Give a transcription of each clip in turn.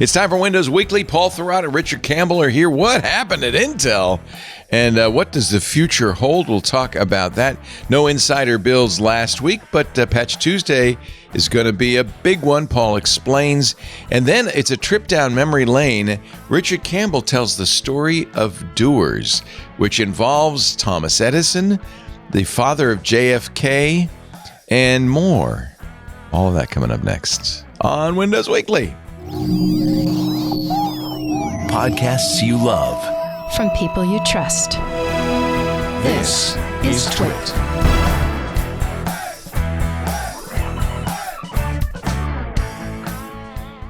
It's time for Windows Weekly. Paul Thurrott and Richard Campbell are here. What happened at Intel? And what does the future hold? We'll talk about that. No insider bills last week, but Patch Tuesday is going to be a big one. Paul explains. And then it's a trip down memory lane. Richard Campbell tells the story of Dewars, which involves Thomas Edison, the father of JFK, and more. All of that coming up next on Windows Weekly. Podcasts you love. From people you trust. This is Twit.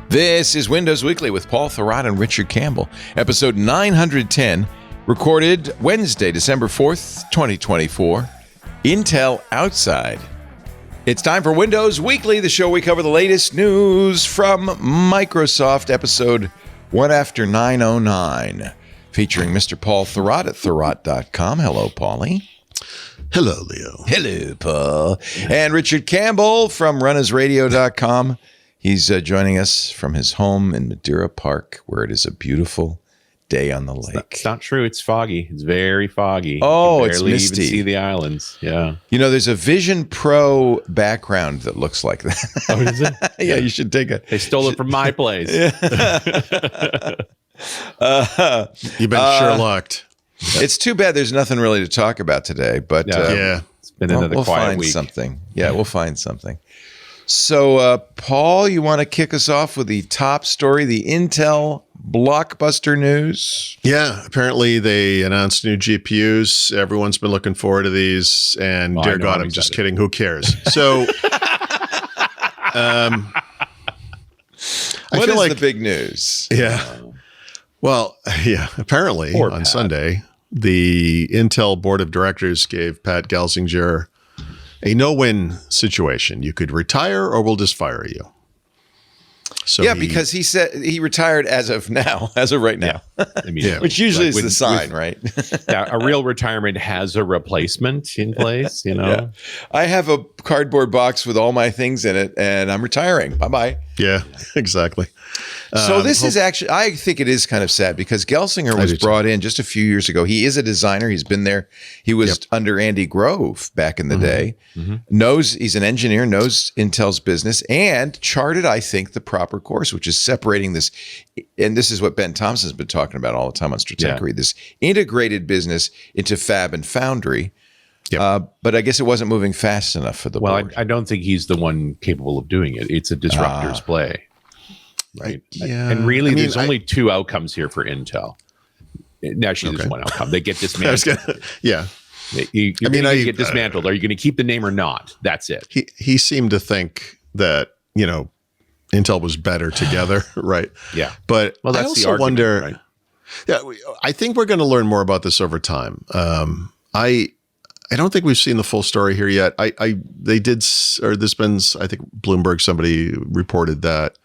This is Windows Weekly with Paul Thurrott and Richard Campbell. Episode 910, recorded Wednesday, December 4th, 2024. Intel Outside. It's time for Windows Weekly, the show we cover the latest news from Microsoft, episode 1 after 909, featuring Mr. Paul Thurrott at Thurrott.com. Hello, Paulie. Hello, Leo. Hello, Paul. And Richard Campbell from RunnersRadio.com. He's joining us from his home in Madeira Park, where it is a beautiful day on the lake. It's not true. It's foggy. It's very foggy. Oh, you can it's barely misty. even see the islands. Yeah. You know, there's a Vision Pro background that looks like that. Oh, is it? Yeah, you should take a... They stole it from my place. You've been Sherlocked. It's too bad there's nothing really to talk about today, but Yeah. It's been another we'll quiet find week. something. Yeah, we'll find something. So, Paul, you want to kick us off with the top story, the Intel blockbuster news? Yeah, apparently they announced new GPUs. Everyone's been looking forward to these. And Well, dear I know God, I'm I'm just excited. kidding. Who cares? So, I What feel is like the big news? Yeah. Well, yeah. Apparently, Poor on Pat. Sunday, the Intel board of directors gave Pat Gelsinger a no-win situation. You could retire, or we'll just fire you. So Yeah, because he said he retired as of now, as of right now, I mean, Yeah. which usually is with- the sign, with- right? yeah, a real retirement has a replacement in place, you know? Yeah. I have a cardboard box with all my things in it, and I'm retiring. Bye-bye. yeah, exactly. So this is actually, I think it is kind of sad because Gelsinger was do too. brought in just a few years ago. He is a designer. He's been there. He was under Andy Grove back in the day. Knows, he's an engineer, knows Intel's business, and charted, I think, the proper course, which is separating this. And this is what Ben Thompson's been talking about all the time on Stratechery, this integrated business into Fab and Foundry. But I guess it wasn't moving fast enough for the Well, board. I don't think he's the one capable of doing it. It's a disruptor's play. Right. Yeah. And really, I mean, there's only two outcomes here for Intel. Actually, there's one outcome. They get I was dismantled. gonna, yeah. You're I mean, going to get dismantled. Are you going to keep the name or not? That's it. He seemed to think that, you know, Intel was better together, right? Yeah. But Well, I that's the also argument, wonder. right? Yeah, I think we're going to learn more about this over time. I don't think we've seen the full story here yet. They did, or there's been, I think Bloomberg, somebody reported that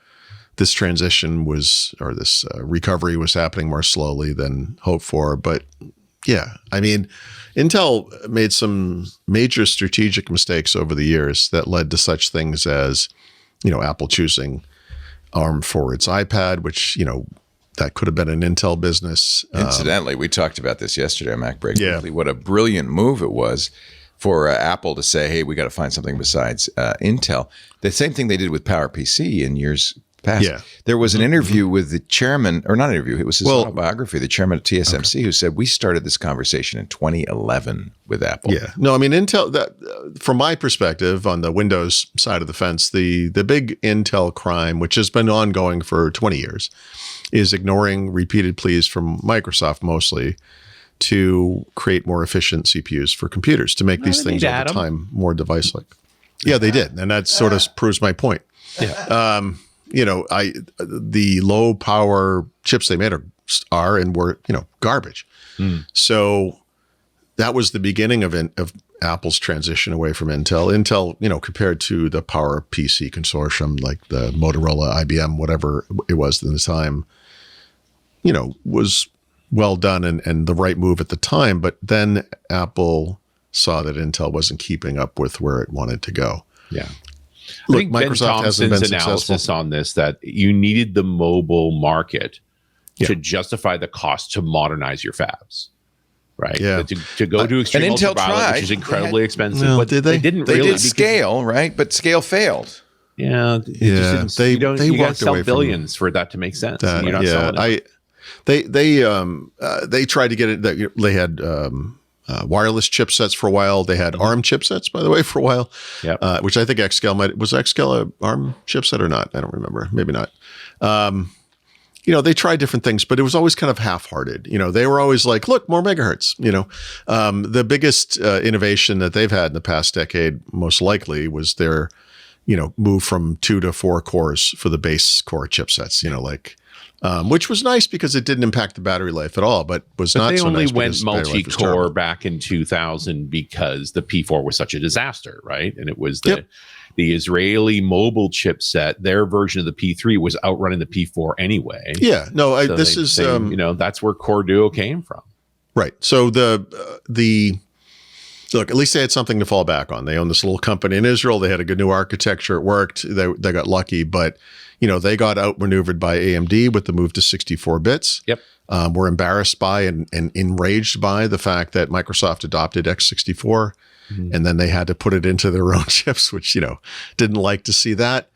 this transition was, or this recovery was happening more slowly than hoped for. But yeah, I mean, Intel made some major strategic mistakes over the years that led to such things as, you know, Apple choosing ARM for its iPad, which, you know, that could have been an Intel business. Incidentally, we talked about this yesterday on Mac Break. Yeah. Weekly, what a brilliant move it was for Apple to say, hey, we got to find something besides Intel. The same thing they did with PowerPC in years past. Yeah. There was an interview with the chairman, or not an interview, it was his Well- autobiography, the chairman of TSMC, who said, we started this conversation in 2011 with Apple. Yeah, no, I mean, Intel, that from my perspective on the Windows side of the fence, the big Intel crime, which has been ongoing for 20 years, is ignoring repeated pleas from Microsoft mostly to create more efficient CPUs for computers to make these they things did, over Adam. time more device-like. Yeah, they did. And that sort of proves my point. Yeah. You know, the low power chips they made are and were, you know, garbage. So that was the beginning of Apple's transition away from Intel. Intel, you know, compared to the Power PC consortium, like the Motorola, IBM, whatever it was at the time, you know, was well done and the right move at the time. But then Apple saw that Intel wasn't keeping up with where it wanted to go. Yeah. I think Ben Microsoft hasn't been Thompson's analysis successful on this, that you needed the mobile market Yeah. to justify the cost to modernize your fabs. Right. Yeah. To go to extreme And Intel ultraviolet, tried. which is incredibly expensive. Well, but did they? didn't They really did scale, right? But scale failed. Yeah. They you gotta walked sell away from billions for that to make sense. that. and you're not selling it. They tried to get it. They had wireless chipsets for a while. They had ARM chipsets, by the way, for a while. Yep. Which I think was Xscale a ARM chipset or not? I don't remember. Maybe not. They tried different things, but it was always kind of half-hearted. They were always like, look, more megahertz. The biggest innovation that they've had in the past decade, most likely, was their, move from 2 to 4 cores for the base core chipsets, which was nice because it didn't impact the battery life at all, but was not They so only nice went because battery life was multi-core terrible. back in 2000 because the P4 was such a disaster, right? And it was the Israeli mobile chipset. Their version of the P3 was outrunning the P4 anyway. Yeah, no, So that's where Core Duo came from. right. So look, at least they had something to fall back on. They owned this little company in Israel. They had a good new architecture. It worked. They got lucky, but they got outmaneuvered by AMD with the move to 64 bits. Yep. Were embarrassed by and enraged by the fact that Microsoft adopted x64, and then they had to put it into their own chips, which didn't like to see that.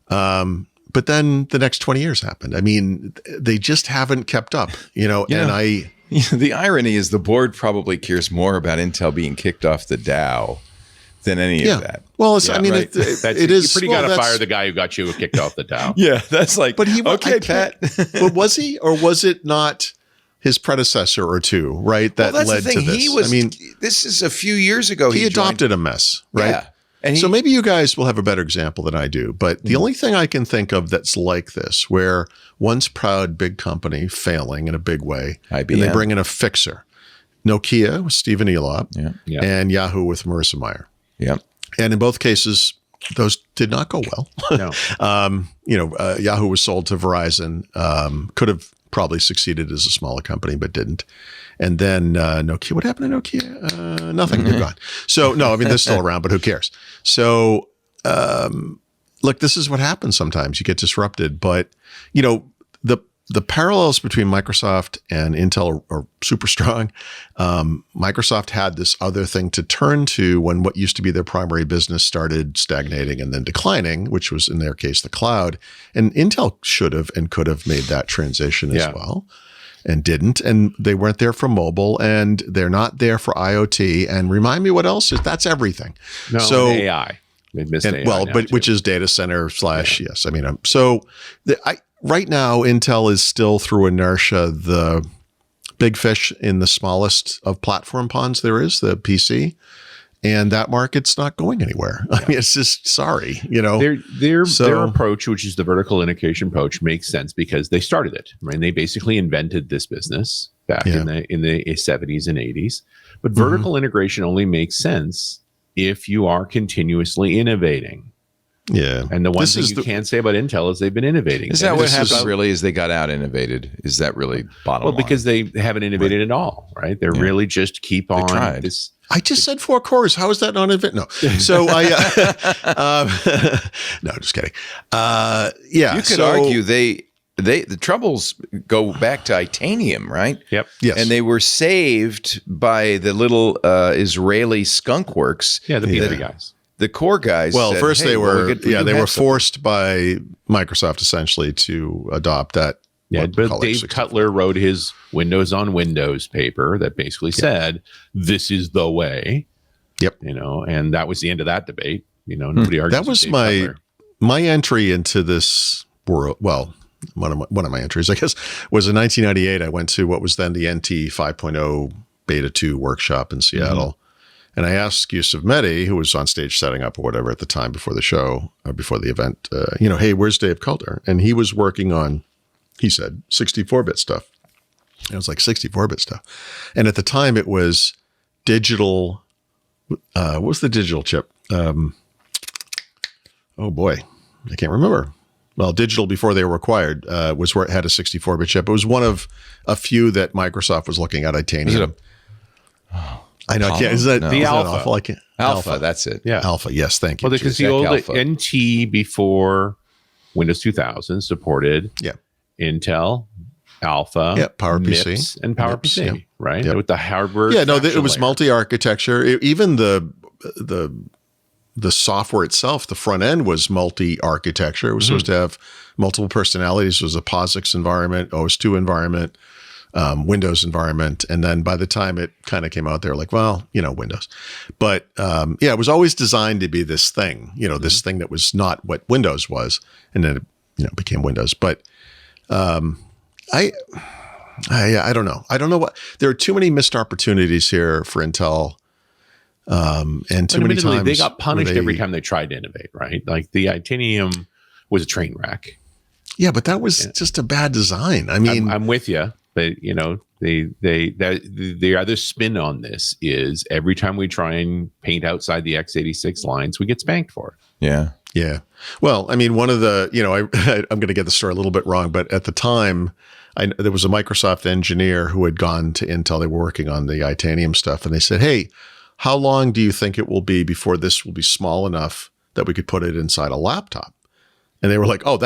But then the next 20 years happened. I mean, they just haven't kept up. And The irony is the board probably cares more about Intel being kicked off the Dow than any of that. Well, Yeah, it right. it is. You pretty got to fire the guy who got you kicked off the Dow. Yeah, that's like, But okay, Pat. But was he, or was it not his predecessor or two, right? That Well, that's led the thing. to this. He was. This is a few years ago. he joined. adopted a mess, right? Yeah. And So maybe you guys will have a better example than I do. But the only thing I can think of that's like this, where once proud big company failing in a big way, and they IBM. bring in a fixer. Nokia with Stephen Elop, Yeah. and Yahoo with Marissa Mayer. Yeah. And in both cases, those did not go well. No. Yahoo was sold to Verizon. Could have probably succeeded as a smaller company, but didn't. And then Nokia, what happened to Nokia? Nothing. They're gone. So no, I mean, they're still around, but who cares? So look, this is what happens sometimes. You get disrupted, but the parallels between Microsoft and Intel are super strong. Microsoft had this other thing to turn to when what used to be their primary business started stagnating and then declining, which was in their case the cloud. And Intel should have and could have made that transition as well, and didn't. And they weren't there for mobile, and they're not there for IoT. And remind me what else is that's everything. No, so and AI. They missed AI. now, too. which is data center / yes. I mean, right now, Intel is still through inertia the big fish in the smallest of platform ponds there is, the PC, and that market's not going anywhere. I mean, it's just sorry, Their approach, which is the vertical integration approach, makes sense because they started it. Right? They basically invented this business back in the 70s and 80s. But vertical integration only makes sense if you are continuously innovating. Yeah. And the one thing you can't say about Intel is they've been innovating. Is that what happened really is they got out innovated? Is that really bottom line? Well, because they haven't innovated at all, right? They're really just keep on tried. this. I just said 4 cores. How is that not invent? No. So no, just kidding. You could argue the troubles go back to titanium, right? Yep. Yes. And they were saved by the little Israeli skunk works. Yeah, the P3 guys. The core guys. Well, said, first hey, they were we they do were have forced by Microsoft essentially to adopt that. Yeah, what but call it, Dave 64. Cutler wrote his Windows on Windows paper that basically said, this is the way. Yep. And that was the end of that debate. Nobody argues. That was with Dave Cutler. my entry into this world. Well, one of my entries, I guess, was in 1998. I went to what was then the NT 5.0 Beta 2 workshop in Seattle. And I asked Yusuf Mehdi, who was on stage setting up or whatever at the time before the show, or before the event, hey, where's Dave Cutler? And he was working on, he said, 64-bit stuff. And I was like, 64-bit stuff. And at the time it was digital, what was the digital chip? Oh boy, I can't remember. Well, digital before they were acquired was where it had a 64-bit chip. It was one of a few that Microsoft was looking at, titanium. Is it I know. I can't. Is that The is that Alpha. awful? I can't. Alpha, that's it. Yeah. Alpha. Yes, thank you. Well, because the Check old Alpha. NT before Windows 2000 supported Yeah. Intel, Alpha, Yeah, PowerPC. MIPS, and PowerPC, Yeah. right? Yep. With the hardware. Yeah, no, it abstraction was layer. multi-architecture. Even the software itself, the front end was multi-architecture. It was supposed to have multiple personalities. It was a POSIX environment, OS2 environment, Windows environment. And then by the time it kind of came out, they were like, well, Windows. But it was always designed to be this thing, this thing that was not what Windows was. And then it became Windows. But I don't know. I don't know what. There are too many missed opportunities here for Intel. And too many times they got punished every time they tried to innovate, right? Like the Itanium was a train wreck. Yeah, but that was just a bad design. I mean, I'm with you, but the other spin on this is every time we try and paint outside the x86 lines, we get spanked for it. Yeah. Yeah. Well, I mean, one of the, I'm going to get the story a little bit wrong, but at the time, there was a Microsoft engineer who had gone to Intel. They were working on the Itanium stuff, and they said, hey, how long do you think it will be before this will be small enough that we could put it inside a laptop? And they were like, oh,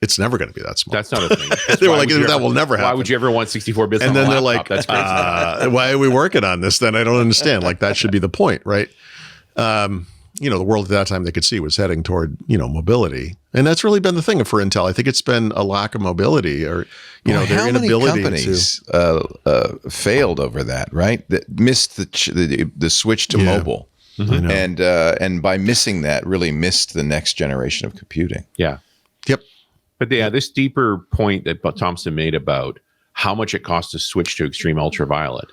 it's never going to be that small. That's not a thing. They were like, that will never happen. Why would you ever want 64 bits and on then a they're laptop? like, That's crazy. why are we working on this then? I don't understand. Like, that should be the point, right? The world at that time they could see was heading toward, mobility. And that's really been the thing for Intel. I think it's been a lack of mobility or, their inability companies failed over that, right? That missed the switch to mobile. And by missing that, really missed the next generation of computing. Yeah. Yep. But this deeper point that Thompson made about how much it costs to switch to extreme ultraviolet,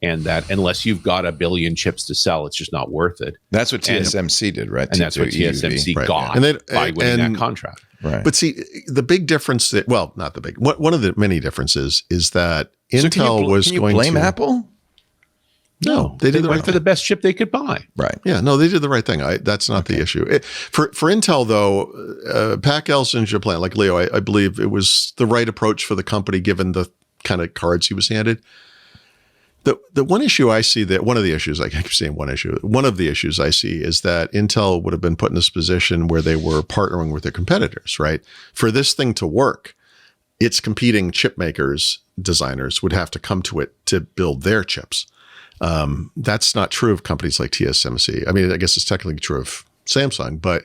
and that unless you've got a billion chips to sell, it's just not worth it. That's what TSMC did, right? And that's what TSMC got by winning that contract. Right. But see, the big difference not the big, one of the many differences is that Intel was going to... blame Apple? No, they did the right went for the best chip they could buy. Right. Yeah, no, they did the right thing. That's not the issue. For Intel, though, Pat Gelsinger plan, like Leo, I believe it was the right approach for the company given the kind of cards he was handed. The one issue I see one of the issues I keep saying one of the issues I see is that Intel would have been put in this position where they were partnering with their competitors, right? For this thing to work, its competing chip makers, designers would have to come to it to build their chips. That's not true of companies like TSMC. I mean, I guess it's technically true of Samsung, but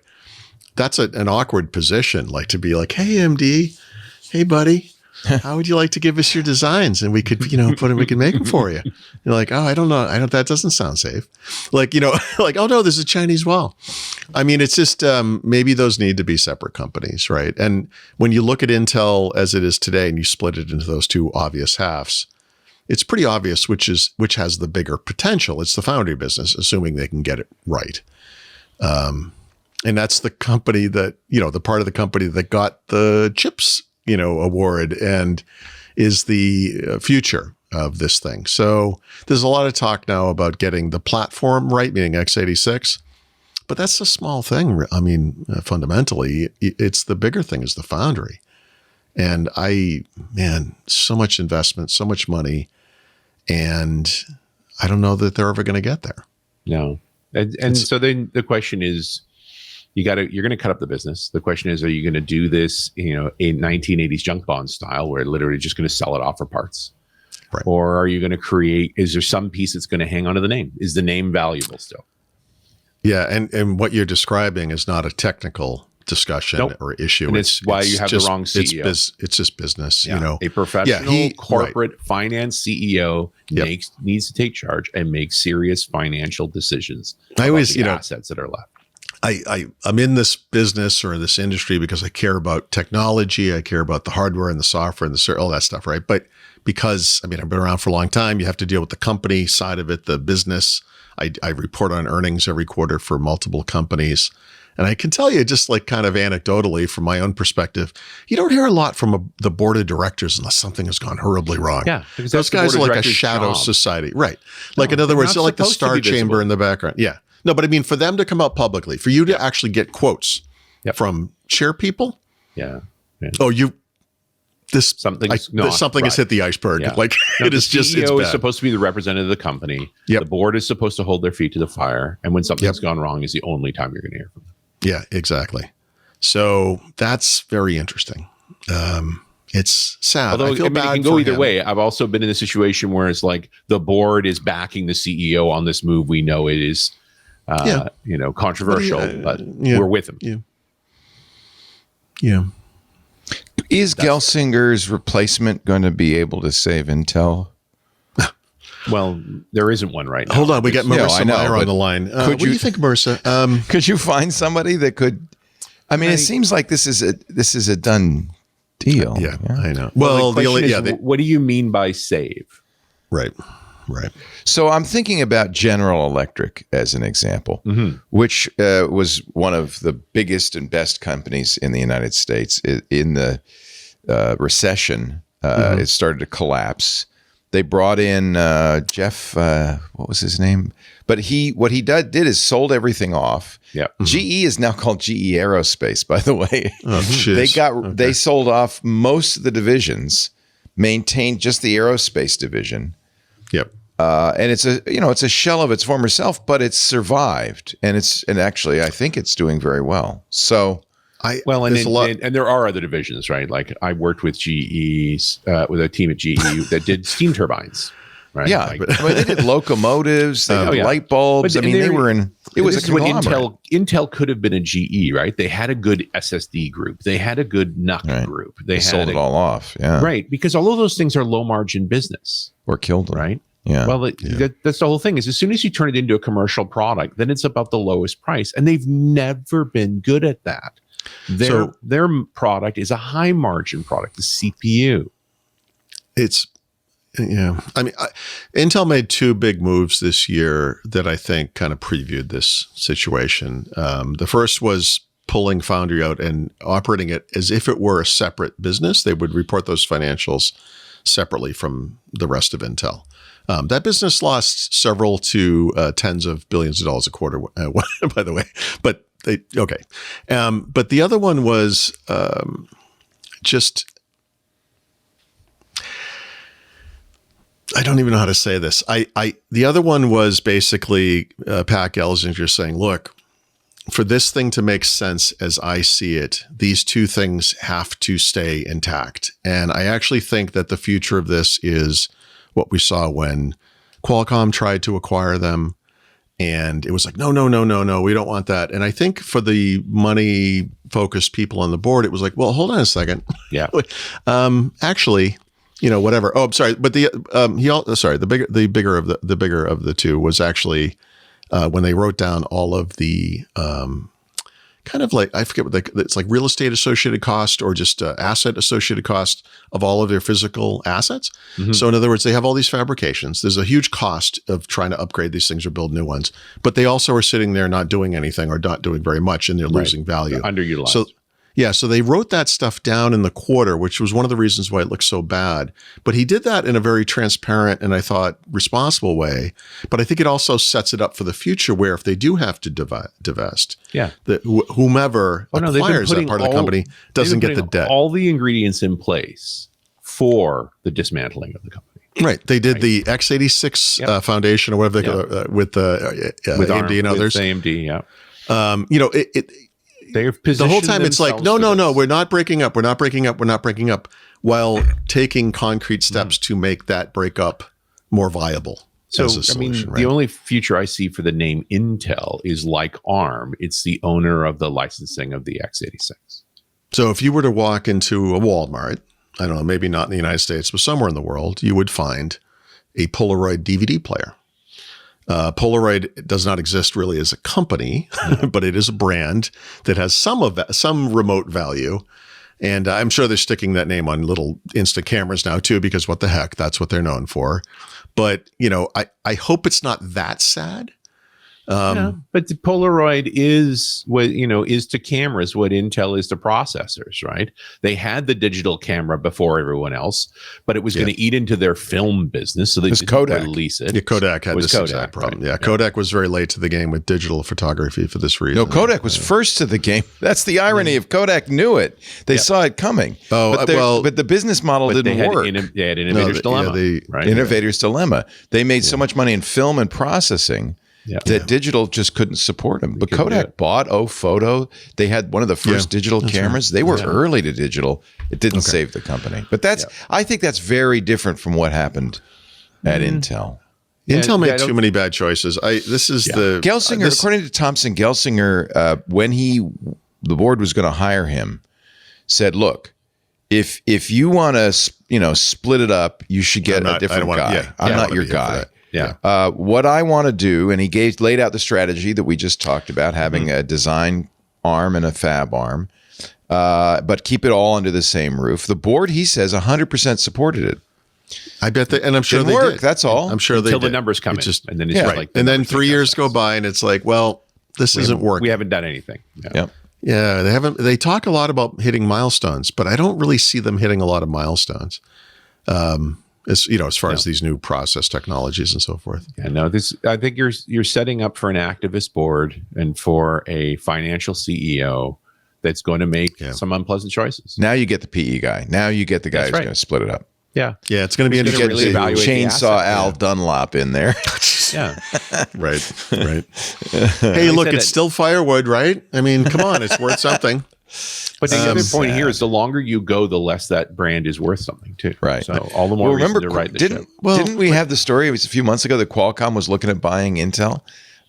that's an awkward position, like to be like, hey, MD, hey, buddy. How would you like to give us your designs and we could, we can make them for you? You're like, oh, I don't know. That doesn't sound safe. Like, like, oh no, there's a Chinese wall. I mean, it's just, maybe those need to be separate companies, right? And when you look at Intel as it is today and you split it into those two obvious halves, it's pretty obvious which has the bigger potential. It's the foundry business, assuming they can get it right. And that's the company that, the part of the company that got the chips award and is the future of this thing. So there's a lot of talk now about getting the platform right, meaning x86, but that's a small thing. I mean, fundamentally, it's the bigger thing is the foundry. And so much investment, so much money, and I don't know that they're ever going to get there. No. And so then the question is, you're going to cut up the business. The question is, are you going to do this, in 1980s junk bond style where literally just going to sell it off for parts? Right. Or are you going to is there some piece that's going to hang onto the name? Is the name valuable still? Yeah. And what you're describing is not a technical discussion or issue. And it's why you have the wrong CEO. It's just business, A professional corporate finance CEO needs to take charge and make serious financial decisions about the assets that are left. I'm in this business or this industry because I care about technology. I care about the hardware and the software and all that stuff, right? But because, I've been around for a long time, you have to deal with the company side of it, the business. I report on earnings every quarter for multiple companies. And I can tell you just like kind of anecdotally from my own perspective, you don't hear a lot from the board of directors unless something has gone horribly wrong. Yeah. Because those guys are like a shadow society. Right. Like in other words, they're like the star chamber in the background. Yeah. No, but for them to come out publicly, for you to actually get quotes from chair people. Yeah. Oh, you something has hit the iceberg. Yeah. Like no, it is the just, CEO it's is bad. supposed to be the representative of the company. Yep. The board is supposed to hold their feet to the fire. And when something's gone wrong is the only time you're going to hear from them. Yeah, exactly. So that's very interesting. It's sad. Although I feel bad it can go for either him. way. I've also been in a situation where it's like the board is backing the CEO on this move. We know it is, controversial, but we're with him. Yeah. Is Gelsinger's replacement going to be able to save Intel? Well, there isn't one right now. Hold on, we got No, I Marissa know, Meyer but on the line. could What do you- you think, Marissa? Could you find somebody that could? I mean, it seems like this is a done deal. Yeah, I know. Well, Well, what do you mean by save? right. So I'm thinking about General Electric as an example, which was one of the biggest and best companies in the United States. In the recession, it started to collapse. They brought in Jeff, what was his name? But what he did is sold everything off. Yeah. GE is now called GE Aerospace, by the way. Oh, jeez. They sold off most of the divisions, maintained just the aerospace division. Yep. And it's a shell of its former self, but it's survived, and actually I think it's doing very well. So And there's a lot. and there are other divisions, right? Like I worked with GE's with a team at GE that did steam turbines, right? yeah, Like, they did locomotives, they had yeah. light bulbs. But I mean, they were in. It was a this is when conglomerate. Intel could have been a GE, right? They had a good SSD group, they had a good NUC group, They sold it all off, right? Because all of those things are low margin business, or killed them, right? Yeah. Well, that's the whole thing. Is as soon as you turn it into a commercial product, then it's about the lowest price, and they've never been good at that. Their product is a high margin product, the CPU. I mean, Intel made two big moves this year that I think kind of previewed this situation. The first was pulling Foundry out and operating it as if it were a separate business. They would report those financials separately from the rest of Intel. That business lost several to tens of billions of dollars a quarter, by the way. But but the other one was just, I don't even know how to say this. The other one was basically Pat Gelsinger saying, look, for this thing to make sense as I see it, these two things have to stay intact. And I actually think that the future of this is what we saw when Qualcomm tried to acquire them. And it was like, no, we don't want that. And I think for the money-focused people on the board, it was like, well, hold on a second. Yeah. Actually, whatever. Oh, I'm sorry, but the bigger of the two was actually when they wrote down all of the kind of like, I forget what it's like, real estate associated cost or just asset associated cost of all of their physical assets. Mm-hmm. So in other words, they have all these fabrications. There's a huge cost of trying to upgrade these things or build new ones, but they also are sitting there not doing anything or not doing very much, and they're losing value. They're underutilized. So they wrote that stuff down in the quarter, which was one of the reasons why it looked so bad. But he did that in a very transparent and I thought responsible way. But I think it also sets it up for the future where if they do have to divest, whomever acquires that part of the company doesn't get the debt. All the ingredients in place for the dismantling of the company. Right. They did the x86 foundation or whatever they call with AMD and others. With AMD, yeah. The whole time it's like, no, we're not breaking up, while taking concrete steps to make that breakup more viable. So, as a solution, the only future I see for the name Intel is like ARM. It's the owner of the licensing of the x86. So if you were to walk into a Walmart, I don't know, maybe not in the United States, but somewhere in the world, you would find a Polaroid DVD player. Polaroid does not exist really as a company, but it is a brand that has some remote value. And I'm sure they're sticking that name on little instant cameras now too, because what the heck, that's what they're known for. But, I hope it's not that sad But the Polaroid is what is to cameras what Intel is to processors, right? They had the digital camera before everyone else, but it was going to eat into their film business, so they didn't release it. Yeah, Kodak had this exact problem. Right? Yeah, Kodak was very late to the game with digital photography for this reason. No, Kodak was first to the game. That's the irony of Kodak knew it. They saw it coming. But the business model didn't work. They had innovator's dilemma. Right? Innovator's dilemma. They made so much money in film and processing that digital just couldn't support them. But Kodak bought Photo. They had one of the first digital cameras. Right. They were early to digital. It didn't save the company. But I think that's very different from what happened at Intel. Intel made too many bad choices. Gelsinger, according to Thompson, Gelsinger, when the board was going to hire him, said, "Look, if you want to, split it up, you should get a different guy. I'm not your guy." Yeah. What I want to do, and he laid out the strategy that we just talked about, having a design arm and a fab arm, but keep it all under the same roof. The board, he says, 100% supported it. I bet and I'm sure they did. That's all. I'm sure they did. Until the numbers come in, and then it's like, and then 3 years go by, and it's like, well, this isn't working. We haven't done anything. Yeah, they haven't. They talk a lot about hitting milestones, but I don't really see them hitting a lot of milestones. As far as these new process technologies and so forth. Yeah, no, I think you're setting up for an activist board and for a financial CEO that's going to make some unpleasant choices. Now you get the PE guy. Now you get the guy who's going to split it up. Yeah. Yeah, it's going to be interesting. Really evaluate Chainsaw Al Dunlop in there. Yeah. Right. Hey, look, it's still firewood, right? I mean, come on, it's worth something. But the other point here is the longer you go, the less that brand is worth something too. Right. So all the more reason to write the ship. Didn't we have the story? It was a few months ago that Qualcomm was looking at buying Intel.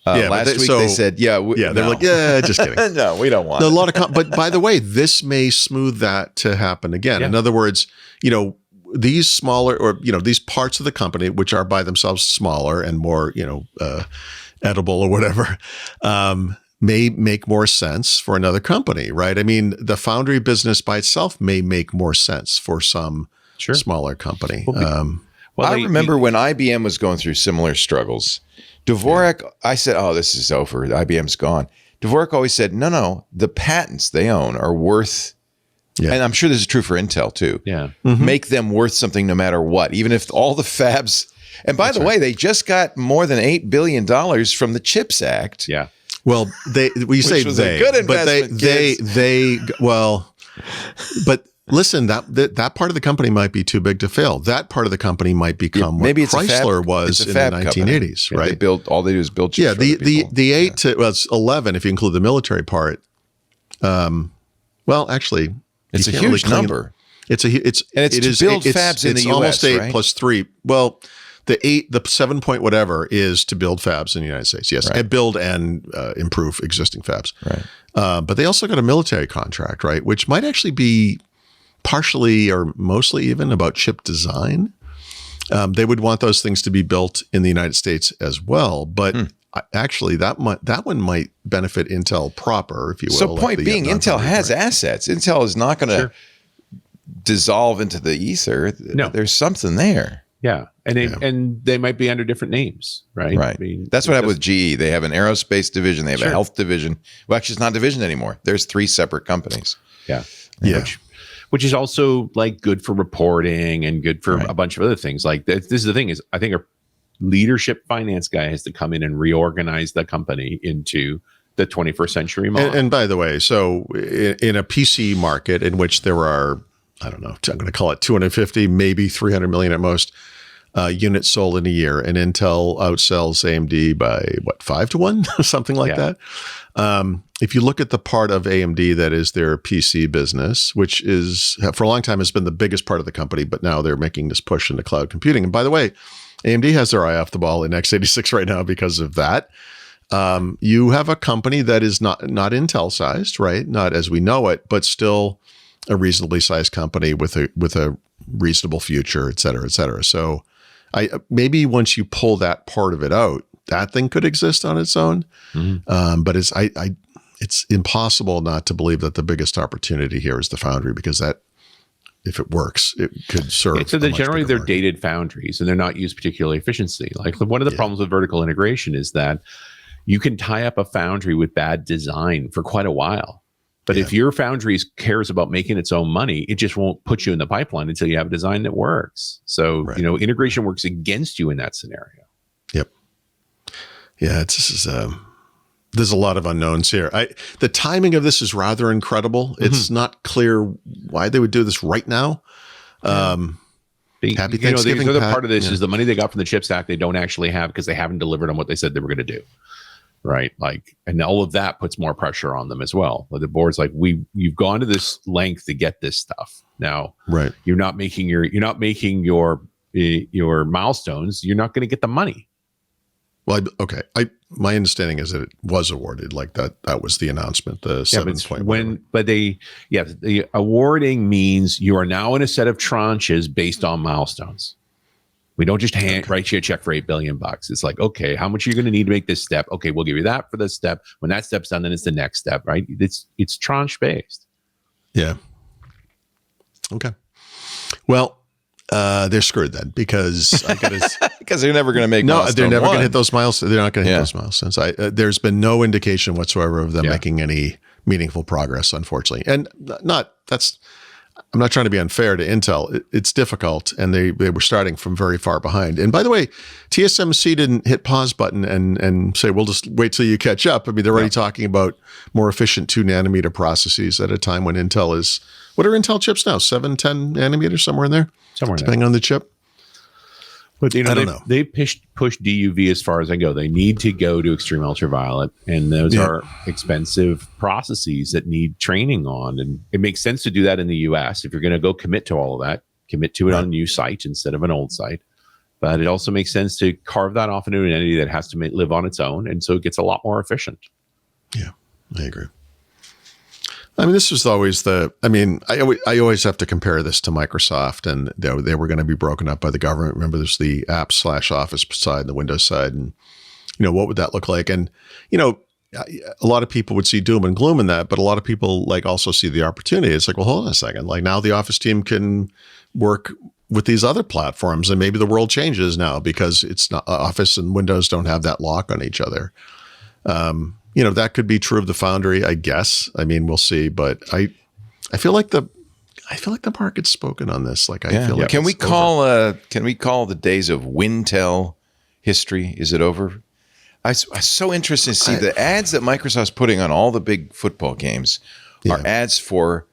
Last week they said, they're like, just kidding. No, we don't want it. A lot of but by the way, this may smooth that to happen again. In other words, these smaller or these parts of the company, which are by themselves smaller and more edible or whatever, may make more sense for another company, right? I mean, the Foundry business by itself may make more sense for some smaller company. I remember when IBM was going through similar struggles. Dvorak, I said, "Oh, this is over. IBM's gone." Dvorak always said, "No, the patents they own are worth." Yeah. And I'm sure this is true for Intel too. Yeah. Make them worth something no matter what, even if all the fabs. And by the way, they just got more than $8 billion from the CHIPS Act. Yeah. Well, we say they, good investment, but listen, that part of the company might be too big to fail. That part of the company might become what Chrysler was in the 1980s, right? All they do is build chips. Yeah, the 8 to it's 11 if you include the military part. Actually, it's a huge number. It's to build fabs in the US. It's almost 8 plus 3. Well, the 7 point whatever is to build fabs in the United States. Yes, and build and improve existing fabs. Right. But they also got a military contract, right, which might actually be partially or mostly even about chip design. They would want those things to be built in the United States as well, but actually that one might benefit Intel proper, if you will. So point being, Intel has assets. Intel is not going to dissolve into the ether. No, there's something there. Yeah, and they might be under different names, right? Right. I mean, that's what happened with GE. They have an aerospace division. They have a health division. Well, actually, it's not a division anymore. There's 3 separate companies. Yeah. Which is also like good for reporting and good for a bunch of other things. Like this is the thing is, I think a leadership finance guy has to come in and reorganize the company into the 21st century model. And by the way, so in a PC market in which there are, I don't know, I'm going to call it 250, maybe 300 million at most units sold in a year, and Intel outsells AMD by 5 to 1, something like that. If you look at the part of AMD that is their PC business, which is for a long time has been the biggest part of the company, but now they're making this push into cloud computing. And by the way, AMD has their eye off the ball in x86 right now because of that. You have a company that is not Intel sized, right? Not as we know it, but still a reasonably sized company with a reasonable future, et cetera, et cetera. So maybe once you pull that part of it out, that thing could exist on its own. But it's impossible not to believe that the biggest opportunity here is the Foundry, because that, if it works, it could serve. So generally they're dated foundries and they're not used particularly efficiently. Like one of the problems with vertical integration is that you can tie up a foundry with bad design for quite a while. But if your foundry cares about making its own money, it just won't put you in the pipeline until you have a design that works. So, integration works against you in that scenario. Yep. Yeah, there's a lot of unknowns here. The timing of this is rather incredible. It's not clear why they would do this right now. Happy Thanksgiving. The other part of this is the money they got from the CHIPS Act they don't actually have because they haven't delivered on what they said they were going to do. Right. And all of that puts more pressure on them as well. But the board's like, you've gone to this length to get this stuff. Now, you're not making your milestones. You're not going to get the money. Well, my understanding is that it was awarded like that. That was the announcement, the 7 point. The awarding means you are now in a set of tranches based on milestones. We don't just write you a check for $8 billion. It's like, okay, how much are you going to need to make this step? Okay, we'll give you that for this step. When that step's done, then it's the next step, right? It's tranche based. Yeah. Okay. Well, they're screwed then because they're never going to make. No, they're never going to hit those milestones. They're not going to hit those milestones. There's been no indication whatsoever of them making any meaningful progress, unfortunately, and I'm not trying to be unfair to Intel. It's difficult, and they were starting from very far behind. And by the way, TSMC didn't hit pause button and say, we'll just wait till you catch up. I mean, they're already talking about more efficient 2 nanometer processes at a time when Intel is, what are Intel chips now? 7, 10 nanometers, somewhere in there? Depending on the chip. But I don't know. They pushed DUV as far as I go. They need to go to extreme ultraviolet, and those are expensive processes that need training on. And it makes sense to do that in the US. If you're going to go commit to all of that, commit to it on a new site instead of an old site. But it also makes sense to carve that off into an entity that has to live on its own, and so it gets a lot more efficient. Yeah, I agree. I mean, this was always I always have to compare this to Microsoft, and they were going to be broken up by the government. Remember, there's the apps/Office side and the Windows side, and what would that look like? And a lot of people would see doom and gloom in that, but a lot of people also see the opportunity. It's like, well, hold on a second. Now the Office team can work with these other platforms, and maybe the world changes now because it's not Office and Windows don't have that lock on each other. That could be true of the Foundry, I guess. I mean, we'll see, but I feel like the market's spoken on this. Can we call the days of Wintel history? Is it over? I'm so interested to see the ads that Microsoft's putting on all the big football games are ads for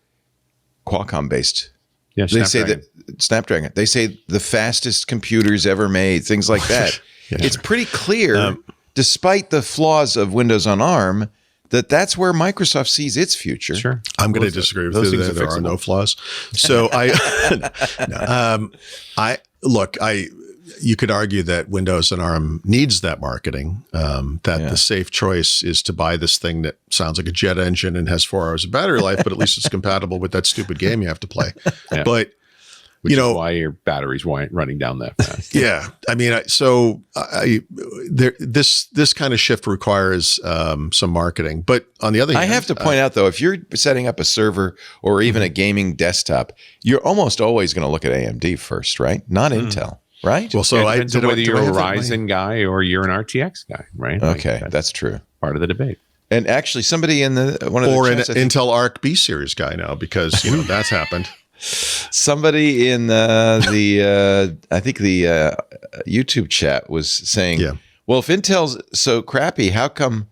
Qualcomm based. Yeah, they say that Snapdragon. They say the fastest computers ever made. Things like that. It's pretty clear. Despite the flaws of Windows on ARM, that's where Microsoft sees its future. Sure. I'm going to disagree with you. There are no flaws. So you could argue that Windows and ARM needs that marketing, the safe choice is to buy this thing that sounds like a jet engine and has 4 hours of battery life, but at least it's compatible with that stupid game you have to play. Yeah. But Which is why your batteries weren't running down that fast. Yeah. I mean, this kind of shift requires some marketing. But on the other hand, I have to point out, though, if you're setting up a server or even a gaming desktop, you're almost always going to look at AMD first, right? Not Intel, right? Well, so it depends on whether you're a Ryzen guy or you're an RTX guy, right? Okay, that's true. Part of the debate. And actually, somebody in an Intel Arc B series guy now, because that's happened. Somebody in the YouTube chat was saying, well, if Intel's so crappy, how come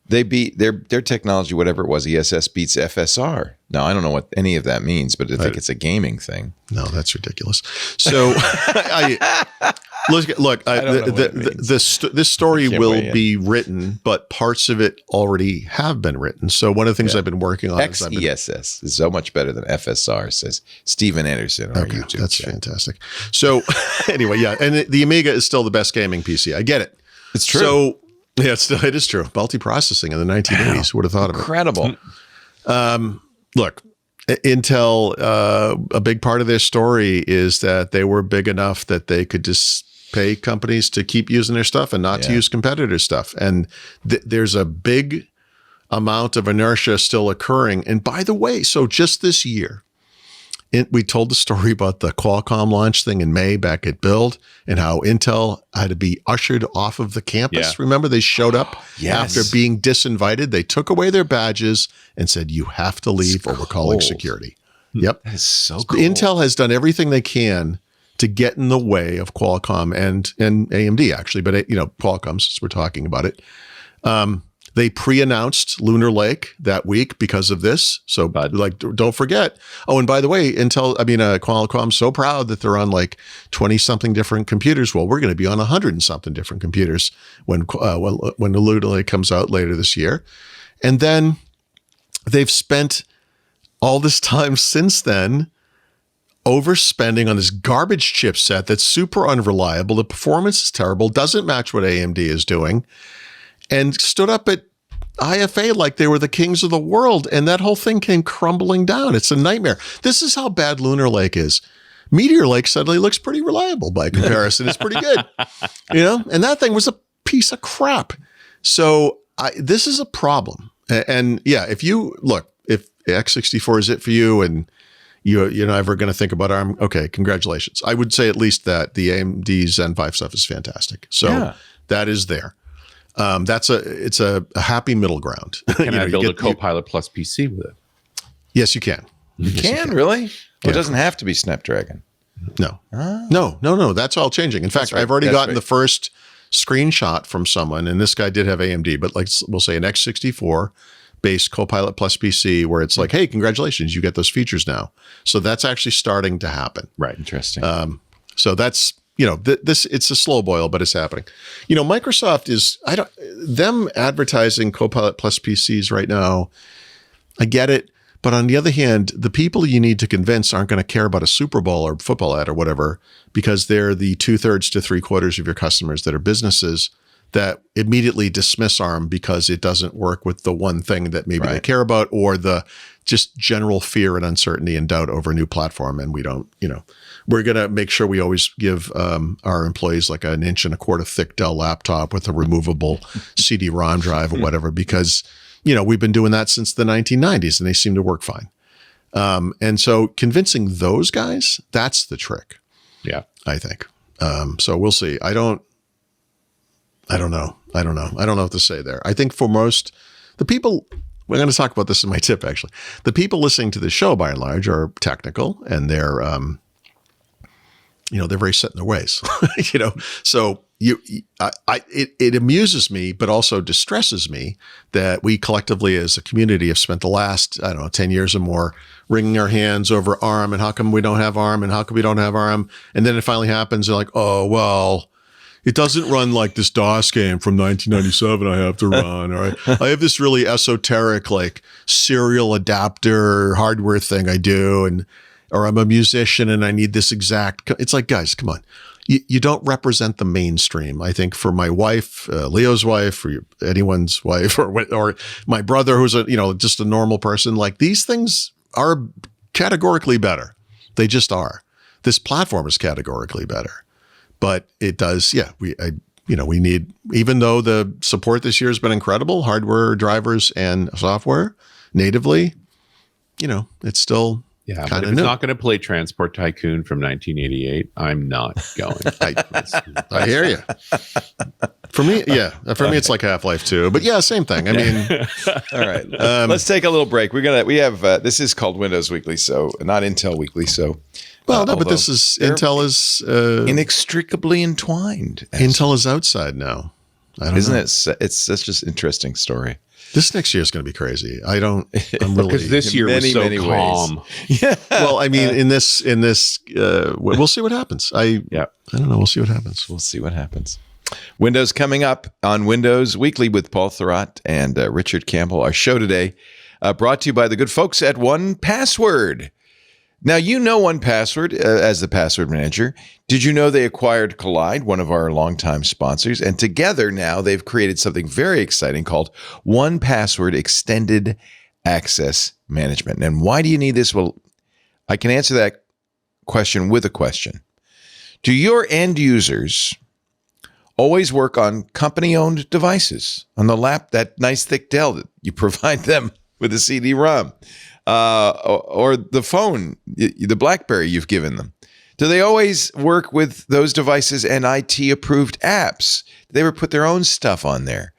they beat their technology, whatever it was, ESS beats FSR? Now, I don't know what any of that means, but I think it's a gaming thing. No, that's ridiculous. So this story will be written, but parts of it already have been written. So one of the things I've been working on XESS is so much better than FSR, says Steven Anderson on our YouTube That's chat. Fantastic. So anyway, and the Amiga is still the best gaming PC. I get it. It's true. So it is true. Multiprocessing in the 1980s. Would have thought of it. Incredible. Look, Intel, a big part of their story is that they were big enough that they could just pay companies to keep using their stuff and not to use competitor stuff. And there's a big amount of inertia still occurring. And by the way, so just this year, we told the story about the Qualcomm launch thing in May back at Build and how Intel had to be ushered off of the campus. Yeah. Remember, they showed up Yes. after being disinvited. They took away their badges and said, you have to leave or we're calling cold. security. Yep. That is so cool. Intel has done everything they can to get in the way of Qualcomm and AMD, actually. But, Qualcomm, since we're talking about it. They pre-announced Lunar Lake that week because of this. So, don't forget. Oh, and by the way, Qualcomm's so proud that they're on 20-something different computers. Well, we're going to be on 100-something different computers when the Lunar Lake comes out later this year. And then they've spent all this time since then overspending on this garbage chipset that's super unreliable. The performance is terrible, doesn't match what AMD is doing, and stood up at IFA like they were the kings of the world, and that whole thing came crumbling down. It's a nightmare. This is how bad Lunar Lake is. Meteor Lake suddenly looks pretty reliable by comparison. It's pretty good, and that thing was a piece of crap. So this is a problem. And yeah, if x64 is it for you and you're never going to think about ARM, okay, congratulations. I would say at least that the AMD Zen 5 stuff is fantastic. So that is there. It's a happy middle ground. Can I build a Copilot Plus PC with it? Yes, you can. You can, really? Well, it doesn't have to be Snapdragon. No. No. That's all changing. In fact, I've already gotten the first screenshot from someone, and this guy did have AMD, but we'll say an x64 based Copilot Plus PC where it's hey, congratulations, you get those features now. So that's actually starting to happen. Right. Interesting. So that's, this it's a slow boil, but it's happening. Microsoft is, them advertising Copilot Plus PCs right now, I get it. But on the other hand, the people you need to convince aren't going to care about a Super Bowl or football ad or whatever, because they're the 2/3 to 3/4 of your customers that are businesses that immediately dismiss ARM because it doesn't work with the one thing that maybe they care about, or the just general fear and uncertainty and doubt over a new platform. And we don't, we're going to make sure we always give our employees like an 1.25 inch thick Dell laptop with a removable CD-ROM drive or whatever, because, we've been doing that since the 1990s and they seem to work fine. And so convincing those guys, that's the trick. Yeah, I think. So we'll see. I don't know. I don't know what to say there. I think for most, the people, we're going to talk about this in my tip, actually. The people listening to the show, by and large, are technical, and they're, they're very set in their ways, So it amuses me, but also distresses me that we collectively as a community have spent the last, 10 years or more wringing our hands over ARM, and how come we don't have ARM, and how come we don't have ARM? And then it finally happens, they're like, oh, well, it doesn't run like this DOS game from 1997 I have to run. All right. I have this really esoteric, serial adapter hardware thing I do, or I'm a musician and I need this exact. It's like, guys, come on. You don't represent the mainstream. I think for my wife, Leo's wife, or anyone's wife, or my brother, who's just a normal person, these things are categorically better. They just are. This platform is categorically better. But it does, we need, even though the support this year has been incredible, hardware, drivers, and software natively, it's still kind of new. It's not going to play Transport Tycoon from 1988. I'm not going. I hear you. For me, it's like Half-Life 2, but same thing. I mean, all right, let's take a little break. We have this is called Windows Weekly, so not Intel Weekly, so. Well, no, but this is Intel is inextricably entwined. Intel is outside now. Isn't it? It's such an interesting story. This next year is going to be crazy. I'm really because this year was so calm. Yeah. Well, I mean, in this, we'll see what happens. I don't know. We'll see what happens. We'll see what happens. Windows coming up on Windows Weekly with Paul Thurrott and Richard Campbell. Our show today brought to you by the good folks at 1Password. Now, 1Password as the password manager. Did you know they acquired Collide, one of our longtime sponsors? And together now they've created something very exciting called 1Password Extended Access Management. And why do you need this? Well, I can answer that question with a question. Do your end users always work on company-owned devices, on the that nice thick Dell that you provide them with a CD-ROM? or the phone, the BlackBerry you've given them? Do they always work with those devices and IT-approved apps? Do they ever put their own stuff on there?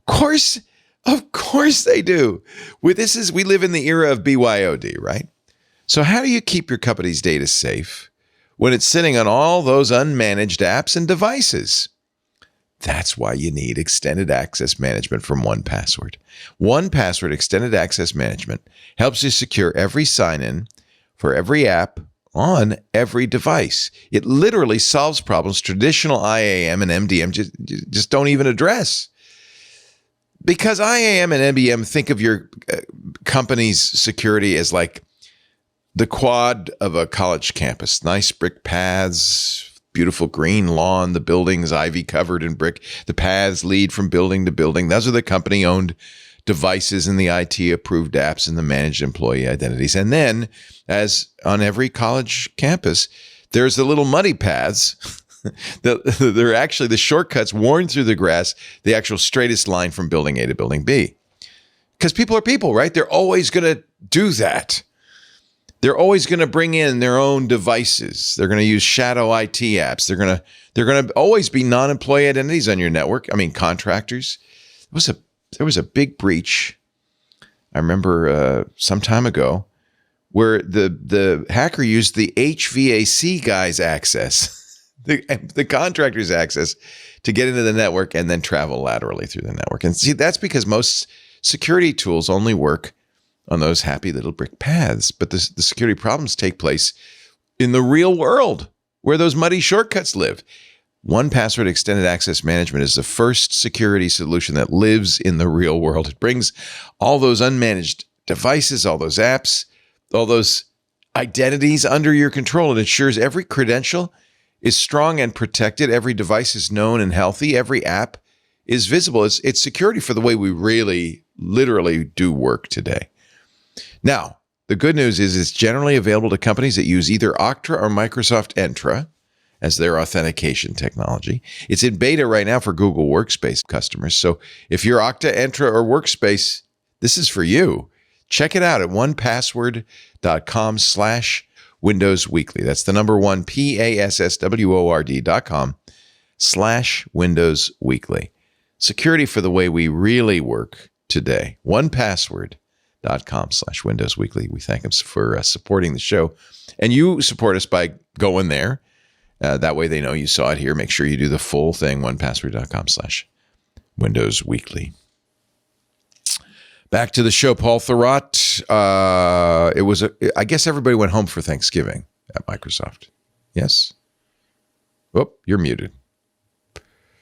Of course they do. We live in the era of BYOD, right? So how do you keep your company's data safe when it's sitting on all those unmanaged apps and devices? That's why you need extended access management from 1Password. 1Password Extended Access Management helps you secure every sign-in for every app on every device. It literally solves problems traditional IAM and MDM just don't even address. Because IAM and MDM think of your company's security as like the quad of a college campus. Nice brick paths, beautiful green lawn, the buildings ivy covered in brick. The paths lead from building to building. Those are the company-owned devices and the IT-approved apps and the managed employee identities. And then, as on every college campus, there's the little muddy paths. They're actually the shortcuts worn through the grass, the actual straightest line from building A to building B. Because people are people, right? They're always going to do that. They're always going to bring in their own devices. They're going to use shadow IT apps. They're going to always be non-employee identities on your network. I mean, contractors. There was a big breach. I remember some time ago where the hacker used the HVAC guy's access, the contractor's access, to get into the network and then travel laterally through the network. And see, that's because most security tools only work on those happy little brick paths. But the security problems take place in the real world where those muddy shortcuts live. 1Password Extended Access Management is the first security solution that lives in the real world. It brings all those unmanaged devices, all those apps, all those identities under your control. It ensures every credential is strong and protected. Every device is known and healthy. Every app is visible. It's security for the way we really, literally do work today. Now, the good news is it's generally available to companies that use either Okta or Microsoft Entra as their authentication technology. It's in beta right now for Google Workspace customers. So if you're Okta, Entra, or Workspace, this is for you. Check it out at 1password.com/Windows Weekly. That's the number 1, PASSWORD.com/Windows Weekly. Security for the way we really work today. 1Password.com/Windows Weekly. We thank them for supporting the show. And you support us by going there. That way they know you saw it here. Make sure you do the full thing, 1Password.com/Windows Weekly. Back to the show, Paul Thurrott. I guess everybody went home for Thanksgiving at Microsoft. Yes? Oh, you're muted.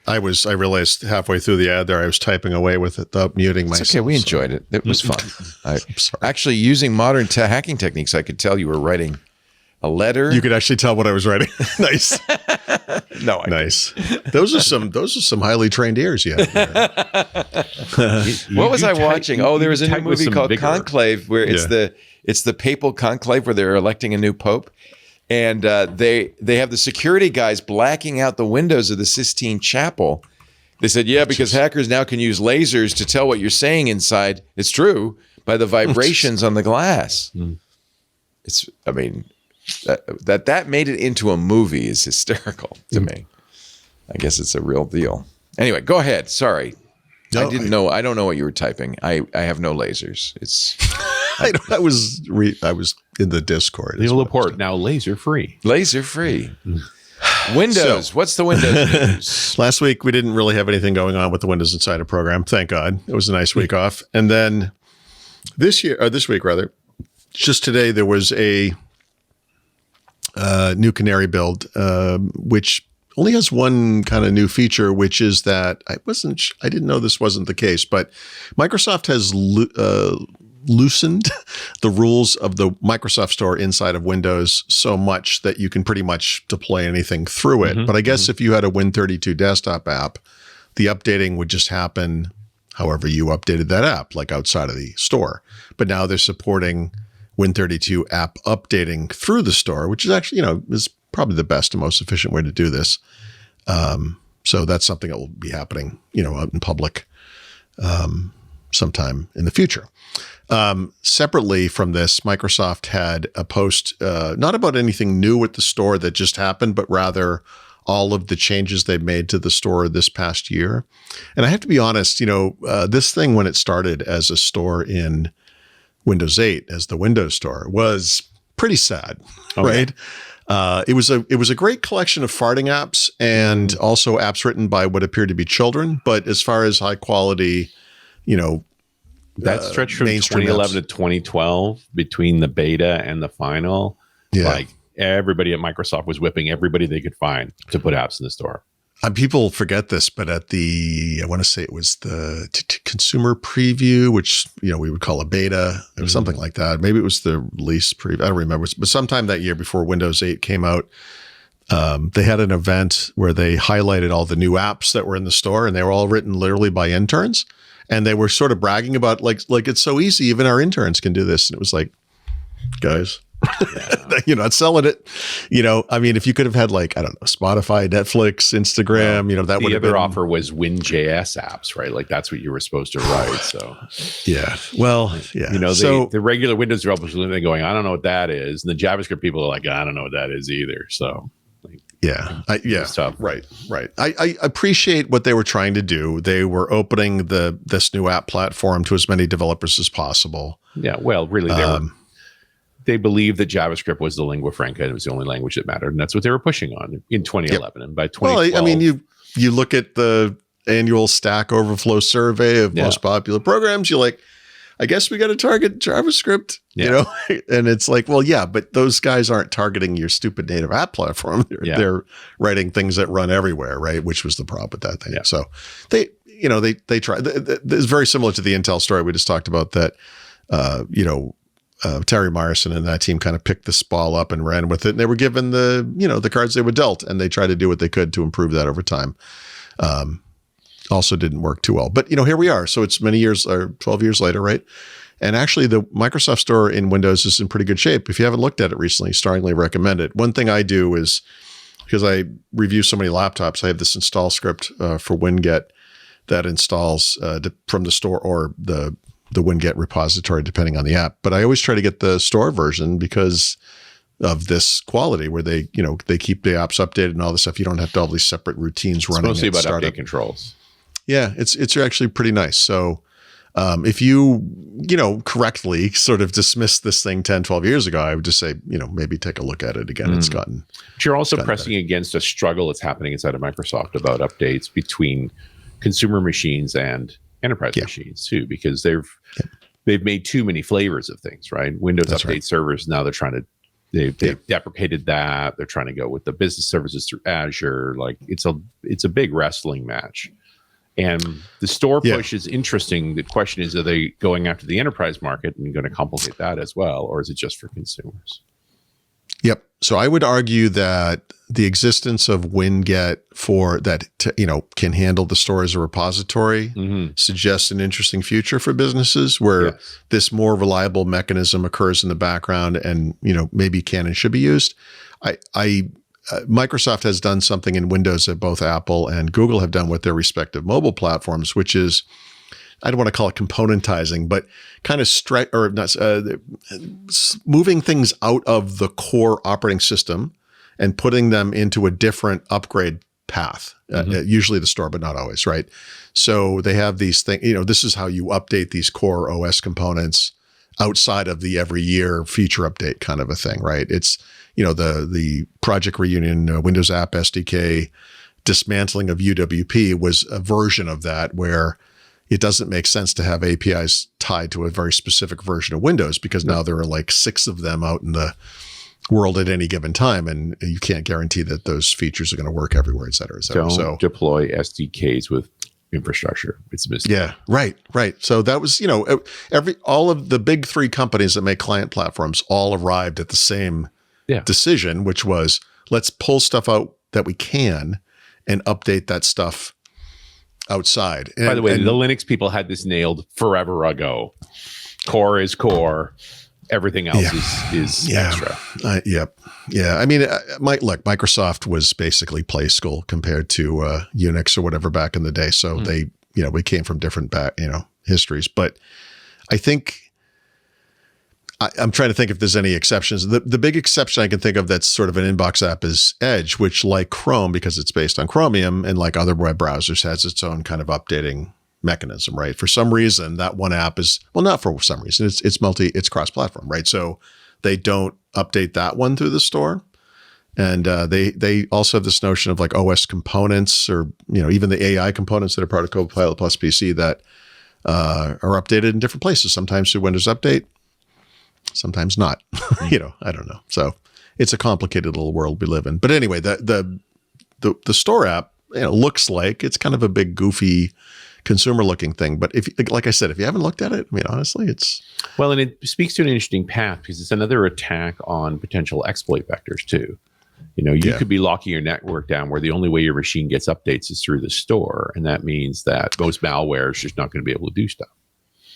I realized halfway through the ad there, I was typing away with it, muting myself. It's okay, we enjoyed it. It was fun. I'm sorry. Actually, using modern hacking techniques, I could tell you were writing a letter. You could actually tell what I was writing. Nice. No, nice. Those are some highly trained ears you have. What was I watching? Oh, there was a new movie called Conclave, where it's the papal conclave where they're electing a new pope, and they have the security guys blacking out the windows of the Sistine Chapel. They said, yeah, because hackers now can use lasers to tell what you're saying inside. It's true, by the vibrations on the glass. That made it into a movie is hysterical to me. I guess it's a real deal. Anyway, go ahead. Sorry. I don't know what you were typing. I have no lasers. It's I was in the Discord. Neil Laporte, now laser free. Laser free. Windows. What's the Windows news? Last week we didn't really have anything going on with the Windows Insider program. Thank God. It was a nice week off. And then this week, just today there was a new Canary build, which only has one kind of new feature, which is that I didn't know this wasn't the case, but Microsoft has loosened the rules of the Microsoft Store inside of Windows so much that you can pretty much deploy anything through it. But I guess if you had a Win32 desktop app, the updating would just happen however you updated that app, like outside of the store. But now they're supporting Win32 app updating through the store, which is actually, is probably the best and most efficient way to do this. So that's something that will be happening, out in public. sometime in the future. Separately from this, Microsoft had a post, not about anything new with the store that just happened, but rather all of the changes they've made to the store this past year. And I have to be honest, this thing, when it started as a store in Windows 8, as the Windows Store, was pretty sad, right? It was a great collection of farting apps and also apps written by what appeared to be children. But as far as high quality, that stretch from 2011 to 2012 between the beta and the final, like everybody at Microsoft was whipping everybody they could find to put apps in the store. People forget this, but at I want to say it was the consumer preview, which, we would call a beta or something like that. Maybe it was the release preview. I don't remember. But sometime that year before Windows 8 came out, they had an event where they highlighted all the new apps that were in the store, and they were all written literally by interns. And they were sort of bragging about like it's so easy. Even our interns can do this. And it was like, guys, you're not selling it. I mean, if you could have had Spotify, Netflix, Instagram, that would have been. The other offer was WinJS apps, right? Like that's what you were supposed to write. So yeah, well, yeah. The regular Windows developers are literally going, I don't know what that is, and the JavaScript people are like, I don't know what that is either. So. It's tough. Right. I appreciate what they were trying to do. They were opening this new app platform to as many developers as possible. Yeah. Well, really, they believed that JavaScript was the lingua franca and it was the only language that mattered, and that's what they were pushing on in 2011. And by 2012, well, I mean, you look at the annual Stack Overflow survey of most popular programs. You're like, I guess we got to target JavaScript, and it's like, well, yeah, but those guys aren't targeting your stupid native app platform. They're writing things that run everywhere, right? Which was the problem with that thing. Yeah. So they try. It's very similar to the Intel story we just talked about. That Terry Myerson and that team kind of picked this ball up and ran with it, and they were given the cards they were dealt, and they tried to do what they could to improve that over time. Also didn't work too well. But, here we are. So it's many years or 12 years later, right? And actually the Microsoft Store in Windows is in pretty good shape. If you haven't looked at it recently, strongly recommend it. One thing I do is, because I review so many laptops, I have this install script for Winget that installs from the store or the Winget repository, depending on the app. But I always try to get the store version because of this quality where they keep the apps updated and all this stuff. You don't have to have all these separate routines running. It's mostly about update controls. Yeah, it's actually pretty nice. So if you correctly sort of dismissed this thing 10, 12 years ago, I would just say, maybe take a look at it again. It's gotten. But you're also pressing against a struggle that's happening inside of Microsoft about updates between consumer machines and enterprise machines too, because they've made too many flavors of things, right? Windows Update servers, now they're trying to, they've deprecated that. They're trying to go with the business services through Azure. Like it's a big wrestling match. And the store push is interesting. The question is, are they going after the enterprise market and going to complicate that as well? Or is it just for consumers? Yep. So I would argue that the existence of Winget can handle the store as a repository suggests an interesting future for businesses where this more reliable mechanism occurs in the background and, maybe can and should be used. Microsoft has done something in Windows that both Apple and Google have done with their respective mobile platforms, which is, I don't want to call it componentizing, but kind of moving things out of the core operating system and putting them into a different upgrade path, usually the store, but not always, right? So they have these things, this is how you update these core OS components outside of the every year feature update kind of a thing, right? It's, the Project Reunion Windows App SDK dismantling of UWP was a version of that where it doesn't make sense to have APIs tied to a very specific version of Windows because now there are like 6 of them out in the world at any given time, and you can't guarantee that those features are going to work everywhere, et cetera, et cetera. Don't deploy SDKs with infrastructure. It's a mistake. Yeah, right. So that was, all of the big 3 companies that make client platforms all arrived at the same decision, which was let's pull stuff out that we can and update that stuff outside. By the way, the Linux people had this nailed forever ago. Core is core. Everything else is extra. Yep. Yeah. I mean, Microsoft was basically Play School compared to Unix or whatever back in the day. So they we came from different histories. But I think I'm trying to think if there's any exceptions. The big exception I can think of that's sort of an inbox app is Edge, which, like Chrome, because it's based on Chromium and like other web browsers, has its own kind of updating mechanism, right? For some reason, that one app is, well, not for some reason, it's cross-platform, right? So they don't update that one through the store. And they also have this notion of like OS components, or even the AI components that are part of Copilot Plus PC that are updated in different places. Sometimes through Windows Update, sometimes not. I don't know. So it's a complicated little world we live in. But anyway, the store app looks like it's kind of a big goofy consumer looking thing. But like I said, if you haven't looked at it, honestly, it's well, and it speaks to an interesting path because it's another attack on potential exploit vectors too. You could be locking your network down where the only way your machine gets updates is through the store. And that means that most malware is just not going to be able to do stuff.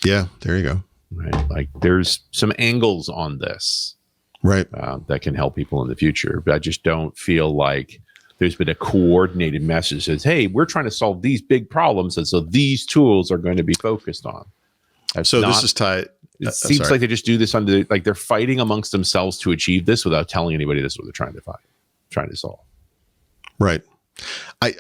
Yeah, there you go. Right. Like there's some angles on this, right, that can help people in the future. But I just don't feel like there's been a coordinated message that says, hey, we're trying to solve these big problems. And so these tools are going to be focused on. This is tied. It seems like they just do this like they're fighting amongst themselves to achieve this without telling anybody this is what they're trying to solve. Right. I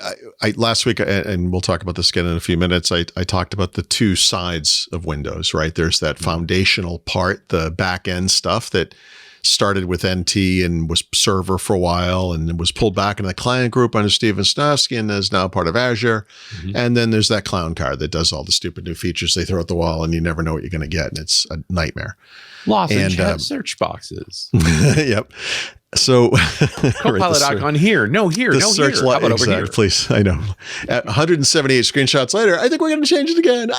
last week, and we'll talk about this again in a few minutes, I talked about the two sides of Windows, right? There's that foundational part, the back end stuff that started with NT and was server for a while and was pulled back into the client group under Steven Snosky and is now part of Azure. Mm-hmm. And then there's that clown car that does all the stupid new features they throw at the wall and you never know what you're going to get. And it's a nightmare. Lozenge has search boxes. Yep. So Copilot icon here. No, here. No, here. How about over here? Please. I know. At 178 screenshots later, I think we're going to change it again.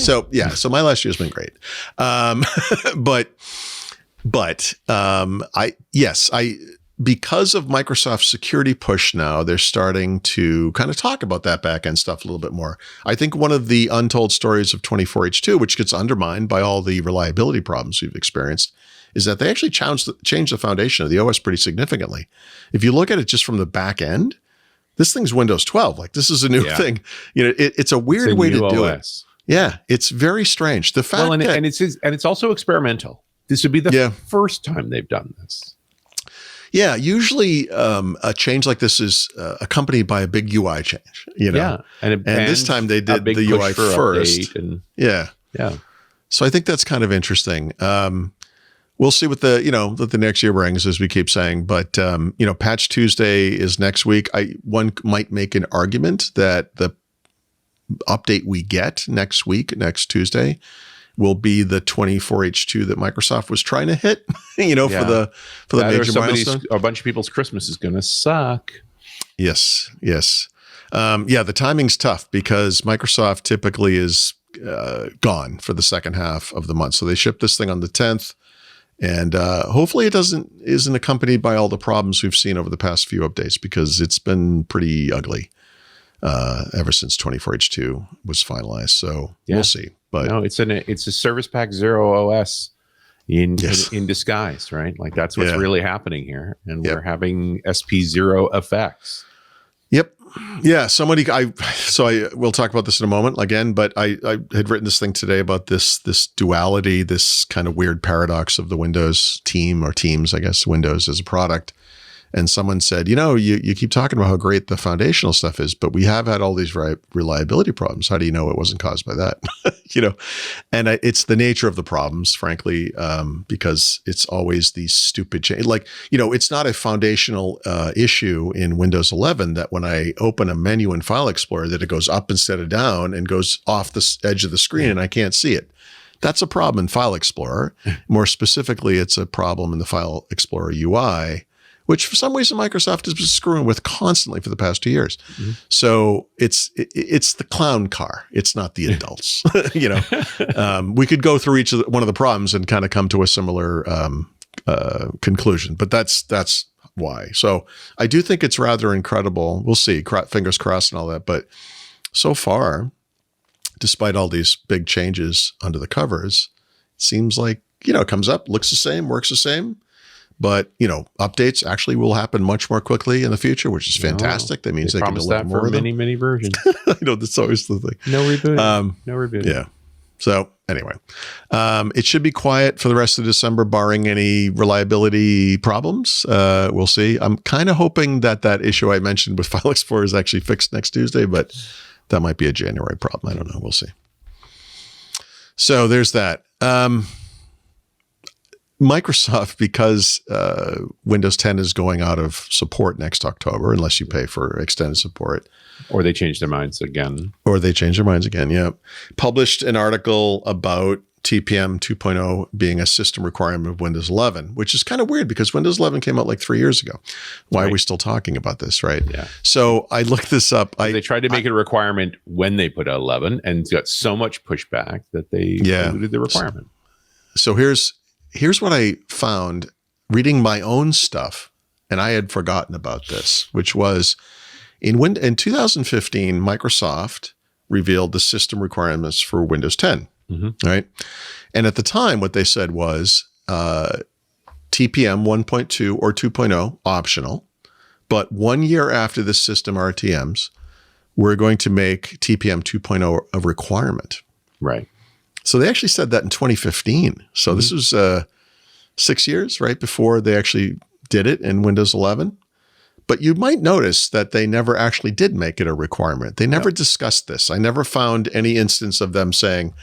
So my last year's been great. Because of Microsoft's security push now, they're starting to kind of talk about that back-end stuff a little bit more. I think one of the untold stories of 24H2, which gets undermined by all the reliability problems we've experienced, is that they actually changed the foundation of the OS pretty significantly. If you look at it just from the back end, this thing's Windows 12. Like, this is a new thing. It's a weird way to do it. Yeah, it's very strange. The fact and it's also experimental. This would be the first time they've done this. Yeah, usually a change like this is accompanied by a big UI change. Yeah, and this time they did the UI first. Yeah. So I think that's kind of interesting. We'll see what the next year brings, as we keep saying. But Patch Tuesday is next week. One might make an argument that the update we get next Tuesday, will be the 24H2 that Microsoft was trying to hit, for the major milestone. A bunch of people's Christmas is going to suck. Yes. The timing's tough because Microsoft typically is gone for the second half of the month. So they ship this thing on the 10th. And hopefully it isn't accompanied by all the problems we've seen over the past few updates, because it's been pretty ugly ever since 24H2 was finalized. So we'll see. But no, it's a Service Pack 0 OS in disguise, right? Like that's what's really happening here, and we're having SP0 effects. Yep. Yeah. We'll talk about this in a moment again, but I had written this thing today about this duality, this kind of weird paradox of the Windows team, or teams, I guess, Windows as a product. And someone said, you keep talking about how great the foundational stuff is, but we have had all these reliability problems. How do you know it wasn't caused by that? And it's the nature of the problems, frankly, because it's always these stupid change. Like, it's not a foundational issue in Windows 11 that when I open a menu in File Explorer that it goes up instead of down and goes off the edge of the screen and I can't see it. That's a problem in File Explorer. More specifically, it's a problem in the File Explorer UI, which for some reason Microsoft has been screwing with constantly for the past 2 years. Mm-hmm. So it's the clown car. It's not the adults. We could go through one of the problems and kind of come to a similar conclusion, but that's why. So I do think it's rather incredible. We'll see. Fingers crossed and all that. But so far, despite all these big changes under the covers, it seems like it comes up, looks the same, works the same. But, updates actually will happen much more quickly in the future, which is fantastic. That means they can deliver more of them. Many versions. I know, that's always the thing. No rebooting. No rebooting. Yeah. So anyway, it should be quiet for the rest of December, barring any reliability problems. We'll see. I'm kind of hoping that issue I mentioned with File Explorer is actually fixed next Tuesday, but that might be a January problem. I don't know. We'll see. So there's that. Microsoft, because Windows 10 is going out of support next October, unless you pay for extended support. Or they change their minds again. Yeah. Published an article about TPM 2.0 being a system requirement of Windows 11, which is kind of weird because Windows 11 came out like 3 years ago. Why are we still talking about this, right? Yeah. So I looked this up. They tried to make it a requirement when they put out 11 and got so much pushback that they diluted the requirement. So here's what I found reading my own stuff, and I had forgotten about this, which was in 2015, Microsoft revealed the system requirements for Windows 10, right? And at the time, what they said was TPM 1.2 or 2.0 optional, but 1 year after the system RTMs, we're going to make TPM 2.0 a requirement. Right. So they actually said that in 2015. So this was 6 years, right, before they actually did it in Windows 11. But you might notice that they never actually did make it a requirement. They never discussed this. I never found any instance of them saying,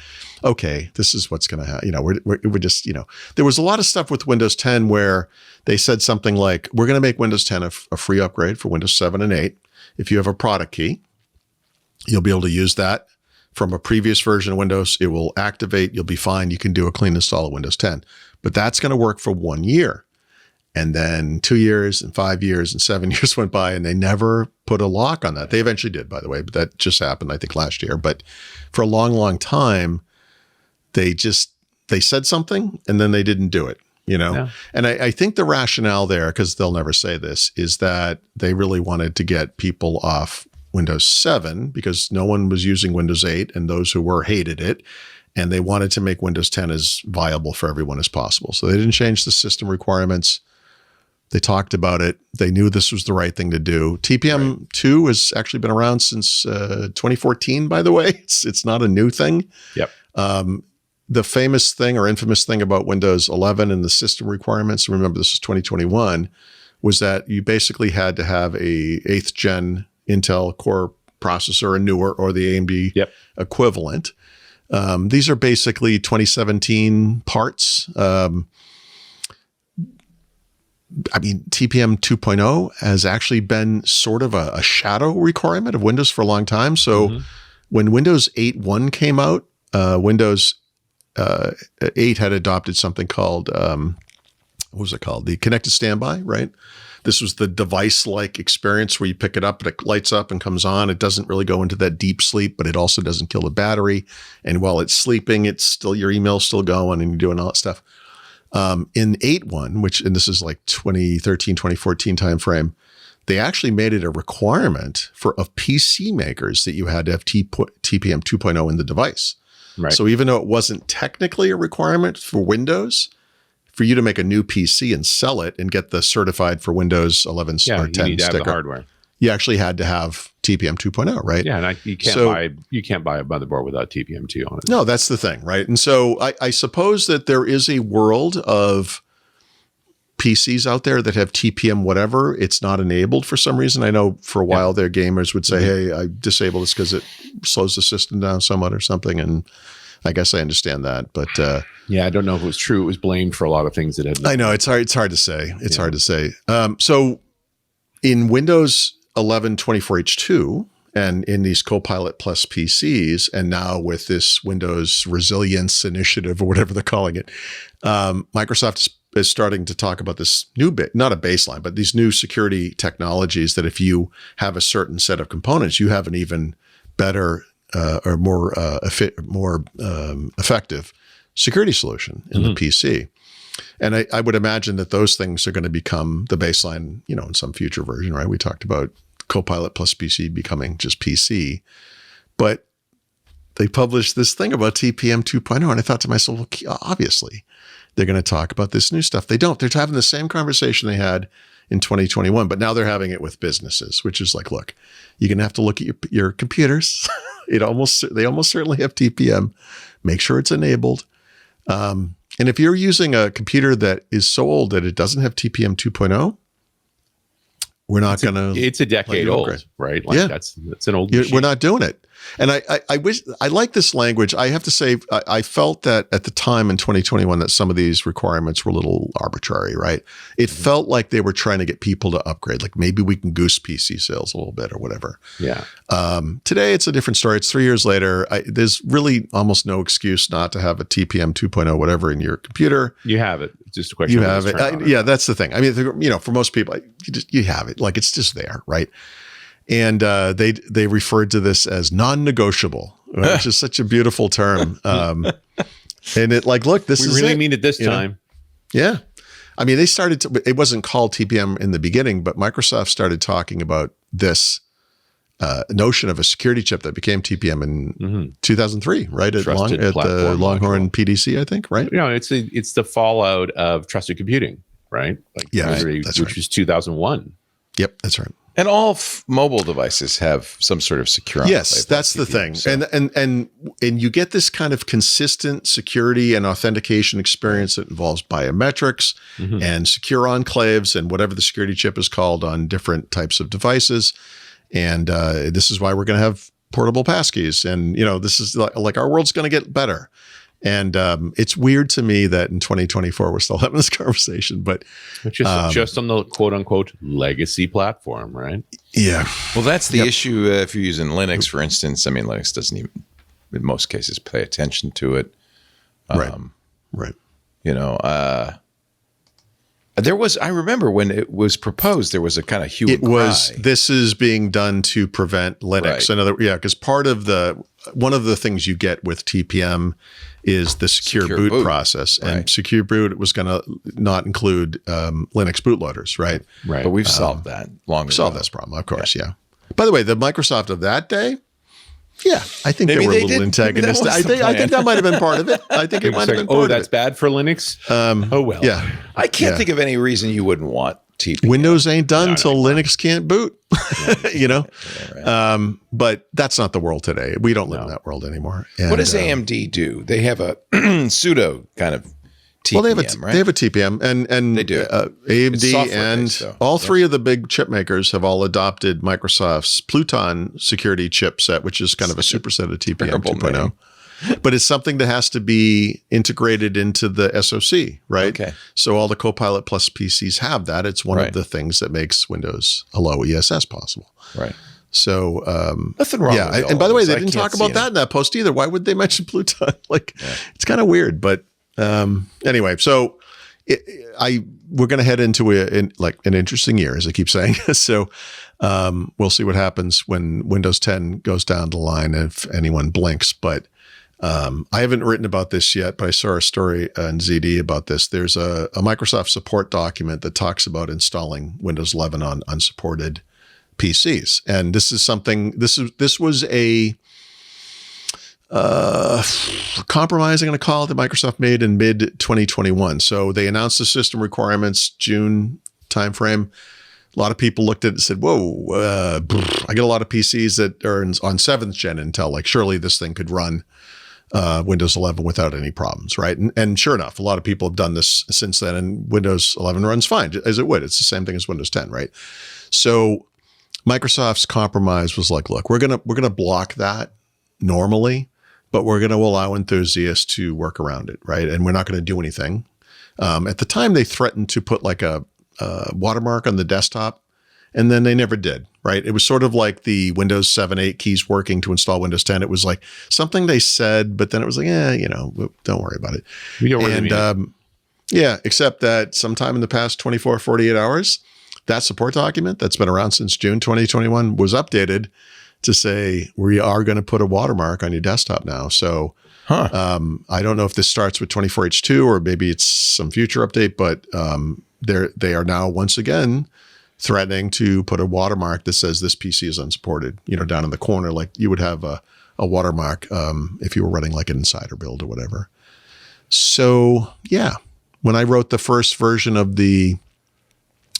okay, this is what's going to happen. We're just, there was a lot of stuff with Windows 10 where they said something like, we're going to make Windows 10 a free upgrade for Windows 7 and 8. If you have a product key, you'll be able to use that from a previous version of Windows. It will activate. You'll be fine. You can do a clean install of Windows 10. But that's going to work for 1 year. And then 2 years and 5 years and 7 years went by, and they never put a lock on that. They eventually did, by the way, but that just happened, I think, last year. But for a long, long time, they said something and then they didn't do it, Yeah. And I think the rationale there, because they'll never say this, is that they really wanted to get people off Windows 7 because no one was using Windows 8, and those who were hated it. And they wanted to make Windows 10 as viable for everyone as possible. So they didn't change the system requirements. They talked about it. They knew this was the right thing to do. TPM 2 has actually been around since 2014, by the way. It's not a new thing. Yep. The famous thing or infamous thing about Windows 11 and the system requirements, remember this is 2021, was that you basically had to have a 8th gen Intel Core processor, a newer, or the AMD equivalent. These are basically 2017 parts. TPM 2.0 has actually been sort of a shadow requirement of Windows for a long time. So when Windows 8.1 came out, Windows 8 had adopted something called, what was it called? The connected standby, right? This was the device-like experience where you pick it up and it lights up and comes on. It doesn't really go into that deep sleep, but it also doesn't kill the battery. And while it's sleeping, it's still, your email's still going and you're doing all that stuff. In 8.1, and this is like 2013, 2014 timeframe, they actually made it a requirement of PC makers that you had to have TPM 2.0 in the device. Right. So even though it wasn't technically a requirement for Windows, for you to make a new PC and sell it and get the certified for Windows 11 or 10 you need to sticker, have the hardware. You actually had to have TPM 2.0, right? Yeah, and you can't buy a motherboard without TPM 2 on it. No, that's the thing, right? And so I suppose that there is a world of PCs out there that have TPM whatever. It's not enabled for some reason. I know for a while their gamers would say, hey, I disable this because it slows the system down somewhat or something. And I guess I understand that. But yeah, I don't know if it was true. It was blamed for a lot of things that had. I know it's hard to say. It's hard to say. So in Windows 11 24H2 and in these Copilot Plus PCs, and now with this Windows Resilience Initiative or whatever they're calling it, Microsoft is starting to talk about this new not a baseline, but these new security technologies that if you have a certain set of components, you have an even better or more effective security solution in the PC. And I would imagine that those things are going to become the baseline, in some future version, right? We talked about Copilot Plus PC becoming just PC, but they published this thing about TPM 2.0, and I thought to myself, well, obviously, they're going to talk about this new stuff. They don't. They're having the same conversation they had in 2021, but now they're having it with businesses, which is like, look, you're going to have to look at your computers. They almost certainly have TPM. Make sure it's enabled. And if you're using a computer that is so old that it doesn't have TPM 2.0, we're not going to. It's a decade old, right? Like that's an old machine. We're not doing it. And I wish I like this language. I have to say, I felt that at the time in 2021 that some of these requirements were a little arbitrary, right? It felt like they were trying to get people to upgrade. Like maybe we can goose PC sales a little bit or whatever. Yeah. Today, it's a different story. It's 3 years later. There's really almost no excuse not to have a TPM 2.0 whatever in your computer. You have it. It's just a question. You have it. Yeah, that's the thing. I mean, for most people, you have it. Like it's just there, right? And they referred to this as non-negotiable, which is such a beautiful term. And it like, look, this is really mean it this time. Yeah. I mean, they started to, it wasn't called TPM in the beginning, but Microsoft started talking about this notion of a security chip that became TPM in 2003, right? At the Longhorn PDC, I think, right? It's the fallout of trusted computing, right? Like Foundry, which was 2001. Yep, that's right. And all mobile devices have some sort of secure enclave. Yes, that's the thing. So. And you get this kind of consistent security and authentication experience that involves biometrics and secure enclaves and whatever the security chip is called on different types of devices. And this is why we're going to have portable passkeys. And, this is like our world's going to get better. And it's weird to me that in 2024 we're still having this conversation, but just on the quote unquote legacy platform, right? Yeah. Well, that's the issue. If you're using Linux, for instance, I mean, Linux doesn't even, in most cases, pay attention to it. Right. I remember when it was proposed, there was a kind of hue and cry. This is being done to prevent Linux. Right. Because one of the things you get with TPM is the secure boot process, and secure boot was going to not include Linux bootloaders, right? Right. But we've solved that long ago. Solved this problem, of course. Yeah. By the way, the Microsoft of that day. Yeah, I think they were a little antagonistic. I think that might have been part of it. I think it might have been part of it. That's bad for Linux? Oh, well. Yeah. I can't think of any reason you wouldn't want TPM. Windows ain't done until Linux can't boot, But that's not the world today. We don't live in that world anymore. And, what does AMD do? They have a pseudo kind of TPM, well, they right? have a TPM, and they do. AMD and all three of the big chip makers have all adopted Microsoft's Pluton security chipset, which is kind of a superset of TPM 2.0. But it's something that has to be integrated into the SoC, right? Okay. So all the Copilot Plus PCs have that. It's one of the things that makes Windows Hello ESS possible. Right. So nothing wrong. Yeah. And by the way, they didn't talk about that in that post either. Why would they mention Pluton? It's kind of weird. But anyway, so we're going to head into an interesting year, as I keep saying. So we'll see what happens when Windows 10 goes down the line, if anyone blinks. But I haven't written about this yet, but I saw a story on ZD about this. There's a Microsoft support document that talks about installing Windows 11 on unsupported PCs. And this is something, this was a compromise, I'm going to call it, that Microsoft made in mid 2021. So they announced the system requirements June timeframe. A lot of people looked at it and said, whoa, I get a lot of PCs that are on 7th gen Intel. Like, surely this thing could run Windows 11 without any problems, right? And sure enough, a lot of people have done this since then, and Windows 11 runs fine, as it would. It's the same thing as Windows 10, right? So Microsoft's compromise was like, look, we're gonna block that normally, but we're going to allow enthusiasts to work around it, right? And we're not going to do anything. At the time, they threatened to put like a watermark on the desktop, and then they never did, right? It was sort of like the Windows 7, 8 keys working to install Windows 10. It was like something they said, but then it was like, don't worry about it. We don't really mean it. Except that sometime in the past 24, 48 hours, that support document that's been around since June 2021 was updated to say, we are going to put a watermark on your desktop now. So I don't know if this starts with 24H2 or maybe it's some future update, but they are now once again threatening to put a watermark that says this PC is unsupported, down in the corner, like you would have a watermark if you were running like an insider build or whatever. So yeah, when I wrote the first version of the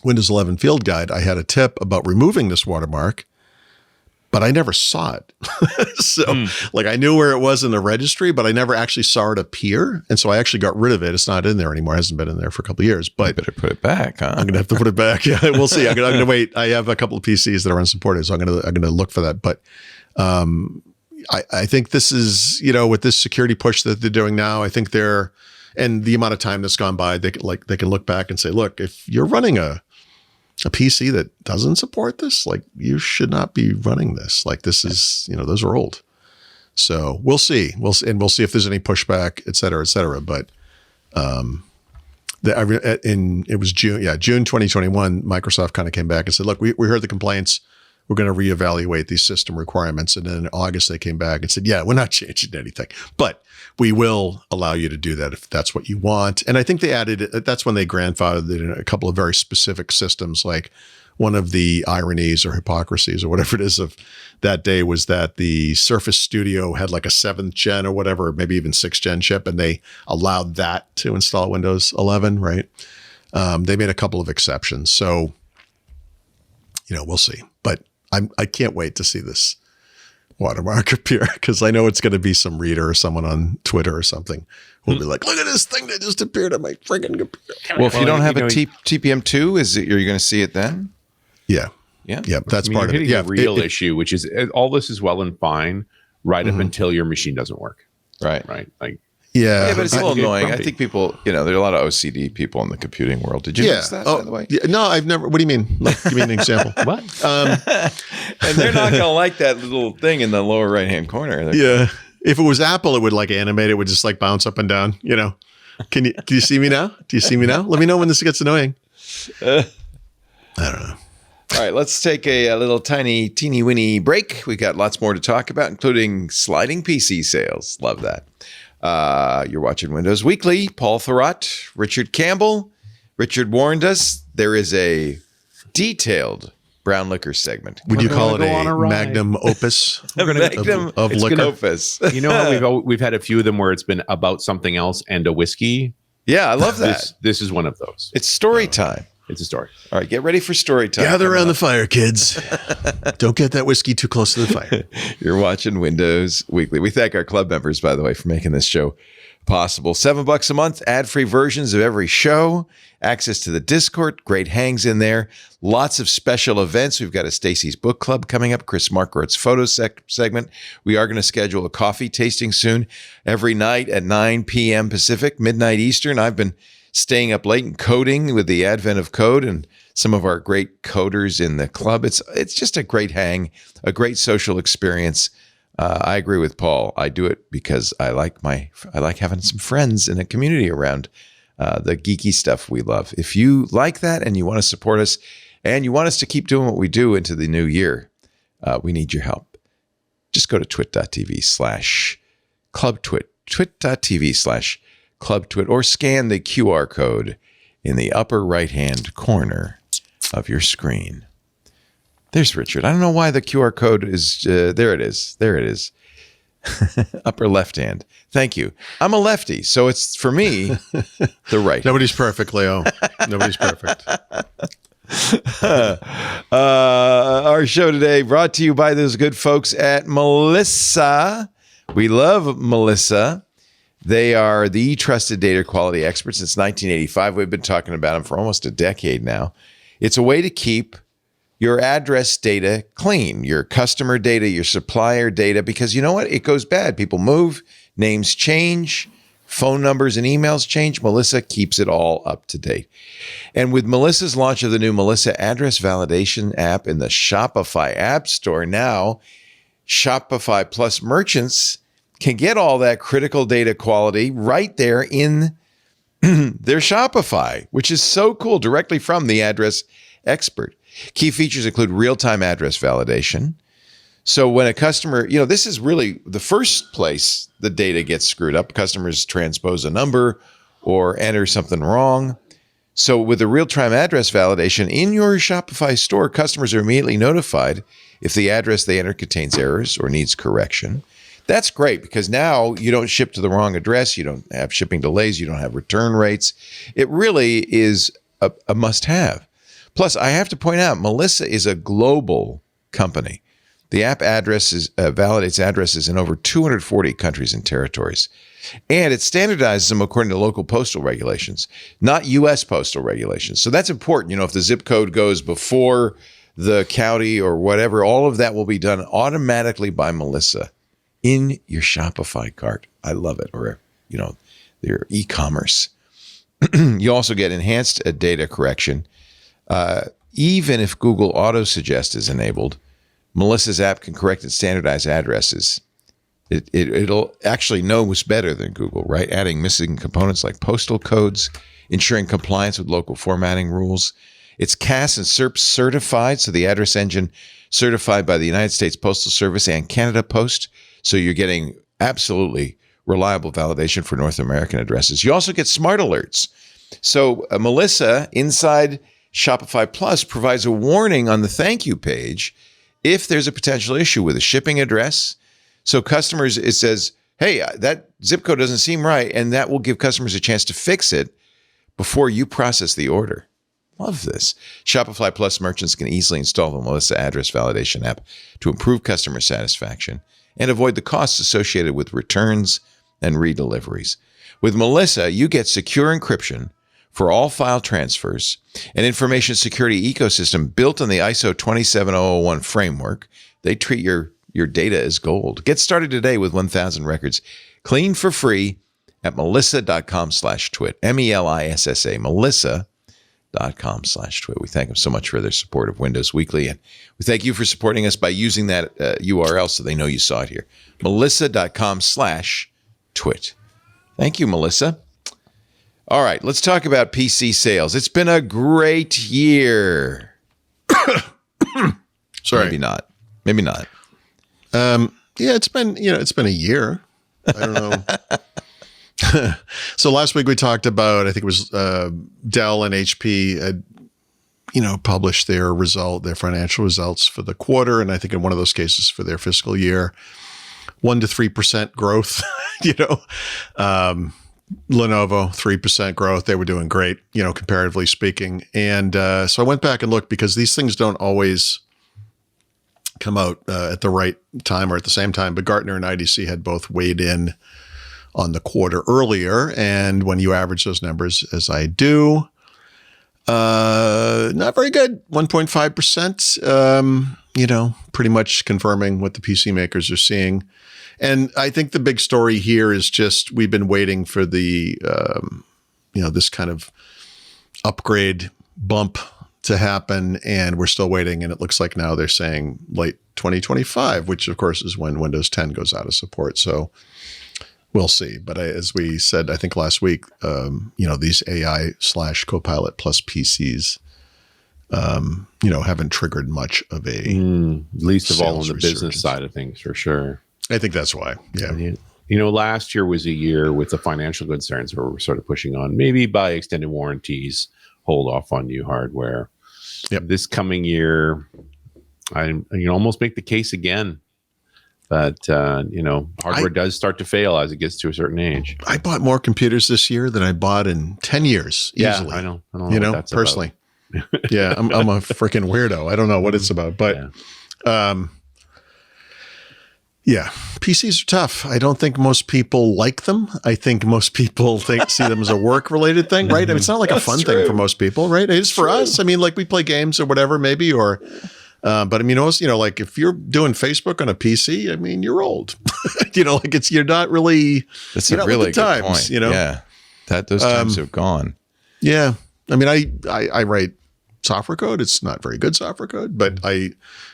Windows 11 field guide, I had a tip about removing this watermark, but I never saw it. So like I knew where it was in the registry, but I never actually saw it appear. And so I actually got rid of it. It's not in there anymore. It hasn't been in there for a couple of years, but You better put it back, huh? I'm going to have to put it back. Yeah, we'll see. I'm going to wait. I have a couple of PCs that are unsupported, so I'm going to look for that. But I think this is, with this security push that they're doing now, I think and the amount of time that's gone by, they can look back and say, look, if you're running a PC that doesn't support this, like you should not be running this. Like this is, those are old. So we'll see. We'll see if there's any pushback, et cetera, et cetera. But it was June 2021, Microsoft kind of came back and said, look, we heard the complaints. We're going to reevaluate these system requirements. And then in August, they came back and said, yeah, we're not changing anything, but we will allow you to do that if that's what you want. And I think they added, that's when they grandfathered it in a couple of very specific systems. Like one of the ironies or hypocrisies or whatever it is of that day was that the Surface Studio had like a 7th gen or whatever, maybe even 6th gen chip, and they allowed that to install Windows 11, right? They made a couple of exceptions. So, we'll see. But I can't wait to see this watermark appear, because I know it's going to be some reader or someone on Twitter or something who'll be like, look at this thing that just appeared on my friggin' computer. Well, if you don't have a TPM2, are you going to see it then? Yeah. That's part of it. Yeah, the real issue, which is all this is well and fine, right up until your machine doesn't work. Right. Like. Yeah, but it's a little annoying. I think people, there are a lot of OCD people in the computing world. Did you notice that, by the way? Yeah, no, I've never. What do you mean? Like, give me an example. What? And they're not going to like that little thing in the lower right-hand corner. Yeah. If it was Apple, it would like animate. It would just like bounce up and down, Can you see me now? Do you see me now? Let me know when this gets annoying. I don't know. All right, let's take a little teeny weeny break. We got lots more to talk about, including sliding PC sales. Love that. You're watching Windows Weekly. Paul Thurrott, Richard Campbell. Richard warned us there is a detailed brown liquor segment. Would you call it a magnum opus? Magnum of liquor opus. You know how we've had a few of them where it's been about something else and a whiskey. Yeah, I love that. This is one of those. It's story time. It's a story. All right, get ready for story time. Gather around the fire, kids. Don't get that whiskey too close to the fire. You're watching Windows Weekly. We thank our club members, by the way, for making this show possible. $7 a month, ad-free versions of every show, access to the Discord, great hangs in there, lots of special events. We've got a Stacy's Book Club coming up, Chris Marquardt's photo segment. We are going to schedule a coffee tasting soon, every night at 9 p.m. Pacific, midnight Eastern. I've been staying up late and coding with the advent of code and some of our great coders in the club. It's just a great hang, a great social experience. I agree with Paul. I do it because I like having some friends in a community around the geeky stuff we love. If you like that and you want to support us and you want us to keep doing what we do into the new year, we need your help. Just go to twit.tv/clubtwit, twit.tv/clubtwit, or scan the QR code in the upper right-hand corner of your screen. There's Richard. I don't know why the QR code is, there it is. There it is. Upper left hand. Thank you. I'm a lefty, so it's, for me, the right. Nobody's perfect, Leo. Nobody's perfect. Our show today brought to you by those good folks at Melissa. We love Melissa. They are the trusted data quality experts since 1985. We've been talking about them for almost a decade now. It's a way to keep your address data clean, your customer data, your supplier data, because you know what? It goes bad. People move, names change, phone numbers and emails change. Melissa keeps it all up to date. And with Melissa's launch of the new Melissa Address Validation app in the Shopify App Store, now Shopify Plus merchants can get all that critical data quality right there in their Shopify, which is so cool, directly from the address expert. Key features include real-time address validation. So when a customer, this is really the first place the data gets screwed up. Customers transpose a number or enter something wrong. So with the real-time address validation in your Shopify store, customers are immediately notified if the address they enter contains errors or needs correction. That's great because now you don't ship to the wrong address. You don't have shipping delays. You don't have return rates. It really is a must-have. Plus, I have to point out, Melissa is a global company. The app validates addresses in over 240 countries and territories. And it standardizes them according to local postal regulations, not U.S. postal regulations. So that's important. You know, if the zip code goes before the county or whatever, all of that will be done automatically by Melissa in your Shopify cart. I love it. Or, you know, your e-commerce. You also get enhanced data correction. Even if Google Auto Suggest is enabled, Melissa's app can correct and standardize addresses. It'll actually know what's better than Google, right? Adding missing components like postal codes, ensuring compliance with local formatting rules. It's CAS and SERP certified, so the address engine certified by the United States Postal Service and Canada Post. So you're getting absolutely reliable validation for North American addresses. You also get smart alerts. So Melissa inside Shopify Plus provides a warning on the thank you page if there's a potential issue with a shipping address. So customers, it says, hey, that zip code doesn't seem right, and that will give customers a chance to fix it before you process the order. Love this. Shopify Plus merchants can easily install the Melissa address validation app to improve customer satisfaction and avoid the costs associated with returns and redeliveries. With Melissa, you get secure encryption for all file transfers, an information security ecosystem built on the ISO 27001 framework. They treat your data as gold. Get started today with 1,000 records clean for free at melissa.com/twit. MELISSA, melissa.com/twit. We thank them so much for their support of Windows Weekly. And we thank you for supporting us by using that URL so they know you saw it here. melissa.com/twit. Thank you, Melissa. All right, let's talk about PC sales. It's been a great year. Sorry. Maybe not. Maybe not. Yeah, it's been a year. I don't know. So last week we talked about, I think it was Dell and HP had, published their financial results for the quarter. And I think in one of those cases for their fiscal year, 1% to 3% growth, Lenovo, 3% growth. They were doing great, comparatively speaking. And so I went back and looked because these things don't always come out at the right time or at the same time. But Gartner and IDC had both weighed in on the quarter earlier. And when you average those numbers, as I do, not very good, 1.5%, pretty much confirming what the PC makers are seeing. And I think the big story here is just we've been waiting for the, this kind of upgrade bump to happen, and we're still waiting. And it looks like now they're saying late 2025, which of course is when Windows 10 goes out of support. So we'll see. But as we said, I think last week, these AI/Copilot plus PCs, haven't triggered much of a least of all on the resurgence. business side of things, for sure. I think that's why. Yeah. Last year was a year with the financial concerns where we're sort of pushing on maybe buy extended warranties, hold off on new hardware. Yep. This coming year, I almost make the case again. But, hardware does start to fail as it gets to a certain age. I bought more computers this year than I bought in 10 years. Easily. Yeah, I know what that's personally. Yeah, I'm a freaking weirdo. I don't know what it's about, but PCs are tough. I don't think most people like them. I think most people see them as a work-related thing, right? I mean, it's not like a fun thing for most people, right? It is for us. I mean, like we play games or whatever, maybe, or but I mean, also, like if you're doing Facebook on a PC, I mean, you're old. You're not really. That's a really good point. Yeah, those times have gone. Yeah, I mean, I write software code. It's not very good software code, but I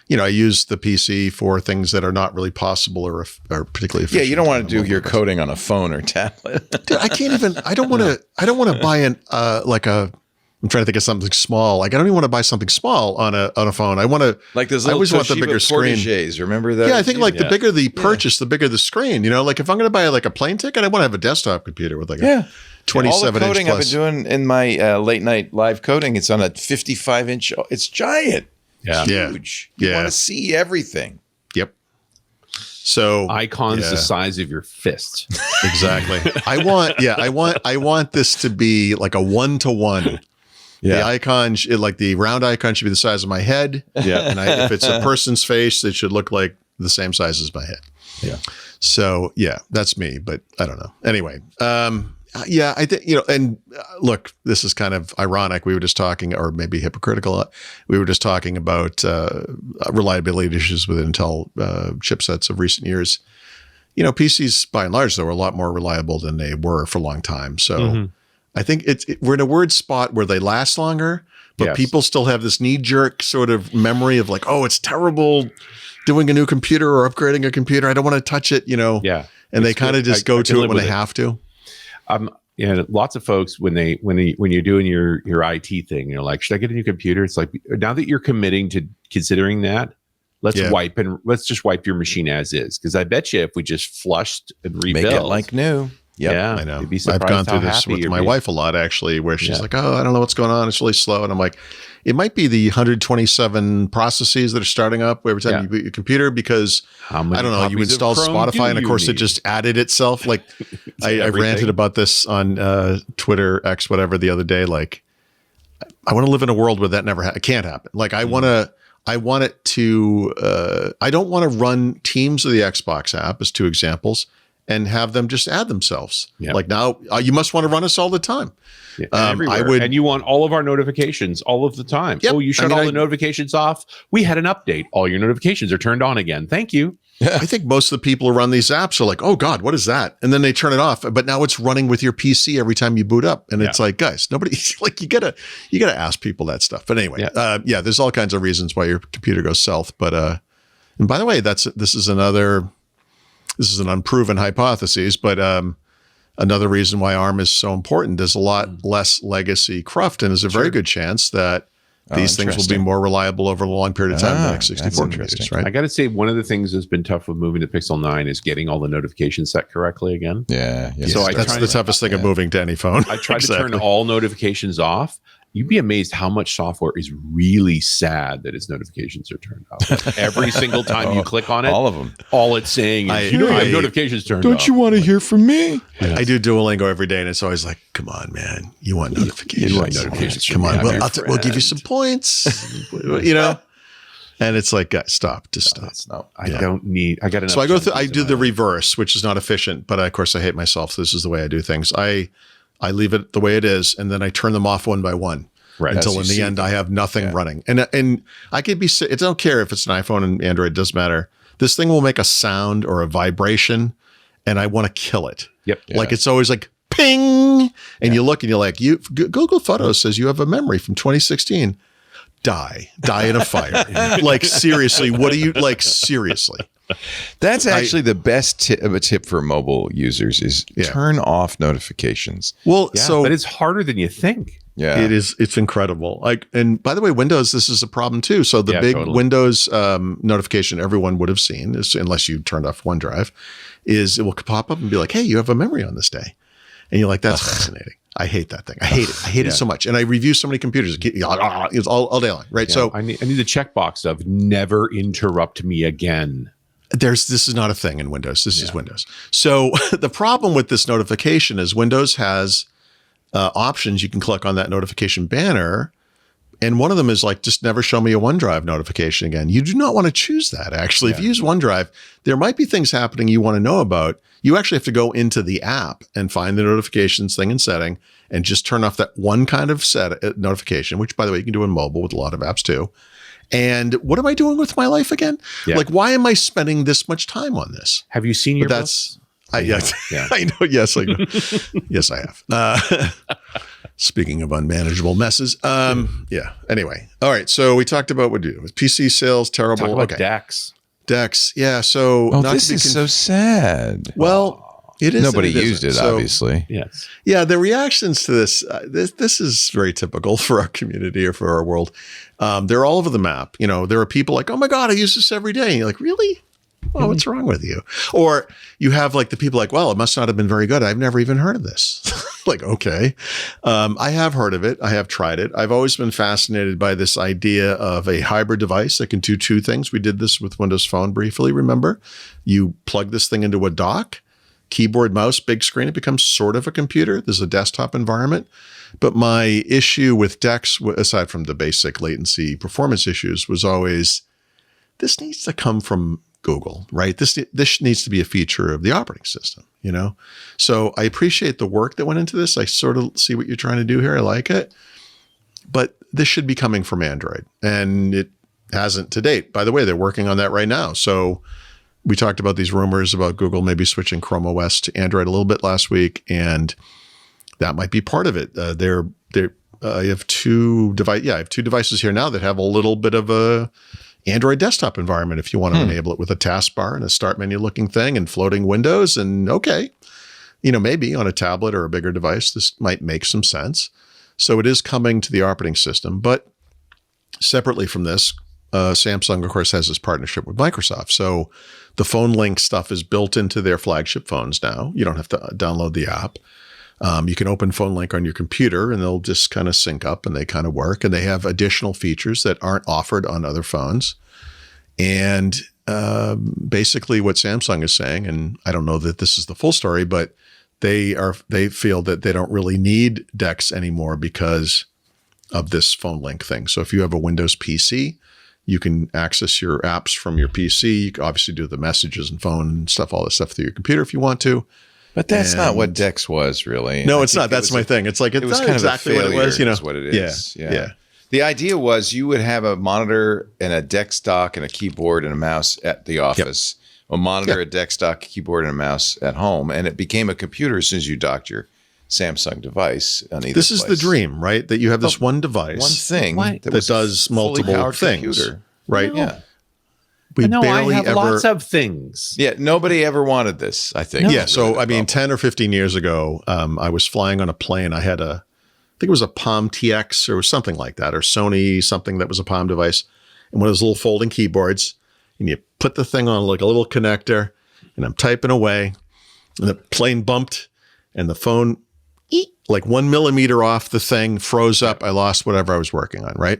use the PC for things that are not really possible or particularly efficient. Yeah, you don't want to do your coding on a phone or tablet. Dude, I can't even. I don't want to buy I'm trying to think of something small. Like I don't even want to buy something small on a phone. I want to like those little. I always want the bigger screen. Remember that? Yeah, I think like the bigger the purchase, the bigger the screen. Like if I'm going to buy like a plane ticket, I want to have a desktop computer with like a 27-inch. All the coding I've been doing in my late night live coding, it's on a 55-inch. It's giant. Yeah, huge. You want to see everything. Yep. So icons the size of your fist. Exactly. I want this to be like a 1-to-1. Yeah. The icon, like the round icon, should be the size of my head. Yeah. And if it's a person's face, it should look like the same size as my head. Yeah. So yeah, that's me. But I don't know. Anyway, yeah, I think and look, this is kind of ironic. We were just talking, or maybe hypocritical. We were just talking about reliability issues with Intel chipsets of recent years. PCs by and large, though, are a lot more reliable than they were for a long time. So I think we're in a weird spot where they last longer, but people still have this knee-jerk sort of memory of like, oh, it's terrible doing a new computer or upgrading a computer. I don't want to touch it, Yeah. And they kind of just go to it when they have to. Lots of folks when you're doing your IT thing, you're like, should I get a new computer? It's like, now that you're committing to considering that, let's just wipe your machine as is. Because I bet you if we just flushed and rebuilt, make it like new. Yep. Yeah, I know. You'd be I've gone surprised through how this happy with you'd my be. wife a lot, actually, where she's like, oh, I don't know what's going on. It's really slow. And I'm like, it might be the 127 processes that are starting up every time you boot your computer, because I don't know, you installed Spotify and of course it just added itself. Like I ranted about this on Twitter, X, whatever, the other day. Like, I want to live in a world where that never it can't happen. Like I want it to, I don't want to run Teams of the Xbox app as two examples and have them just add themselves. Yep. Like now you must want to run us all the time. Yeah, and you want all of our notifications all of the time. Yep. Oh, you shut all the notifications off. We had an update. All your notifications are turned on again. Thank you. I think most of the people who run these apps are like, oh God, what is that? And then they turn it off. But now it's running with your PC every time you boot up. And it's like, guys, nobody like you gotta ask people that stuff. But anyway, there's all kinds of reasons why your computer goes south. But and by the way, this is an unproven hypothesis, but another reason why ARM is so important. There's a lot less legacy cruft, and there's a very good chance that these things will be more reliable over a long period of time than x64 computers, right? I got to say, one of the things that's been tough with moving to Pixel 9 is getting all the notifications set correctly again. Yeah. So that's the toughest thing of moving to any phone. I tried to turn all notifications off. You'd be amazed how much software is really sad that its notifications are turned off. Like every single time you click on it, all of them, all it's saying is, you have notifications turned off. Don't you want to hear from me? Yes. I do Duolingo every day, and it's always like, come on, man, you want notifications? You want notifications? Come on, we'll give you some points, And it's like, guys, stop. I don't need. I got enough. So I go through. I do the reverse, which is not efficient, but of course I hate myself. This is the way I do things. I leave it the way it is, and then I turn them off one by one. Right. Until in the end, I have nothing running. And I could be, I don't care if it's an iPhone and Android, it doesn't matter. This thing will make a sound or a vibration, and I want to kill it. Yep. Like it's always like ping. And you look and you're like, Google Photos says you have a memory from 2016. Die in a fire. Like, seriously, what do you like? Seriously. That's actually the best tip for mobile users is turn off notifications. Well, but it's harder than you think. Yeah, it is. It's incredible. Like, and by the way, Windows, this is a problem too. So the big Windows notification everyone would have seen, is, unless you turned off OneDrive, is it will pop up and be like, "Hey, you have a memory on this day," and you're like, "That's fascinating." I hate that thing. I hate it. I hate it so much. And I review so many computers. It's all day long, right? Yeah, so I need the checkbox of never interrupt me again. This is not a thing in Windows. This is Windows. So the problem with this notification is Windows has options. You can click on that notification banner, and one of them is like, just never show me a OneDrive notification again. You do not want to choose that, actually. If you use OneDrive, there might be things happening you want to know about. You actually have to go into the app and find the notifications thing in setting and just turn off that one kind of notification, which, by the way, you can do in mobile with a lot of apps too. And what am I doing with my life again? Yeah. Like, why am I spending this much time on this? Have you seen your books? I know. Yes, I know. Yes, I have. Speaking of unmanageable messes. Anyway. All right. So we talked about what do PC sales, terrible. Talk about DeX. Yeah. So this is so sad. Well, it is. Nobody used it, obviously. Yes. Yeah. The reactions to this, this is very typical for our community or for our world. They're all over the map. There are people like, oh my God, I use this every day. And you're like, really? Well, what's wrong with you? Or you have like the people like, well, it must not have been very good. I've never even heard of this. Like, okay. I have heard of it. I have tried it. I've always been fascinated by this idea of a hybrid device that can do two things. We did this with Windows Phone briefly, remember? You plug this thing into a dock, keyboard, mouse, big screen. It becomes sort of a computer. There's a desktop environment. But my issue with DeX, aside from the basic latency performance issues, was always, this needs to come from Google, right? This needs to be a feature of the operating system, you know? So I appreciate the work that went into this. I sort of see what you're trying to do here. I like it. But this should be coming from Android. And it hasn't to date. By the way, they're working on that right now. So we talked about these rumors about Google maybe switching Chrome OS to Android a little bit last week, and that might be part of it. I have two devices here now that have a little bit of a Android desktop environment if you want to enable it with a taskbar and a start menu looking thing and floating windows. And okay, you know, maybe on a tablet or a bigger device, this might make some sense. So it is coming to the operating system. But separately from this, Samsung, of course, has this partnership with Microsoft. So the phone link stuff is built into their flagship phones now. You don't have to download the app. You can open Phone Link on your computer and they'll just kind of sync up and they kind of work. And they have additional features that aren't offered on other phones. And basically what Samsung is saying, and I don't know that this is the full story, but they feel that they don't really need DeX anymore because of this Phone Link thing. So if you have a Windows PC, you can access your apps from your PC. You can obviously do the messages and phone and stuff, all this stuff through your computer if you want to. But that's not what DeX was, really. No, it's not. That's my thing. It's like, it's not exactly what it was, you know. Is what it is. Yeah. The idea was you would have a monitor and a DeX dock and a keyboard and a mouse at the office. Yep. A monitor, a DeX dock, a keyboard, and a mouse at home. And it became a computer as soon as you docked your Samsung device on either This is the dream, right? That you have this one device. One thing that does multiple things. Computer. Right? No. Yeah. We barely have lots of things. Yeah, nobody ever wanted this, I think. Yeah, so I mean, 10 or 15 years ago, I was flying on a plane. I had I think it was a Palm TX or something like that, or Sony something that was a Palm device, and one of those little folding keyboards, and you put the thing on like a little connector, and I'm typing away, and the plane bumped, and the phone, like 1 millimeter off the thing, froze up. I lost whatever I was working on, right?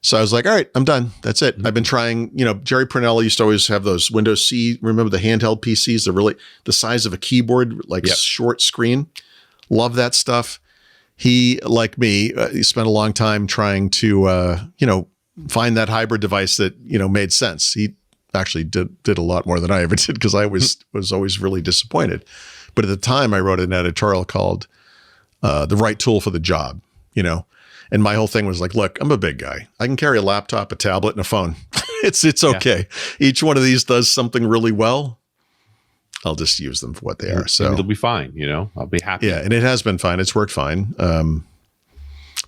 So I was like, all right, I'm done. That's it. I've been trying, you know, Jerry Purnell used to always have those Windows C. Remember the handheld PCs, the size of a keyboard, like short screen. Love that stuff. He, like me, he spent a long time trying to, find that hybrid device that, made sense. He actually did a lot more than I ever did because I was always really disappointed. But at the time I wrote an editorial called The Right Tool for the Job, And my whole thing was like, look, I'm a big guy. I can carry a laptop, a tablet, and a phone. It's okay. Each one of these does something really well. I'll just use them for what they are. So it'll be fine. I'll be happy. Yeah. And it has been fine. It's worked fine.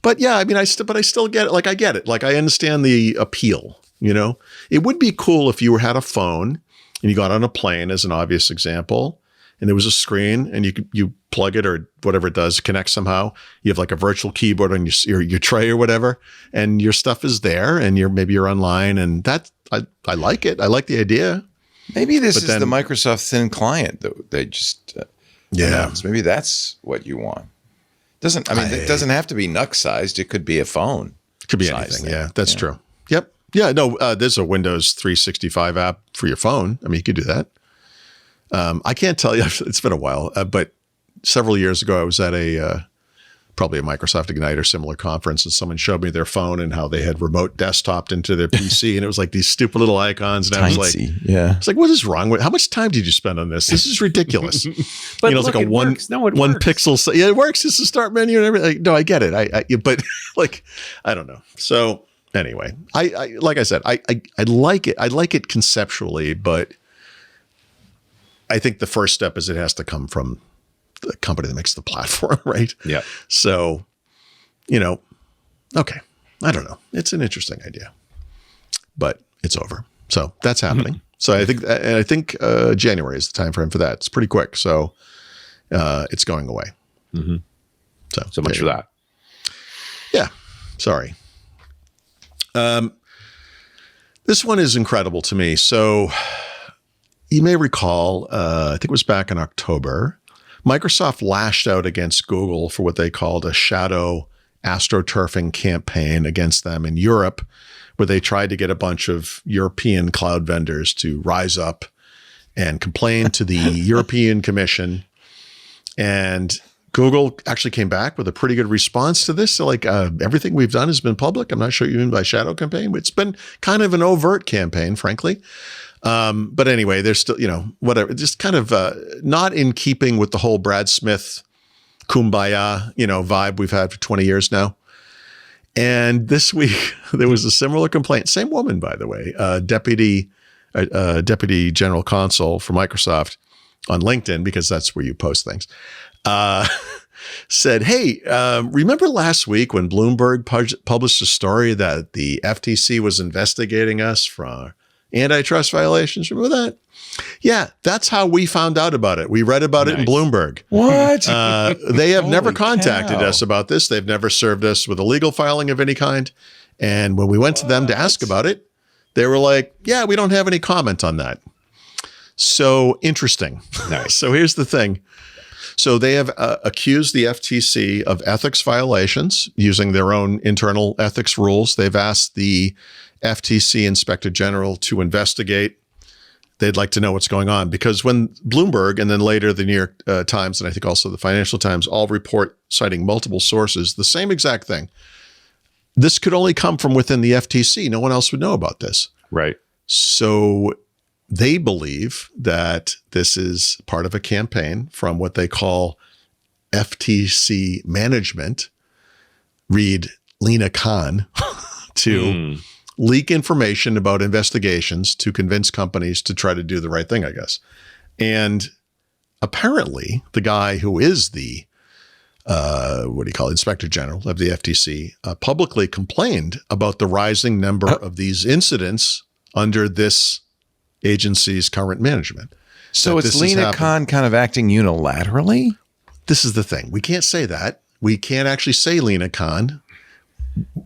But yeah, I mean, I still get it. Like I get it. Like I understand the appeal, It would be cool if you had a phone and you got on a plane as an obvious example. And there was a screen and you plug it or whatever it does, connect somehow. You have like a virtual keyboard on your tray or whatever, and your stuff is there and maybe you're online, and that I like it. I like the idea. Maybe this is the Microsoft Thin Client that they just announced. Maybe that's what you want. It doesn't have to be NUC sized. It could be a phone. It could be anything. Yeah, that's true. Yep. Yeah. No, there's a Windows 365 app for your phone. I mean, you could do that. I can't tell you, it's been a while, but several years ago, I was at probably a Microsoft Ignite or similar conference, and someone showed me their phone and how they had remote desktoped into their PC, and it was like these stupid little icons. And I was like, it's like, what is wrong with? How much time did you spend on this? This is ridiculous. But it's like a one pixel. Yeah, it works. It's a start menu and everything. No, I get it. But like, I don't know. So anyway, I like I said, I like it. I like it conceptually, but I think the first step is it has to come from the company that makes the platform, right? Yeah. So, okay. I don't know. It's an interesting idea, but it's over. So that's happening. Mm-hmm. So I think January is the time frame for that. It's pretty quick. So it's going away. Mm-hmm. So much for that. Yeah. Sorry. This one is incredible to me. So you may recall, I think it was back in October, Microsoft lashed out against Google for what they called a shadow astroturfing campaign against them in Europe, where they tried to get a bunch of European cloud vendors to rise up and complain to the European Commission. And Google actually came back with a pretty good response to this. So like everything we've done has been public. I'm not sure what you mean by shadow campaign. It's been kind of an overt campaign, frankly. But anyway, there's still, whatever, just kind of not in keeping with the whole Brad Smith kumbaya, vibe we've had for 20 years now. And this week there was a similar complaint. Same woman, by the way, deputy general counsel for Microsoft on LinkedIn, because that's where you post things. Said, hey, remember last week when Bloomberg published a story that the FTC was investigating us for antitrust violations? Remember that? Yeah, that's how we found out about it. We read about it in Bloomberg. What? They have never contacted us about this. They've never served us with a legal filing of any kind. And when we went to them to ask about it, they were like, yeah, we don't have any comment on that. So interesting. Nice. So here's the thing. So they have accused the FTC of ethics violations using their own internal ethics rules. They've asked the FTC Inspector General to investigate. They'd like to know what's going on, because when Bloomberg and then later the New York Times and I think also the Financial Times all report, citing multiple sources, the same exact thing. This could only come from within the FTC. No one else would know about this. Right. So they believe that this is part of a campaign from what they call FTC management, read Lena Khan, to leak information about investigations to convince companies to try to do the right thing, I guess. And apparently the guy who is the Inspector General of the FTC publicly complained about the rising number of these incidents under this agency's current management. So it's Lena Khan kind of acting unilaterally? This is the thing. We can't say that. We can't actually say Lena Khan.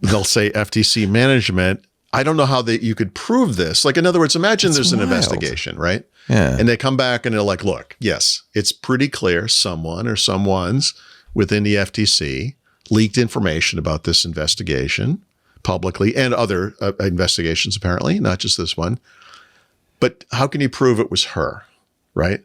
They'll say FTC management. I don't know how you could prove this. Like, in other words, imagine there's an investigation, right? Yeah. And they come back and they're like, look, yes, it's pretty clear someone or someone's within the FTC leaked information about this investigation publicly and other investigations, apparently, not just this one. But how can you prove it was her, right?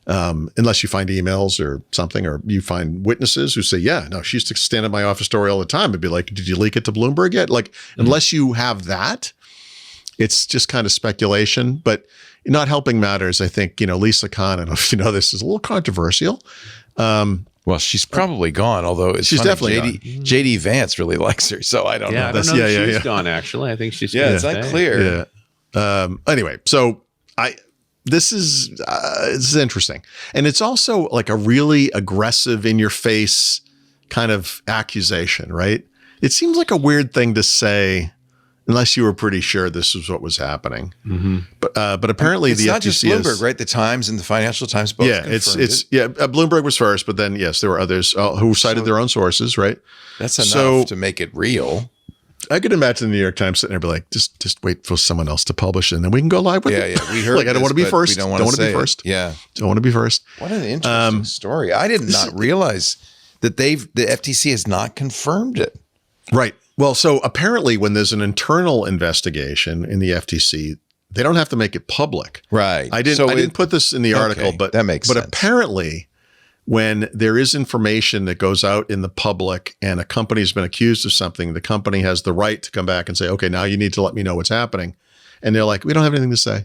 Unless you find emails or something, or you find witnesses who say, yeah, no, she used to stand at my office door all the time. It'd be like, did you leak it to Bloomberg yet? Like, unless you have that, it's just kind of speculation, but not helping matters. I think, Lisa Khan, I don't know if you know, this is a little controversial. Well, she's probably gone, although it's she's funny. definitely JD Vance really likes her, so I don't know. I don't know if she's gone, actually. I think she's it's unclear. Yeah. Anyway, so this is interesting. And it's also like a really aggressive, in your face kind of accusation, right? It seems like a weird thing to say unless you were pretty sure this was what was happening. Mm-hmm. But apparently it's the not FTC just Bloomberg, right? The Times and the Financial Times both Bloomberg was first, but then yes, there were others who cited their own sources, right? That's enough to make it real. I could imagine the New York Times sitting there, be like, just wait for someone else to publish it, and then we can go live with it. Yeah, we heard. Like, I don't want to be first. Don't want to be first. Yeah, don't want to be first. What an interesting story. I did not realize that the FTC has not confirmed it. Right. Well, so apparently, when there's an internal investigation in the FTC, they don't have to make it public. Right. I didn't put this in the article, but that makes sense. But apparently, when there is information that goes out in the public and a company's been accused of something, the company has the right to come back and say, okay, now you need to let me know what's happening. And they're like, we don't have anything to say.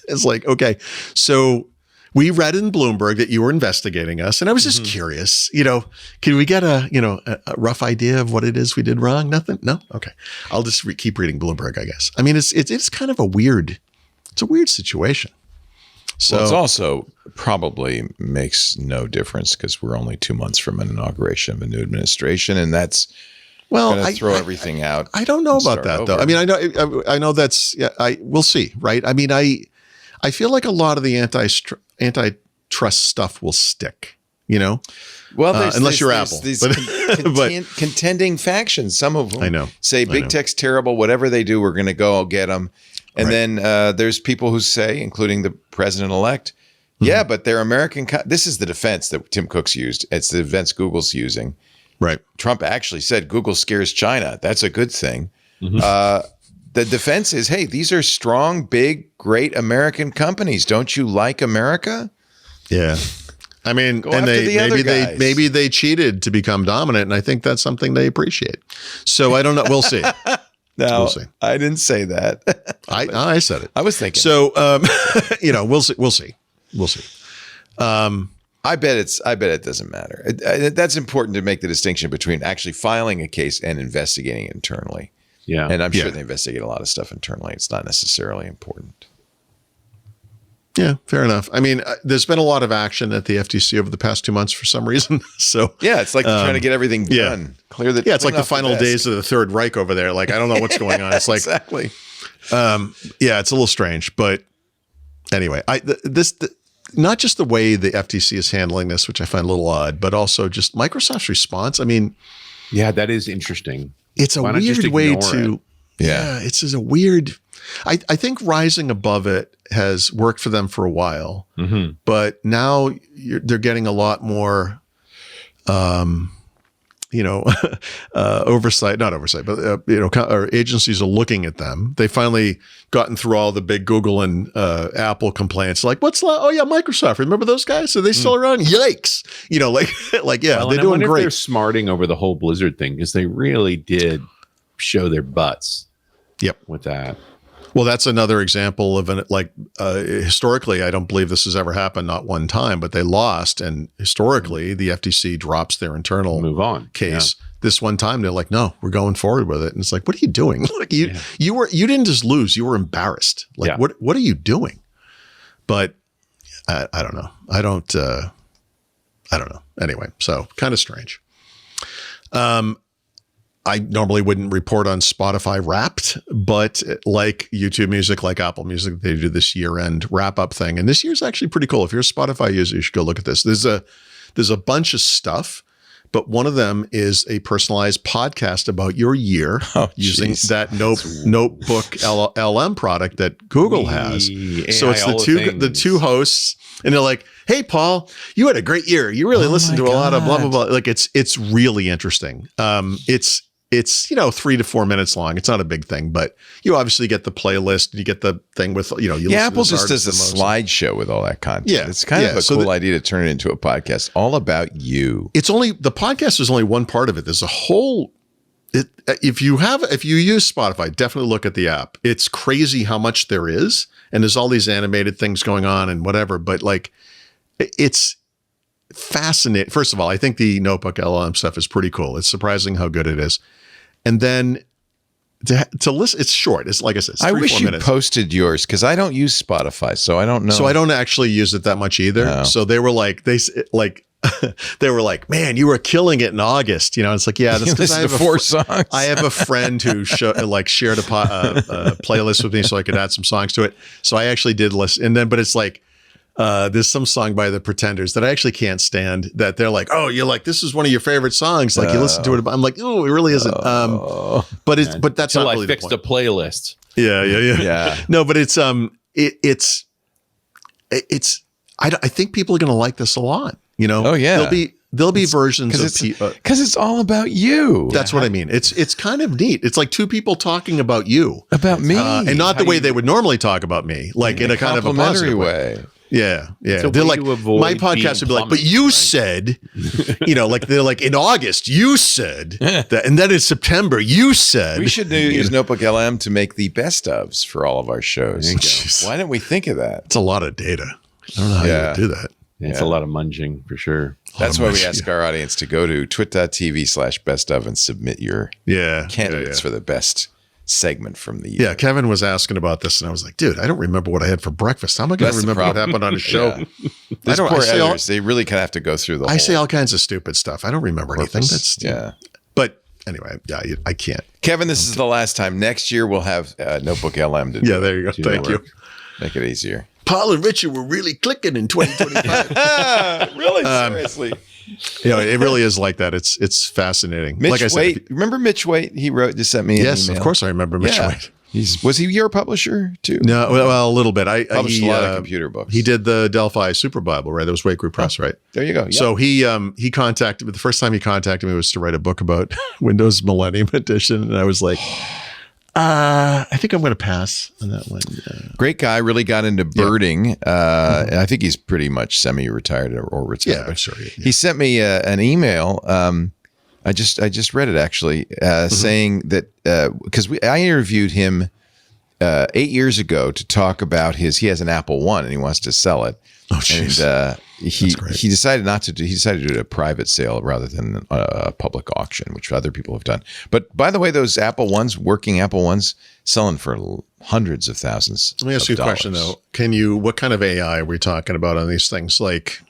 It's like, okay, so we read in Bloomberg that you were investigating us. And I was just curious, can we get a rough idea of what it is we did wrong? Nothing? No? Okay. I'll just keep reading Bloomberg, I guess. I mean, it's kind of a weird situation. So it's also probably makes no difference because we're only 2 months from an inauguration of a new administration, and that's going to throw everything out. I don't know about that, though. I mean, I know that's we'll see, right? I mean, I feel like a lot of the antitrust stuff will stick, Well, unless you're Apple, contending factions. Some of them say big tech's terrible. Whatever they do, we're going to go get them. And then there's people who say, including the president-elect, Yeah, but they're American. This is the defense that Tim Cook's used. It's the defense Google's using. Right. Trump actually said Google scares China. That's a good thing. The defense is, hey, these are strong, big, great American companies. Don't you like America? Yeah. I mean, and maybe they cheated to become dominant, and I think that's something they appreciate. So I don't know. We'll see. No, we'll see. I didn't say that. I said it. I was thinking. So we'll see. We'll see. We'll see. I bet it doesn't matter. That's important to make the distinction between actually filing a case and investigating it internally. Yeah. And I'm sure they investigate a lot of stuff internally. It's not necessarily important. Yeah, fair enough. I mean, there's been a lot of action at the FTC over the past 2 months for some reason. So yeah, it's like they're trying to get everything done. It's like the final days of the Third Reich over there. Like, I don't know what's going on. It's like exactly. Yeah, it's a little strange, but anyway, not just the way the FTC is handling this, which I find a little odd, but also just Microsoft's response. I mean, yeah, that is interesting. It's a weird way to. Yeah, it's just a weird. I think rising above it has worked for them for a while, but now they're getting a lot more, oversight, not oversight, but, our agencies are looking at them. They finally gotten through all the big Google and Apple complaints. Like, Microsoft, remember those guys? Are they still around? Yikes. They're doing great. They're smarting over the whole Blizzard thing because they really did show their butts. Yep. With that. Well, that's another example of historically, I don't believe this has ever happened, not one time, but they lost. And historically, the FTC drops their internal move on case. Yeah. This one time, they're like, no, we're going forward with it. And it's like, what are you doing? Like you didn't just lose, you were embarrassed. Like, what are you doing? But I don't know. I don't know. Anyway, so kind of strange. I normally wouldn't report on Spotify Wrapped, but like YouTube Music, like Apple Music, they do this year-end wrap-up thing. And this year's actually pretty cool. If you're a Spotify user, you should go look at this. There's a bunch of stuff, but one of them is a personalized podcast about your year using that Notebook LM product that Google has. So it's the two hosts, and they're like, hey, Paul, you had a great year. You really listened to a lot of blah, blah, blah. Like it's really interesting. It's 3 to 4 minutes long. It's not a big thing, but you obviously get the playlist. You get the thing with, Apple just does a slideshow with all that content. Yeah. It's kind of a cool idea to turn it into a podcast all about you. The podcast is only one part of it. There's a whole, if you use Spotify, definitely look at the app. It's crazy how much there is. And there's all these animated things going on and whatever, but it's fascinating. First of all, I think the Notebook LLM stuff is pretty cool. It's surprising how good it is. And then to listen, it's short. It's like I said, it's 3-4 minutes. I wish you posted yours because I don't use Spotify, so I don't know. So I don't actually use it that much either. No. So they were like, they were like, man, you were killing it in August. It's like, yeah, that's because I have 4 songs. I have a friend who shared a playlist with me so I could add some songs to it. So I actually did listen. But it's like, there's some song by the Pretenders that I actually can't stand that they're like, oh, you're like, this is one of your favorite songs. Like you listen to it. I'm like, oh, it really isn't. But that's not really the point. Fixed a playlist. Yeah. No, but it's I think people are going to like this a lot. Oh yeah. There'll be versions of because it's all about you. That's what I mean. It's kind of neat. It's like two people talking about you, about me, and not the way they would normally talk about me, like in a kind of a positive way. Yeah. They're like, my podcast would be like, but you said, like they're like, in August, you said that, and then in September, you said. We should use Notebook LM to make the best ofs for all of our shows. Why didn't we think of that? It's a lot of data. I don't know how you would do that. It's a lot of munging for sure. That's why we ask our audience to go to twit.tv/bestof and submit your candidates for the best segment from the year. Yeah, Kevin was asking about this, and I was like, dude, I don't remember what I had for breakfast. How am I going to remember what happened on a show? These poor editors, they really kind of have to go through the whole. I say all kinds of stupid stuff. I don't remember anything. But anyway, I can't. Kevin, this is the last time. Next year, we'll have Notebook LM to do. Yeah, there you go. Thank you. Make it easier. Paul and Richard were really clicking in 2025. Really? Seriously? It really is like that. It's fascinating. Mitch Waite, remember Mitch Waite? He just sent me an email. Yes, of course I remember Mitch Waite. Was he your publisher too? No, well, a little bit. Published a lot of computer books. He did the Delphi Super Bible, right? That was Wake Group Press, right? There you go. Yep. So he contacted me. The first time he contacted me was to write a book about Windows Millennium Edition, and I was like, I think I'm going to pass on that one. Great guy. Really got into birding. I think he's pretty much semi-retired or retired. Yeah, but sure. Yeah. He sent me an email. I just read it actually, saying that because I interviewed him 8 years ago to talk about he has an Apple One and he wants to sell it. Oh, jeez. And he decided not to do. He decided to do a private sale rather than a public auction, which other people have done. But by the way, those Apple Ones, working Apple Ones, selling for hundreds of thousands. Let me ask you a question though. What kind of AI are we talking about on these things? Like,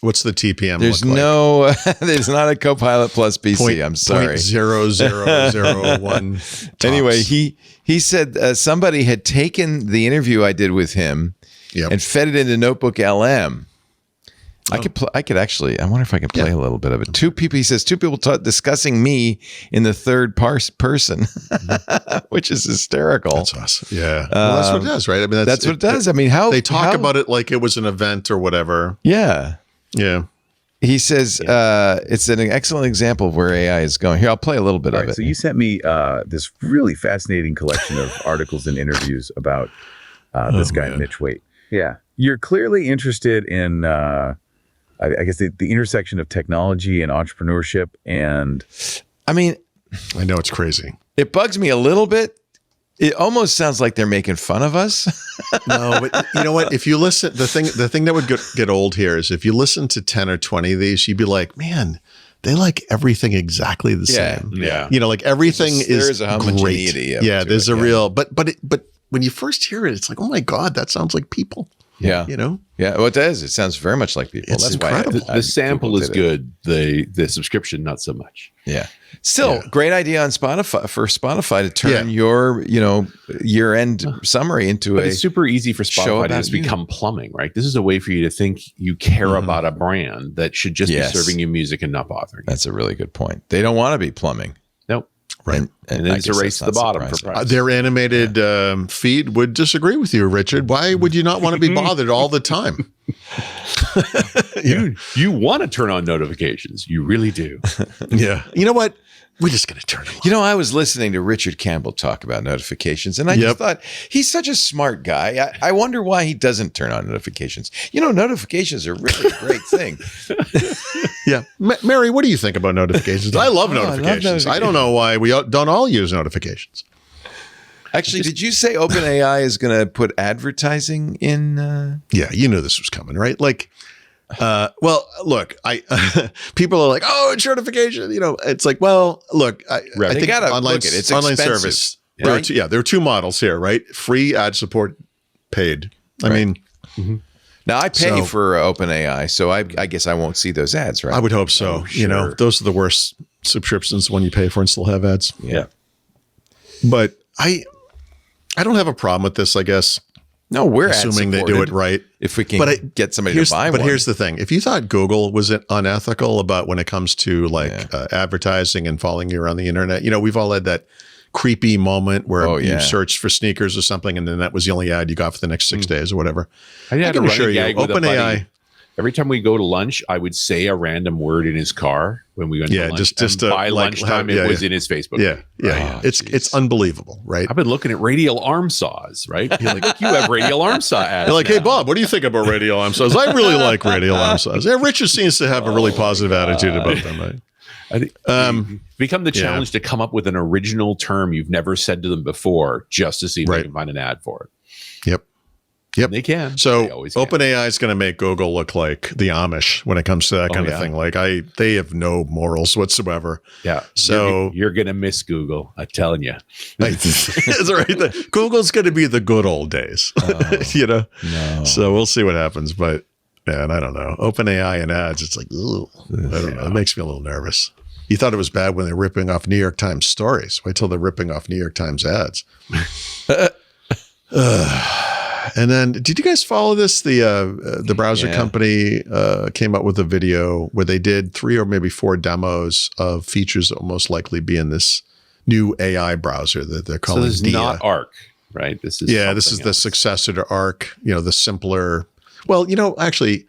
what's the TPM? There's there's not a Copilot Plus PC. I'm sorry. 0.0001. Anyway, he said somebody had taken the interview I did with him and fed it into Notebook LM. I could actually. I wonder if I can play a little bit of it. He says two people discussing me in the third person, which is hysterical. That's awesome. Yeah, well, that's what it does, right? I mean, that's what it does. I mean, how they talk about it like it was an event or whatever. Yeah. Yeah. He says it's an excellent example of where AI is going. Here, I'll play a little bit of it. So you sent me this really fascinating collection of articles and interviews about this guy, Mitch Waite. Yeah. You're clearly interested in, I guess, the intersection of technology and entrepreneurship. And I mean, I know it's crazy. It bugs me a little bit. It almost sounds like they're making fun of us. No, but you know what? If you listen, the thing that would get old here is if you listen to 10 or 20 of these, you'd be like, man, they like everything exactly the same. Yeah. You know, like everything there's is a homogeneity great. Yeah, there's a real, but when you first hear it, it's like, oh my God, that sounds like people. Yeah. You know? Yeah. Well, it does. It sounds very much like people. It's That's incredible. why the sample is good. The subscription, not so much. Yeah. Still, great idea on Spotify to turn your, year-end summary into But it's super easy for Spotify to just become plumbing, right? This is a way for you to think you care about a brand that should just be serving you music and not bothering you. That's a really good point. They don't want to be plumbing. Nope. Right. And then it's a race to the bottom for price. Their animated feed would disagree with you, Richard. Why would you not want to be bothered all the time? You want to turn on notifications. You really do. Yeah. You know what? We're just going to turn them on. I was listening to Richard Campbell talk about notifications, and I just thought, he's such a smart guy. I wonder why he doesn't turn on notifications. Notifications are really a great thing. Yeah. Mary, what do you think about notifications? I love notifications. I don't know why we don't all use notifications. Actually, did you say OpenAI is going to put advertising in? Yeah, you knew this was coming, right? Like, well, look, people are like, oh, it's notification. It's like, well, look, I think online service. Right? There are two models here, right? Free, ad support, paid. I mean, now I pay for OpenAI, so I guess I won't see those ads, right? I would hope so. Oh, sure. Those are the worst subscriptions when you pay for and still have ads. Yeah. But I don't have a problem with this, I guess. No, we're assuming they do it right. If we can get somebody to buy one. But here's the thing. If you thought Google was unethical about when it comes to advertising and following you around the internet, we've all had that creepy moment where you searched for sneakers or something and then that was the only ad you got for the next 6 days or whatever. I had a running gag with OpenAI. Every time we go to lunch, I would say a random word in his car when we went to lunch. Just by lunchtime, it was in his Facebook. Yeah, yeah. It's unbelievable, right? I've been looking at radial arm saws, right? You're like, you have radial arm saw ads. You're like, hey, Bob, what do you think about radial arm saws? I really like radial arm saws. Yeah, Richard seems to have a really positive attitude about them, right? I think become the challenge to come up with an original term you've never said to them before just to see if they can find an ad for it. Yep. Yep, they can. So OpenAI is going to make Google look like the Amish when it comes to that kind of thing. Like they have no morals whatsoever. Yeah. So you're going to miss Google. I'm telling you. That's right. Google's going to be the good old days. No. So we'll see what happens. But man, I don't know. OpenAI and ads. It's like, ugh, I don't know. It makes me a little nervous. You thought it was bad when they're ripping off New York Times stories. Wait till they're ripping off New York Times ads. And then, did you guys follow this? The browser company came up with a video where they did 3 or maybe 4 demos of features that will most likely be in this new AI browser that they're calling. So this is Dia. not Arc, right? This is this is the successor to Arc. The simpler. Well, actually,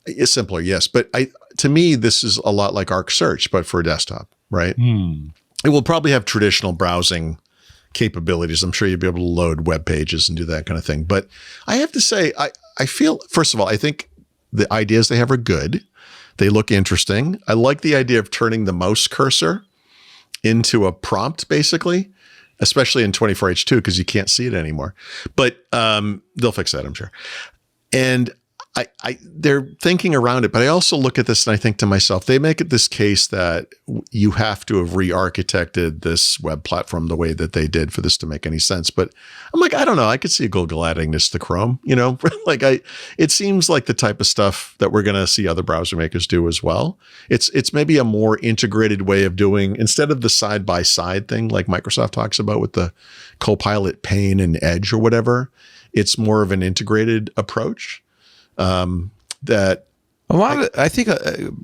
it's simpler, yes. But to me, this is a lot like Arc Search, but for a desktop, right? It will probably have traditional browsing capabilities. I'm sure you'll be able to load web pages and do that kind of thing. But I have to say, I feel, first of all, I think the ideas they have are good. They look interesting. I like the idea of turning the mouse cursor into a prompt, basically, especially in 24H2 because you can't see it anymore. But they'll fix that, I'm sure. And they're thinking around it, but I also look at this and I think to myself, they make it this case that you have to have re-architected this web platform the way that they did for this to make any sense. But I'm like, I don't know. I could see Google adding this to Chrome, it seems like the type of stuff that we're going to see other browser makers do as well. It's maybe a more integrated way of doing, instead of the side-by-side thing like Microsoft talks about with the Copilot pane and Edge or whatever. It's more of an integrated approach. That I think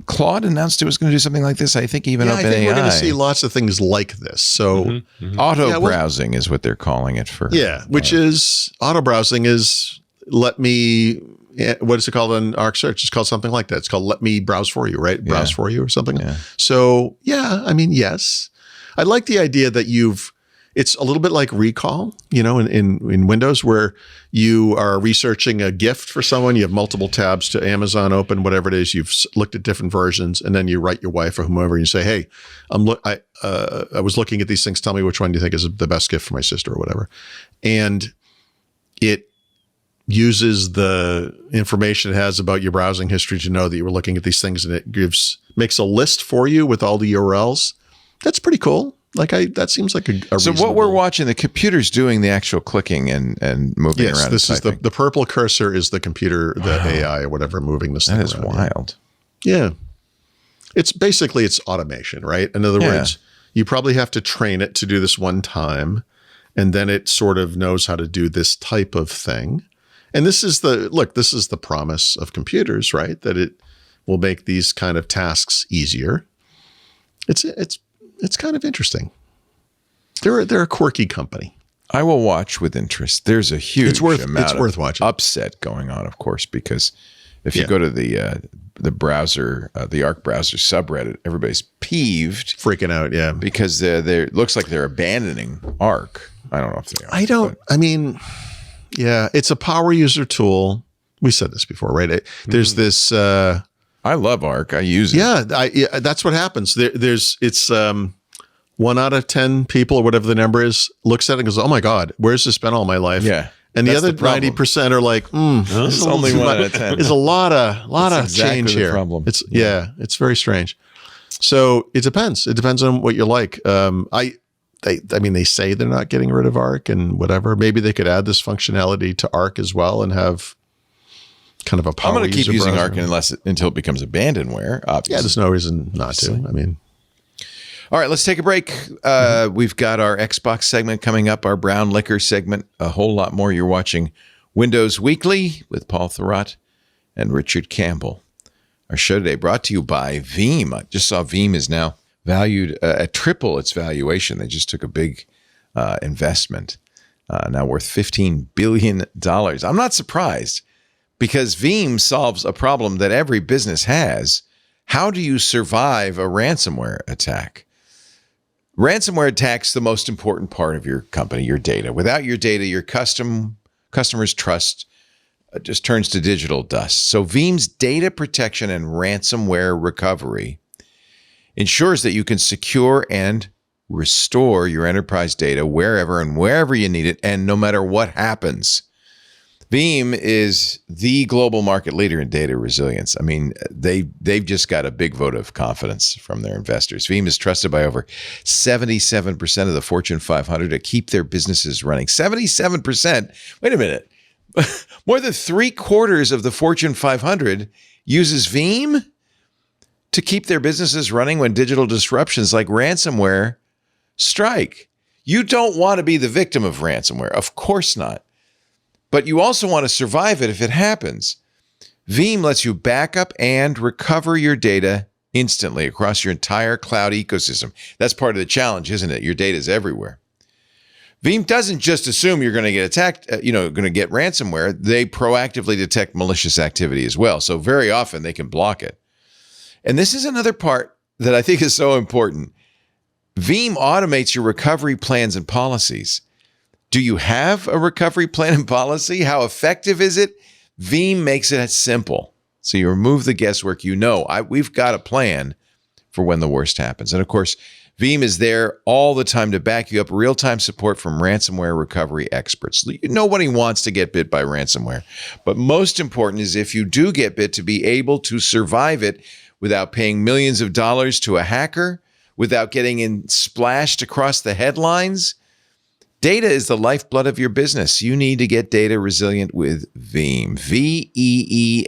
Claude announced it was going to do something like this. I think even I think we're going to OpenAI. see lots of things like this. So Auto browsing is what they're calling it for. which is auto browsing is what is it called in Arc Search? It's called something like that. It's called let me browse for you, right? Browse for you or something. Yeah. So yes. I like the idea that it's a little bit like recall, in Windows where you are researching a gift for someone. You have multiple tabs to Amazon open, whatever it is. You've looked at different versions and then you write your wife or whomever and you say, hey, I was looking at these things. Tell me which one do you think is the best gift for my sister or whatever. And it uses the information it has about your browsing history to know that you were looking at these things, and it makes a list for you with all the URLs. That's pretty cool. That seems like a So what we're watching, the computer's doing the actual clicking and moving around. Yes, this is the purple cursor is the computer, the AI or whatever moving this thing around. That is wild. Yeah. It's automation, right? In other words, you probably have to train it to do this one time, and then it sort of knows how to do this type of thing. And this is the promise of computers, right? That it will make these kind of tasks easier. It's kind of interesting. They're a quirky company. I will watch with interest. There's a huge amount worth watching. Upset going on, of course, because if you go to the browser, the Arc browser subreddit, everybody's peeved, freaking out, because they looks like they're abandoning Arc. I don't know if they are. It's a power user tool. We said this before, right? There's this. I love Arc. I use it. Yeah, that's what happens. It's 1 out of 10 people or whatever the number is looks at it and goes, "Oh my God, where's this been all my life?" Yeah, and the other 90% are like, "It's only 1 out of 10." There's a lot of change here. Problem. It's very strange. So it depends. It depends on what you like. They say they're not getting rid of Arc and whatever. Maybe they could add this functionality to Arc as well and have kind of a power. I'm going to keep using browser. Arc until it becomes abandonware. Obviously. Yeah, there's no reason not to. All right, let's take a break. We've got our Xbox segment coming up, our Brown Liquor segment, a whole lot more. You're watching Windows Weekly with Paul Thurrott and Richard Campbell. Our show today brought to you by Veeam. I just saw Veeam is now valued at triple its valuation. They just took a big investment, now worth $15 billion. I'm not surprised, because Veeam solves a problem that every business has. How do you survive a ransomware attack? Ransomware attacks the most important part of your company, your data. Without your data, your customers' trust just turns to digital dust. So Veeam's data protection and ransomware recovery ensures that you can secure and restore your enterprise data wherever and wherever you need it, and no matter what happens. Veeam is the global market leader in data resilience. I mean, they've just got a big vote of confidence from their investors. Veeam is trusted by over 77% of the Fortune 500 to keep their businesses running. 77%? Wait a minute. More than 3/4 of the Fortune 500 uses Veeam to keep their businesses running when digital disruptions like ransomware strike. You don't want to be the victim of ransomware. Of course not. But you also want to survive it if it happens. Veeam lets you back up and recover your data instantly across your entire cloud ecosystem. That's part of the challenge, isn't it? Your data is everywhere. Veeam doesn't just assume you're going to get attacked, going to get ransomware. They proactively detect malicious activity as well. So very often they can block it. And this is another part that I think is so important. Veeam automates your recovery plans and policies. Do you have a recovery plan and policy? How effective is it? Veeam makes it simple. So you remove the guesswork. We've got a plan for when the worst happens. And of course, Veeam is there all the time to back you up. Real-time support from ransomware recovery experts. Nobody wants to get bit by ransomware. But most important is if you do get bit, to be able to survive it without paying millions of dollars to a hacker, without getting splashed across the headlines. Data is the lifeblood of your business. You need to get data resilient with Veeam. Veeam.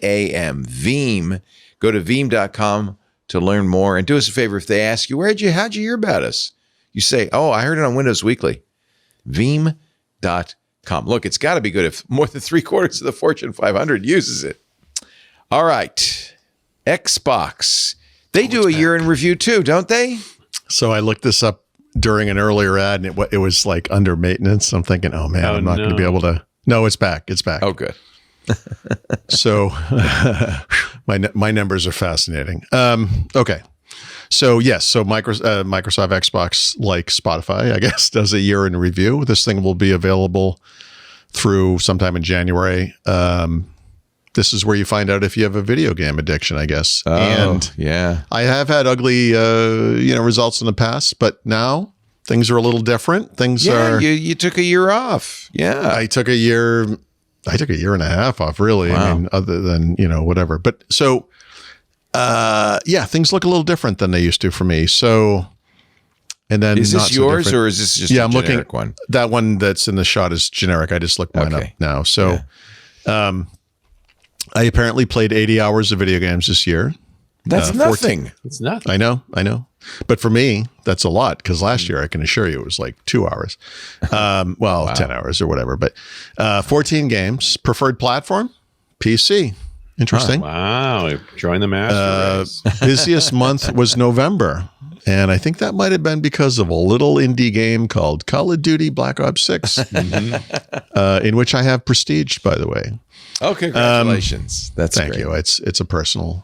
Veeam. Go to veeam.com to learn more. And do us a favor, if they ask you, how'd you hear about us? You say, I heard it on Windows Weekly. Veeam.com. Look, it's got to be good if more than 3/4 of the Fortune 500 uses it. All right. Xbox. They do a year in review too, don't they? So I looked this up during an earlier ad, and it was like under maintenance. I'm thinking, I'm not going to be able to. No, it's back. It's back. Oh, good. So my numbers are fascinating. Okay. So yes, Microsoft Xbox, like Spotify, I guess, does a year in review. This thing will be available through sometime in January. This is where you find out if you have a video game addiction, I guess. Oh, and yeah. I have had ugly, results in the past, but now things are a little different. You took a year off. Yeah. I took a year and a half off, really. Wow. I mean, other than, whatever. But so, things look a little different than they used to for me. So, and then is this yours or is this just a I'm generic looking, one? That one that's in the shot is generic. I just looked mine up now. So, I apparently played 80 hours of video games this year. That's nothing. It's nothing. I know. But for me, that's a lot, because last year, I can assure you, it was like 2 hours. 10 hours or whatever. But 14 games. Preferred platform, PC. Interesting. Wow. Join the master race. Busiest month was November. And I think that might have been because of a little indie game called Call of Duty Black Ops 6, in which I have prestiged, by the way. Oh, congratulations. Thank you. It's a personal.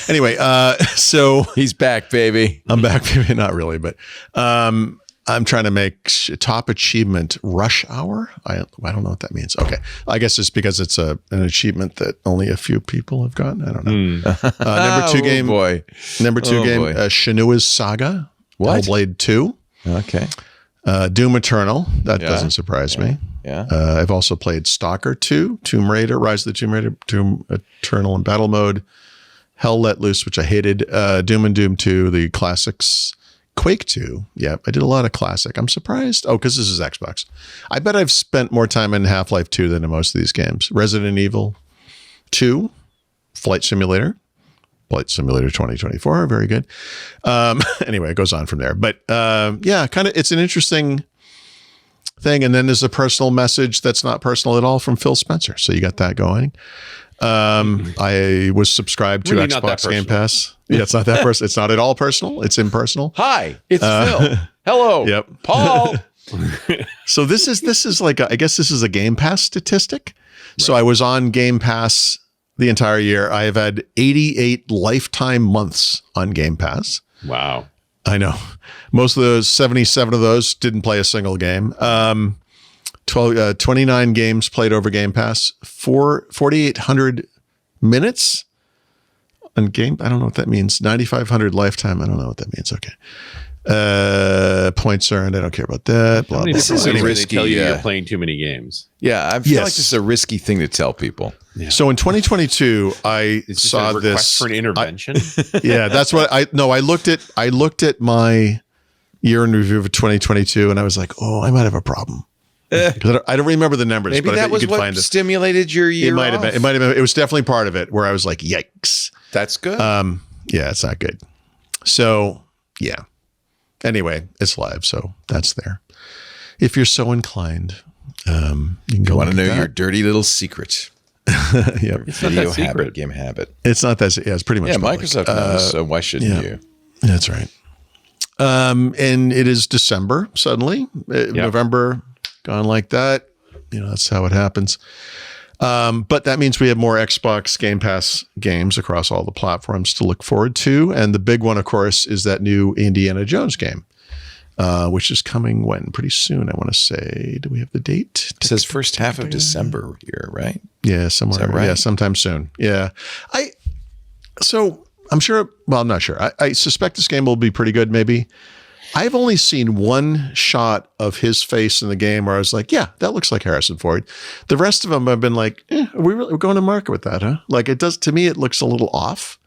Anyway, so he's back, baby. I'm back, baby. Not really, but I'm trying to make top achievement Rush Hour. I don't know what that means. Okay. I guess it's because it's an achievement that only a few people have gotten. I don't know. Number two game. Shinua's Saga. What? Hellblade 2. Okay. Doom Eternal. That doesn't surprise me. Yeah. I've also played Stalker 2, Tomb Raider, Rise of the Tomb Raider, Doom Eternal in battle mode, Hell Let Loose, which I hated, Doom and Doom 2, the classics, Quake 2. Yeah, I did a lot of classic. I'm surprised. Oh, because this is Xbox. I bet I've spent more time in Half-Life 2 than in most of these games. Resident Evil 2, Flight Simulator 2024, very good. Anyway, it goes on from there. But it's an interesting thing. And then there's a personal message that's not personal at all from Phil Spencer. So you got that going. I was subscribed to Xbox Game Pass. Yeah, it's not that personal. It's not at all personal. It's impersonal. Hi, it's Phil. Hello. Yep. Paul. So this is like, I guess this is a Game Pass statistic. Right. So I was on Game Pass the entire year. I have had 88 lifetime months on Game Pass. Wow. I know. Most of those, 77 of those, didn't play a single game. 29 games played over Game Pass. 4,800 minutes on Game. I don't know what that means. 9,500 lifetime. I don't know what that means. Okay. Points earned. I don't care about that. Blah, blah, this blah. is a risky. Tell you're playing too many games. Yeah, I feel like this is a risky thing to tell people. Yeah. So in 2022, I saw a request for an intervention. That's what I looked at my year in review of 2022, and I was like, I might have a problem. Because I don't remember the numbers. Maybe but that was what stimulated your year. It might have been. It might have been. It was definitely part of it where I was like, "Yikes!" That's good. Yeah, it's not good. So yeah. Anyway, it's live, so that's there. If you're so inclined, you can go. Want to know your dirty little secret? Yep. It's not Video that secret. habit, game habit. It's not that. Yeah, it's pretty much. Yeah, public. Microsoft knows, so why shouldn't you? That's right. And it is December suddenly. November gone like that. That's how it happens. But that means we have more Xbox Game Pass games across all the platforms to look forward to. And the big one, of course, is that new Indiana Jones game, which is coming pretty soon, I want to say. Do we have the date? It says first half of December here, right? Yeah, somewhere. Is that right? Yeah, sometime soon. Yeah. So I'm sure, well, I'm not sure. I suspect this game will be pretty good, maybe. I've only seen one shot of his face in the game where I was like, yeah, that looks like Harrison Ford. The rest of them I've been like, are we really going to market with that, huh? Like it does, to me, it looks a little off.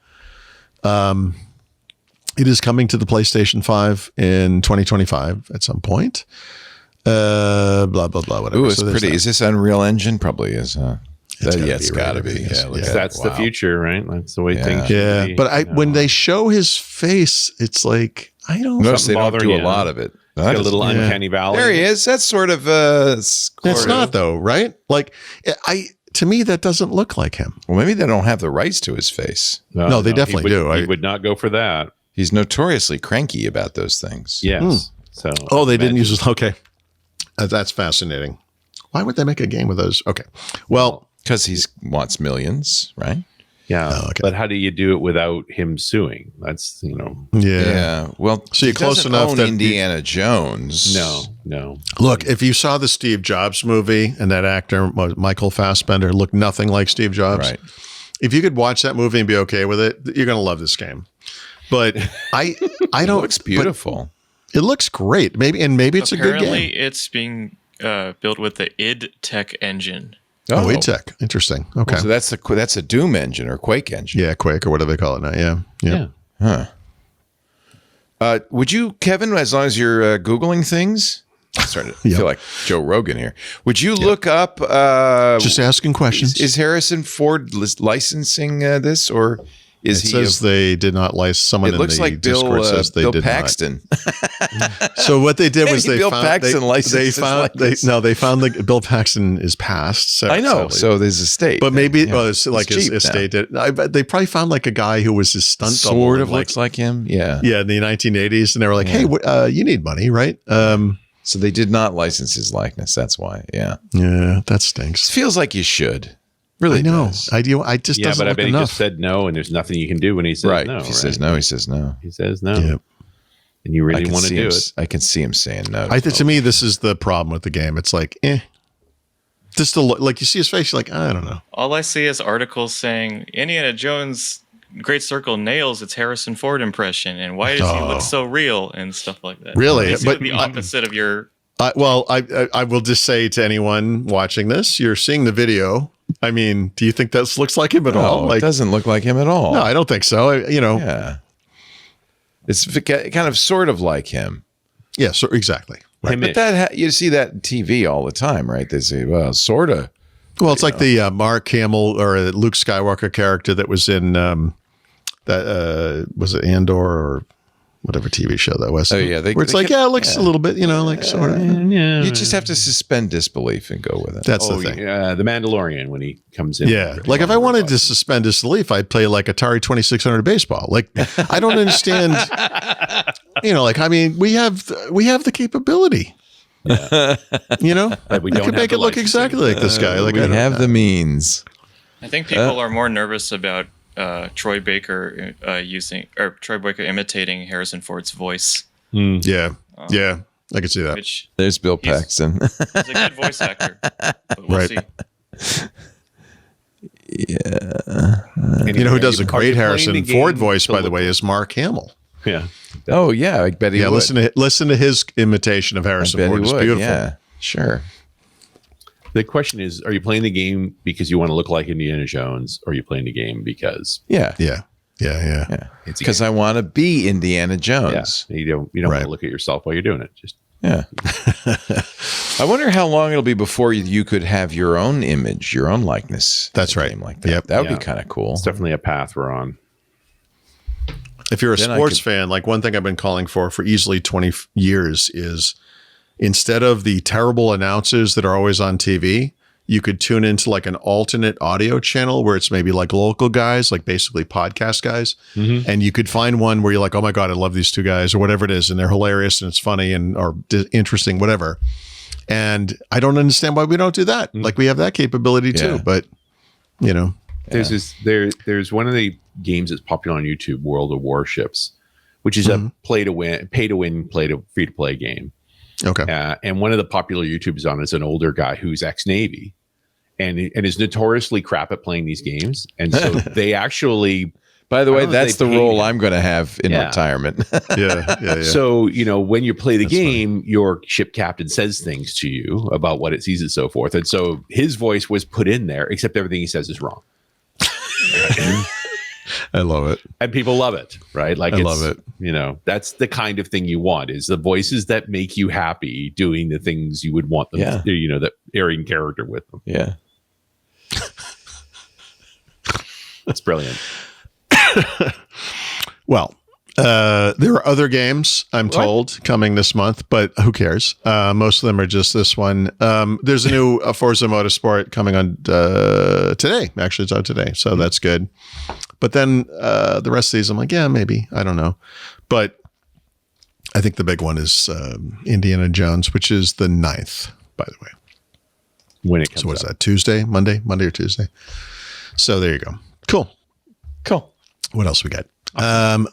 It is coming to the PlayStation 5 in 2025 at some point. Blah, blah, blah, whatever. Ooh, it's pretty. Is this Unreal Engine? Probably is, huh? It's gotta be. Yeah, That's the future, right? That's the way things should be. But when they show his face, it's like, I don't know. Notice they don't do a lot of it. Got a little uncanny valley. There he is. That's sort of It's not though, right? Like to me, that doesn't look like him. Well, maybe they don't have the rights to his face. No, they definitely do. He would not go for that. He's notoriously cranky about those things. Yes. So. They didn't use his. Okay, that's fascinating. Why would they make a game with those? Okay, well, because he wants millions, right? Yeah, okay. But how do you do it without him suing? That's Yeah. Well, so you're close enough own that Indiana Jones. No. Look, if you saw the Steve Jobs movie and that actor Michael Fassbender looked nothing like Steve Jobs, right? If you could watch that movie and be okay with it, you're going to love this game. But I don't. It looks beautiful. It looks great. Maybe it's a good game. Apparently, it's being built with the id Tech engine. Oh, id Tech. Interesting. Okay. Well, so that's a Doom engine or Quake engine. Yeah, Quake or whatever they call it now. Yeah. Huh. Would you, Kevin, as long as you're Googling things, I'm starting to feel like Joe Rogan here. Would you look up? Just asking questions. Is Harrison Ford licensing this, or is it says they did not license? Someone it looks in the like Discord says they Bill did Paxton. Not. So what they did was they found Bill Paxton is passed. So, I know. So there's a state, but maybe it's like his estate. They probably found like a guy who was his stunt double. Sort of looks like him. Yeah. Yeah. In the 1980s, and they were like, "Hey, you need money, right?" So they did not license his likeness. That's why. Yeah. Yeah, that stinks. It feels like you should. Really, I know. does. I do. I just doesn't but I look bet enough. he just said no, and there's nothing you can do when he says no. If he says no, he says no. He says no. Yep. And you really want to do it. I can see him saying no. To me, this is the problem with the game. It's like, just to look, like you see his face, you're like, I don't know. All I see is articles saying Indiana Jones Great Circle nails its Harrison Ford impression, and why does he look so real and stuff like that. Really, but the opposite of your. I will just say to anyone watching this, you're seeing the video. I mean, do you think that looks like him at all? It doesn't look like him at all. No, I don't think so. Yeah. It's kind of sort of like him. Yeah, so exactly. Right. But you see that on TV all the time, right? They say, well, sort of. Well, it's like the Mark Hamill or Luke Skywalker character that was in was it Andor or whatever TV show that was. Oh, yeah. Where it's like, it looks a little bit, like sort of. Yeah. You just have to suspend disbelief and go with it. That's the thing. The Mandalorian when he comes in. Yeah. Like if I wanted to suspend disbelief, I'd play like Atari 2600 baseball. Like I don't understand. I mean, we have the capability. Yeah. We could make it look exactly like this guy. Like we have the means. I think people are more nervous about Troy Baker Troy Baker imitating Harrison Ford's voice. Yeah, I could see that. There's Bill Paxton. He's a good voice actor. But we'll see. Yeah. Who does a great Harrison Ford voice, by the way, is Mark Hamill. Yeah. Oh yeah, I bet he would. Listen to his imitation of Harrison Ford. It's beautiful. Yeah, sure. The question is, are you playing the game because you want to look like Indiana Jones, or are you playing the game because Yeah. It's because I want to be Indiana Jones. You don't want to look at yourself while you're doing it. Just I wonder how long it'll be before you could have your own image, your own likeness. That's right. Like that. Yep. That would be kind of cool. It's definitely a path we're on. If you're a sports fan, like one thing I've been calling for easily 20 years is instead of the terrible announcers that are always on TV, you could tune into like an alternate audio channel where it's maybe like local guys, like basically podcast guys. And you could find one where you're like, oh my God, I love these two guys or whatever it is. And they're hilarious and it's funny and or interesting, whatever. And I don't understand why we don't do that. Like we have that capability too, but you know, there's one of the games that's popular on YouTube, World of Warships, which is a pay to win, free to play game. Okay. And one of the popular YouTubers on is an older guy who's ex-Navy and is notoriously crap at playing these games. And so they actually, by the way, that's the role I'm going to have in retirement. Yeah. So, you know, when you play the game, your ship captain says things to you about what it sees and so forth. And so his voice was put in there, except everything he says is wrong. I love it. And people love it, right? Like I love it. You know, that's the kind of thing you want, is the voices that make you happy doing the things you would want them to, you know, that airing character with them. Yeah. That's brilliant. Well, there are other games, I'm told, coming this month, but who cares? Most of them are just this one. There's a new Forza Motorsport coming on today. Actually, it's out today, so that's good. But then the rest of these, I'm like, yeah, maybe. I don't know. But I think the big one is Indiana Jones, which is the 9th, by the way. When it comes So what's that, Tuesday, Monday or Tuesday? So there you go. Cool. What else we got? So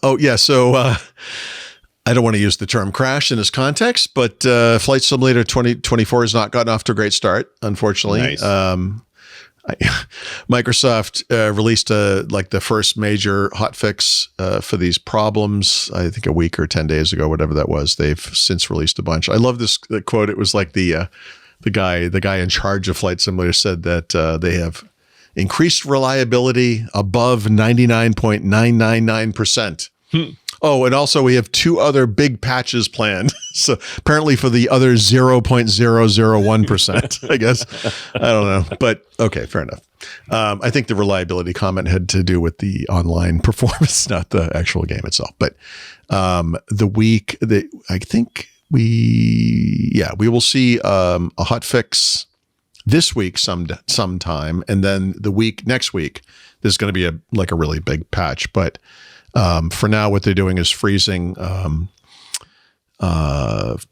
I don't want to use the term crash in this context, but Flight Simulator 2024 has not gotten off to a great start, unfortunately. Nice. Microsoft released the first major hotfix for these problems, I think a week or 10 days ago, whatever that was. They've since released a bunch. I love this quote. It was like the guy in charge of Flight Simulator said that they have increased reliability above 99.999%. Oh, and also we have 2 other big patches planned. So apparently for the other 0.001%, I guess. I don't know. But okay, fair enough. I think the reliability comment had to do with the online performance, not the actual game itself. But the week that I think we will see a hot fix this week sometime, and then next week there's going to be a really big patch. But for now, what they're doing is freezing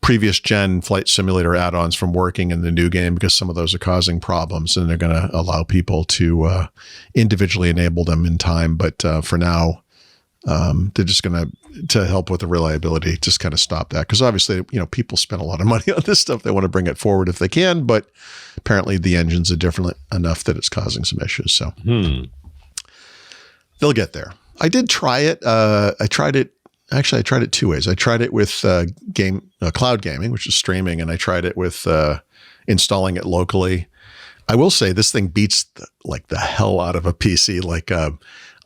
previous gen Flight Simulator add-ons from working in the new game because some of those are causing problems, and they're going to allow people to individually enable them in time. But for now, they're just going to help with the reliability, just kind of stop that. Because obviously, people spend a lot of money on this stuff. They want to bring it forward if they can, but apparently the engines are different enough that it's causing some issues. So they'll get there. I did try it. I tried it 2 ways. I tried it with cloud gaming, which is streaming, and I tried it with installing it locally. I will say this thing beats the hell out of a PC.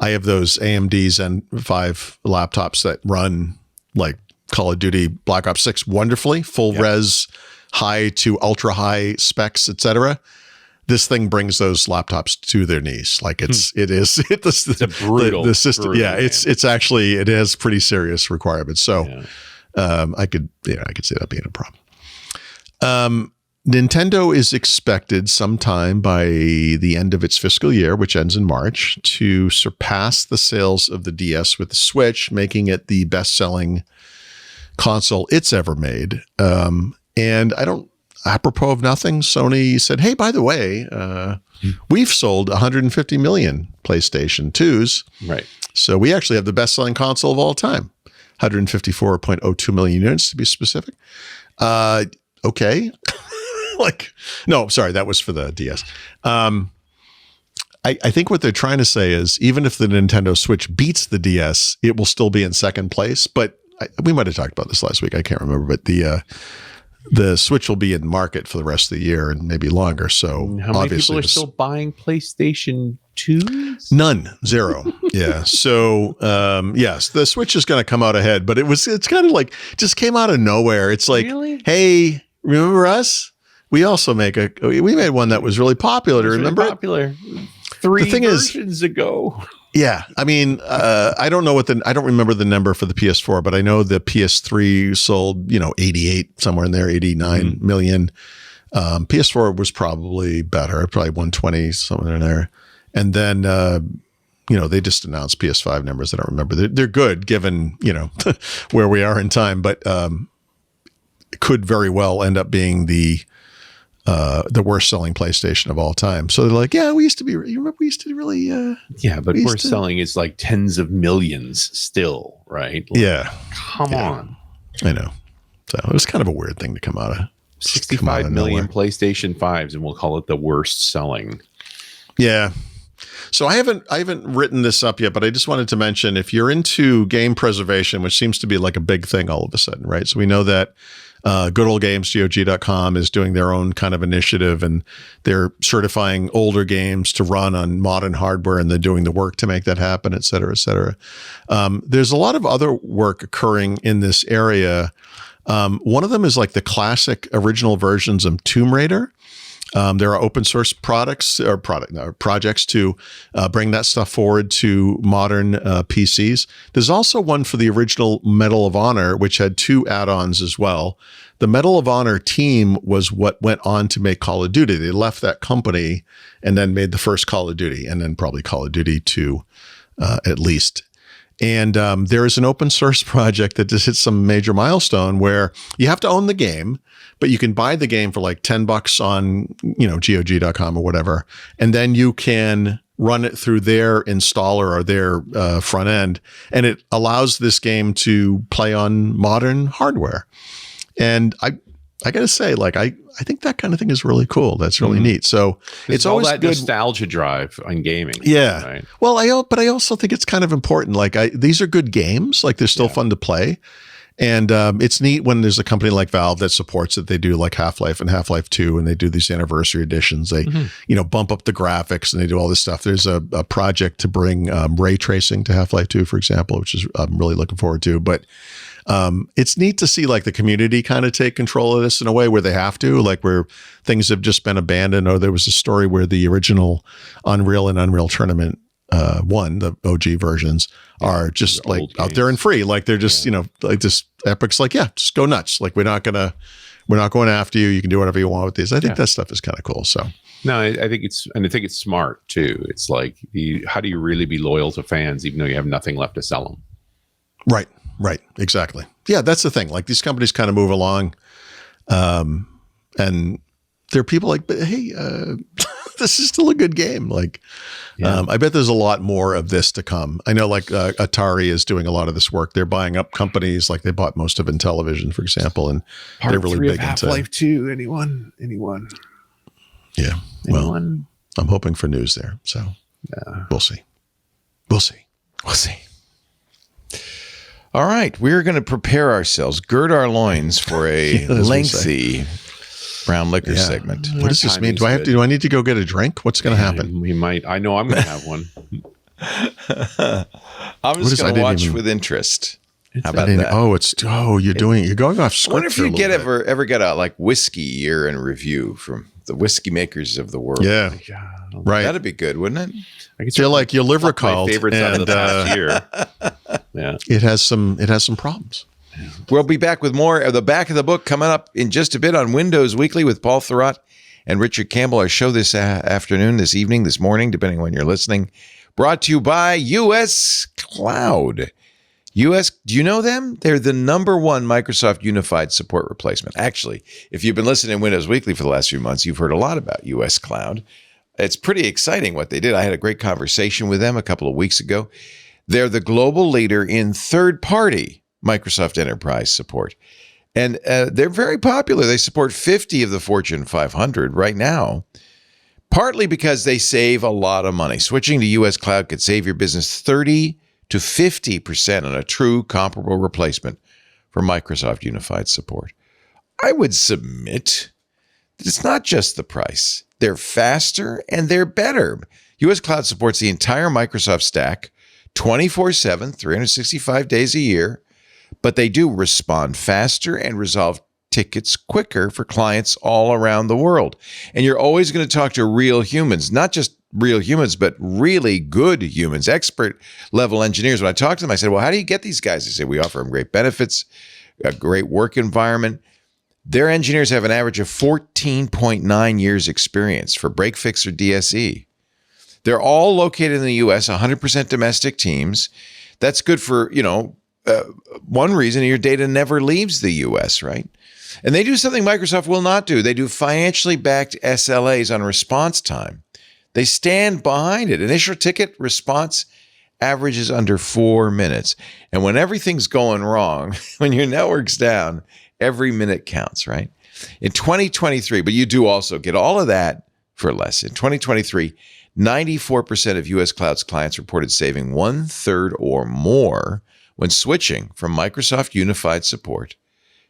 I have those AMD Zen 5 laptops that run like Call of Duty Black Ops 6 wonderfully, full res, high to ultra high specs, etc. This thing brings those laptops to their knees. It's a brutal the system. Brutal, it has pretty serious requirements. So I could see that being a problem. Nintendo is expected sometime by the end of its fiscal year, which ends in March, to surpass the sales of the DS with the Switch, making it the best-selling console it's ever made. And apropos of nothing, Sony said, hey, by the way, we've sold 150 million PlayStation 2s. Right. So we actually have the best-selling console of all time, 154.02 million units to be specific. Okay. No, sorry, that was for the DS. I think what they're trying to say is even if the Nintendo Switch beats the DS, it will still be in second place. But we might have talked about this last week. I can't remember. But the Switch will be in market for the rest of the year and maybe longer. So how many people are still buying PlayStation 2s? None. 0. Yeah. So yes, the Switch is going to come out ahead. But it's kind of just came out of nowhere. It's like, really? Hey, remember us? We also made one that was really popular. To remember really popular. 3 versions ago. Yeah, I mean, I don't remember the number for the PS4, but I know the PS3 sold, 88 somewhere in there, 89 million. PS4 was probably better, probably 120, somewhere in there. And then, they just announced PS5 numbers. I don't remember. They're good given, where we are in time, but it could very well end up being the worst selling PlayStation of all time. So they're like, yeah, we used to really. But worst selling is like tens of millions still, right? Like, yeah. Come on. I know. So it was kind of a weird thing to come out of. 65 million PlayStation 5s, and we'll call it the worst selling. Yeah. So I haven't written this up yet, but I just wanted to mention, if you're into game preservation, which seems to be like a big thing all of a sudden, right? So we know that Good Old Games, GOG.com, is doing their own kind of initiative, and they're certifying older games to run on modern hardware, and they're doing the work to make that happen, et cetera, et cetera. There's a lot of other work occurring in this area. One of them is like the classic original versions of Tomb Raider. There are open source projects to bring that stuff forward to modern PCs. There's also one for the original Medal of Honor, which had 2 add-ons as well. The Medal of Honor team was what went on to make Call of Duty. They left that company and then made the first Call of Duty, and then probably Call of Duty 2 at least. And there is an open source project that just hit some major milestone where you have to own the game, but you can buy the game for like $10 on, GOG.com or whatever. And then you can run it through their installer or their front end. And it allows this game to play on modern hardware. And I got to say, like, I think that kind of thing is really cool. That's really neat. So it's always that good nostalgia drive on gaming. Yeah. Right? Well, but I also think it's kind of important. Like, these are good games. Like, they're still fun to play. And it's neat when there's a company like Valve that supports it. They do like Half-Life and Half-Life 2, and they do these anniversary editions. They, bump up the graphics, and they do all this stuff. There's a project to bring ray tracing to Half-Life 2, for example, which is I'm really looking forward to. But it's neat to see like the community kind of take control of this in a way where they have to, like where things have just been abandoned. Or there was a story where the original Unreal and Unreal Tournament the OG versions are just like out there and free. Like they're just, like this Epic's like, yeah, just go nuts. Like we're not going after you. You can do whatever you want with these. I think that stuff is kind of cool. So no, I think it's smart too. It's like how do you really be loyal to fans even though you have nothing left to sell them? Right. Exactly. Yeah. That's the thing. Like these companies kind of move along, and there are people like, but hey, this is still a good game. Like, I bet there's a lot more of this to come. I know like Atari is doing a lot of this work. They're buying up companies, like they bought most of Intellivision, for example, and they're really big into Half-Life 2. Anyone? Yeah. Well, I'm hoping for news there. So we'll see. All right. We're going to prepare ourselves, gird our loins for a lengthy brown liquor segment. What does this mean? Do I need to go get a drink? What's going to happen? We might. I know I'm going to have one. I'm just going to watch with interest. How about that? You're going off script. I wonder if you ever get a like whiskey year in review from the whiskey makers of the world. Yeah. Right. That'd be good, wouldn't it? I feel like your liver called. Favorites out of the past year. Yeah. It has some problems. We'll be back with more of the back of the book coming up in just a bit on Windows Weekly with Paul Thurrott and Richard Campbell. Our show this afternoon, this evening, this morning, depending on when you're listening. Brought to you by US Cloud. Do you know them? They're the #1 Microsoft Unified Support Replacement. Actually, if you've been listening to Windows Weekly for the last few months, you've heard a lot about US Cloud. It's pretty exciting what they did. I had a great conversation with them a couple of weeks ago. They're the global leader in third-party Microsoft Enterprise support. And they're very popular. They support 50 of the Fortune 500 right now, partly because they save a lot of money. Switching to US Cloud could save your business 30 to 50% on a true comparable replacement for Microsoft Unified Support. I would submit that it's not just the price. They're faster and they're better. US Cloud supports the entire Microsoft stack 24/7, 365 days a year, but they do respond faster and resolve tickets quicker for clients all around the world. And you're always going to talk to real humans, not just real humans, but really good humans, expert level engineers. When I talked to them, I said, well, how do you get these guys? They said, we offer them great benefits, a great work environment. Their engineers have an average of 14.9 years experience for break fix or DSE. They're all located in the U.S., 100% domestic teams. That's good for, one reason your data never leaves the U.S., right? And they do something Microsoft will not do. They do financially backed SLAs on response time. They stand behind it. Initial ticket response averages under 4 minutes. And when everything's going wrong, when your network's down, every minute counts, right? In 2023, but you do also get all of that for less. In 2023, 94% of U.S. Cloud's clients reported saving 1/3 or more when switching from Microsoft Unified Support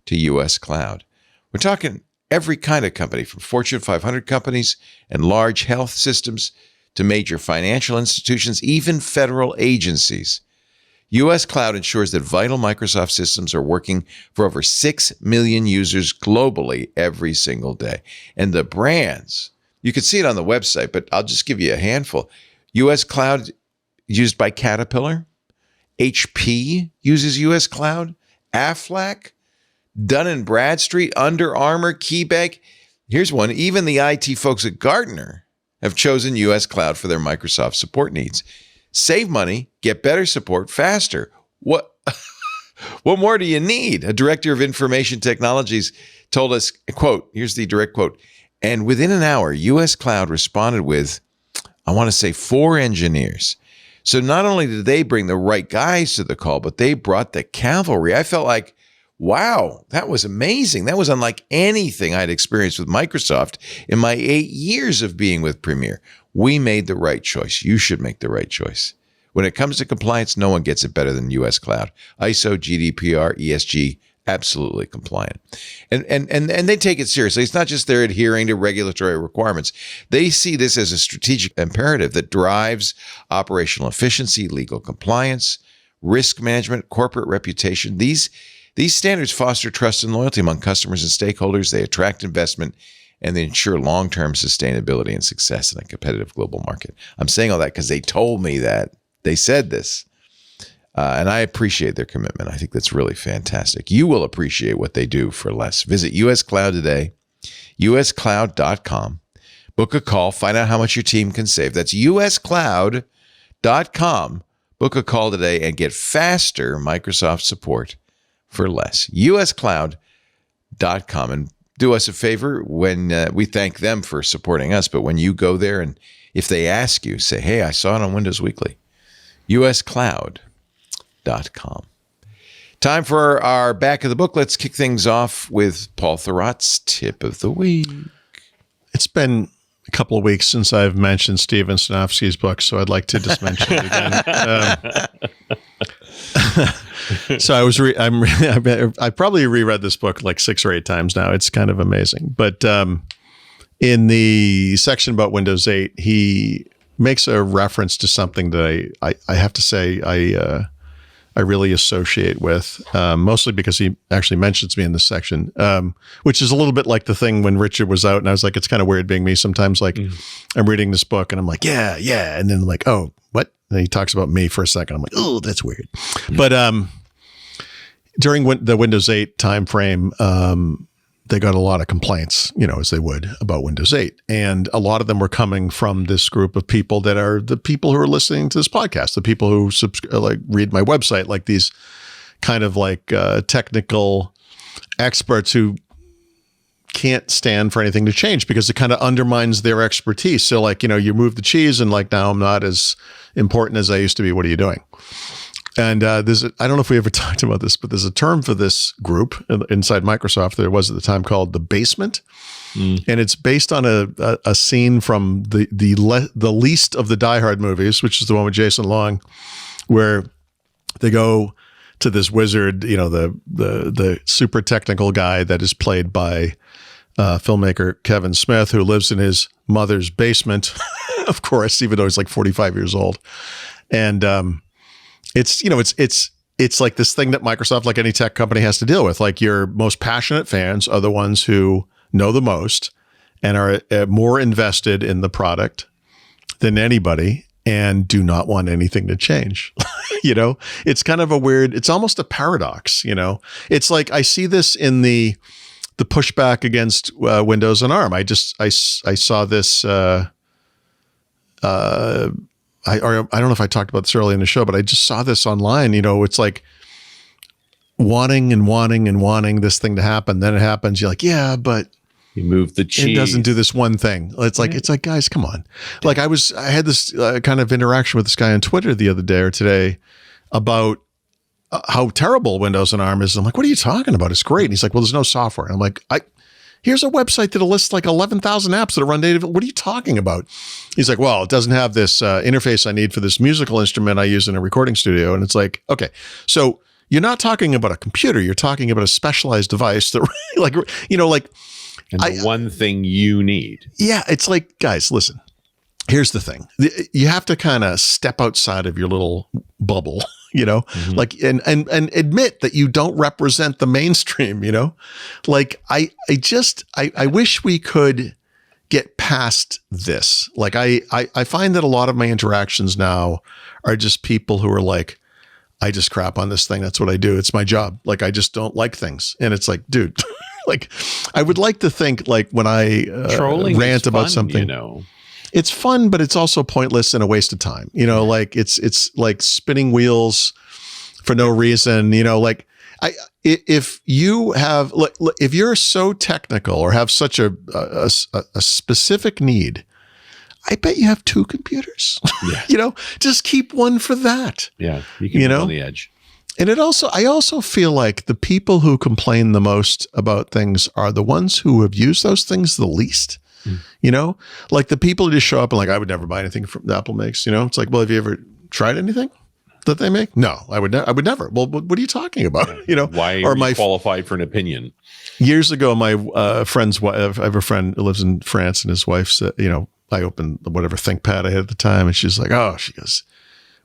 to U.S. Cloud. We're talking every kind of company, from Fortune 500 companies and large health systems to major financial institutions, even federal agencies. U.S. Cloud ensures that vital Microsoft systems are working for over 6 million users globally every single day. And the brands, you can see it on the website, but I'll just give you a handful. U.S. Cloud used by Caterpillar. HP uses U.S. Cloud. Aflac, Dun & Bradstreet, Under Armour, KeyBank. Here's one. Even the IT folks at Gartner have chosen U.S. Cloud for their Microsoft support needs. Save money, get better support faster. What more do you need? A director of information technologies told us, quote, here's the direct quote, and within an hour, U.S. Cloud responded with, I want to say 4 engineers. So not only did they bring the right guys to the call, but they brought the cavalry. I felt like, wow, that was amazing. That was unlike anything I'd experienced with Microsoft in my 8 years of being with Premier. We made the right choice. You should make the right choice. When it comes to compliance, no one gets it better than U.S. Cloud. ISO, GDPR, ESG, absolutely compliant. And they take it seriously. It's not just they're adhering to regulatory requirements. They see this as a strategic imperative that drives operational efficiency, legal compliance, risk management, corporate reputation. These standards foster trust and loyalty among customers and stakeholders. They attract investment, and they ensure long-term sustainability and success in a competitive global market. I'm saying all that because they told me that. They said this. And I appreciate their commitment. I think that's really fantastic. You will appreciate what they do for less. Visit US Cloud today, uscloud.com. Book a call. Find out how much your team can save. That's uscloud.com. Book a call today and get faster Microsoft support for less. uscloud.com. And do us a favor when we thank them for supporting us, but when you go there and if they ask you, say, hey, I saw it on Windows Weekly. uscloud.com. Time for our back of the book. Let's kick things off with Paul Thurrott's tip of the week. It's been a couple of weeks since I've mentioned Steven Sinofsky's book, so I'd like to just mention it again. So I probably reread this book like 6 or 8 times now. It's kind of amazing. But in the section about Windows 8, he makes a reference to something that I have to say I really associate with, mostly because he actually mentions me in this section, which is a little bit like the thing when Richard was out, and I was like, it's kind of weird being me sometimes. Like I'm reading this book and I'm like, yeah, and then like, oh, what? And he talks about me for a second. I'm like, oh, that's weird. But during the Windows 8 timeframe, they got a lot of complaints, as they would, about Windows 8. And a lot of them were coming from this group of people that are the people who are listening to this podcast, the people who read my website, like these kind of like technical experts who can't stand for anything to change because it kind of undermines their expertise. So like, you move the cheese and like, now I'm not as important as I used to be. What are you doing? And I don't know if we ever talked about this, but there's a term for this group inside Microsoft. There was at the time called the basement, and it's based on a scene from the least of the Die Hard movies, which is the one with Jason Long, where they go to this wizard, the super technical guy that is played by filmmaker Kevin Smith, who lives in his mother's basement, of course, even though he's like 45 years old, and it's like this thing that Microsoft, like any tech company, has to deal with. Like your most passionate fans are the ones who know the most and are more invested in the product than anybody and do not want anything to change. It's kind of a weird, it's almost a paradox. It's like I see this in the the pushback against Windows and ARM. I saw this. I don't know if I talked about this early in the show, but I just saw this online. You know, it's like wanting this thing to happen. Then it happens. You're like, yeah, but you move the cheese. It doesn't do this one thing. It's like, guys, come on. Like I had this kind of interaction with this guy on Twitter the other day or today about how terrible Windows and ARM is. I'm like, what are you talking about? It's great. And he's like, well, there's no software. And I'm like, here's a website that lists like 11,000 apps that are run native. What are you talking about? He's like, well, it doesn't have this interface I need for this musical instrument I use in a recording studio. And it's like, okay, so you're not talking about a computer. You're talking about a specialized device that and the one thing you need. Yeah. It's like, guys, listen, here's the thing. You have to kind of step outside of your little bubble, you know, like, and admit that you don't represent the mainstream, you know, like I wish we could get past this. Like I find that a lot of my interactions now are just people who are like, I just crap on this thing. That's what I do. It's my job. Like, I just don't like things. And it's like, dude, like I would like to think like when I rant about something, you know, it's fun, but it's also pointless and a waste of time. You know, like it's like spinning wheels for no reason, you know, like if you're so technical or have such a specific need, I bet you have 2 computers, you know, just keep one for that. Yeah. You can be on the edge. And I also feel like the people who complain the most about things are the ones who have used those things the least. You know, like the people who just show up and like, I would never buy anything from Apple makes, you know, it's like, well, have you ever tried anything that they make? No, I would never. Well, what are you talking about? You know, why are you qualified for an opinion? Years ago, my friend's wife, I have a friend who lives in France and his wife said, you know, I opened whatever ThinkPad I had at the time and she's like, oh, she goes,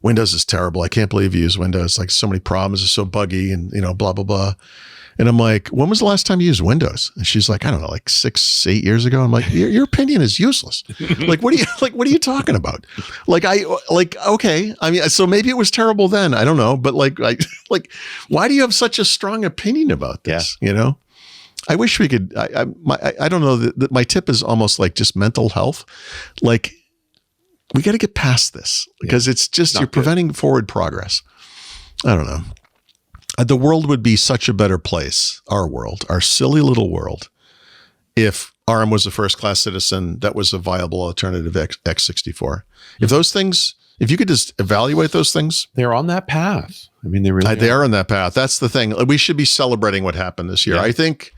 Windows is terrible. I can't believe you use Windows. Like so many problems. It's so buggy and, you know, blah, blah, blah. And I'm like, when was the last time you used Windows? And she's like, I don't know, like 6-8 years ago. I'm like, your opinion is useless. Like, what are you talking about? Okay. I mean, so maybe it was terrible then. I don't know. But why do you have such a strong opinion about this? Yeah. You know, I wish we could, I don't know that my tip is almost like just mental health. Like we got to get past this because it's just, you're preventing forward progress. I don't know. The world would be such a better place, our world, our silly little world, if ARM was a first-class citizen that was a viable alternative x64. If you could just evaluate those things. They're on that path. I mean, they are on that path. That's the thing. We should be celebrating what happened this year. Yeah. I think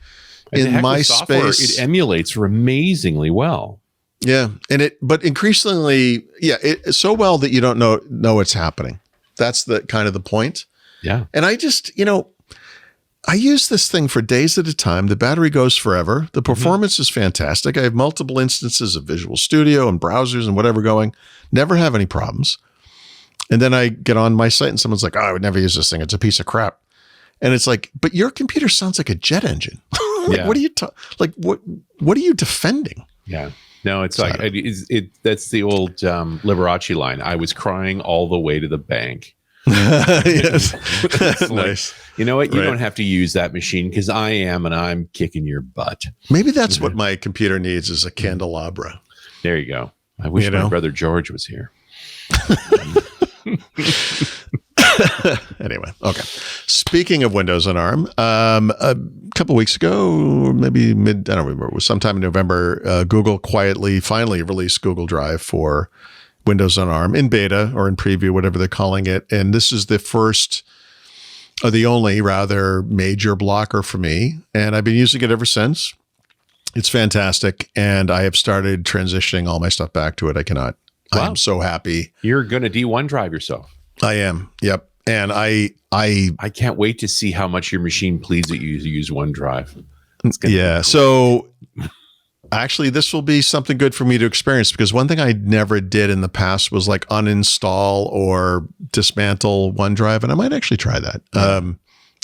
in my space, it emulates amazingly well. Yeah. But increasingly, it's so well that you don't know it's happening. That's the kind of the point. Yeah. And I just, you know, I use this thing for days at a time. The battery goes forever. The performance is fantastic. I have multiple instances of Visual Studio and browsers and whatever going. Never have any problems. And then I get on my site and someone's like, oh, I would never use this thing. It's a piece of crap. And it's like, but your computer sounds like a jet engine. What are you what are you defending? Yeah. No, it's like that's the old Liberace line. I was crying all the way to the bank. Yes. Nice. You know what? You don't have to use that machine because I am, and I'm kicking your butt. Maybe that's what my computer needs is a candelabra. There you go. I wish my brother George was here. Anyway, okay. Speaking of Windows and ARM, a couple of weeks ago, maybe I don't remember, it was sometime in November, Google finally released Google Drive for Windows on ARM in beta or in preview, whatever they're calling it. And this is the first, or the only rather, major blocker for me. And I've been using it ever since. It's fantastic. And I have started transitioning all my stuff back to it. I cannot. Wow. I am so happy. You're going to D1 drive yourself. I am. Yep. And I can't wait to see how much your machine pleads that you use OneDrive. Yeah. So actually, this will be something good for me to experience because one thing I never did in the past was like uninstall or dismantle OneDrive, and I might actually try that.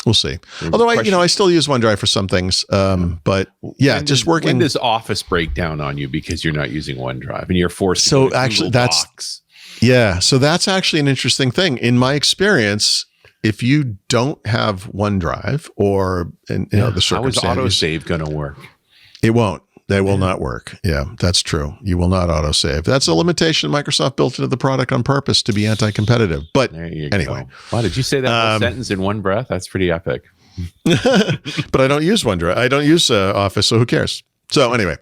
We'll see. Although I still use OneDrive for some things, but yeah, just working. When does Office break down on you because you're not using OneDrive and you're forced to So actually, that's actually an interesting thing. In my experience, if you don't have OneDrive or the how is circumstances, autosave going to work? it won't. They will not work. Yeah, that's true. You will not autosave. That's a limitation Microsoft built into the product on purpose to be anti-competitive. But There you anyway, go. Wow, did you say that whole sentence in one breath? That's pretty epic. but I don't use OneDrive. I don't use Office, so who cares? So anyway,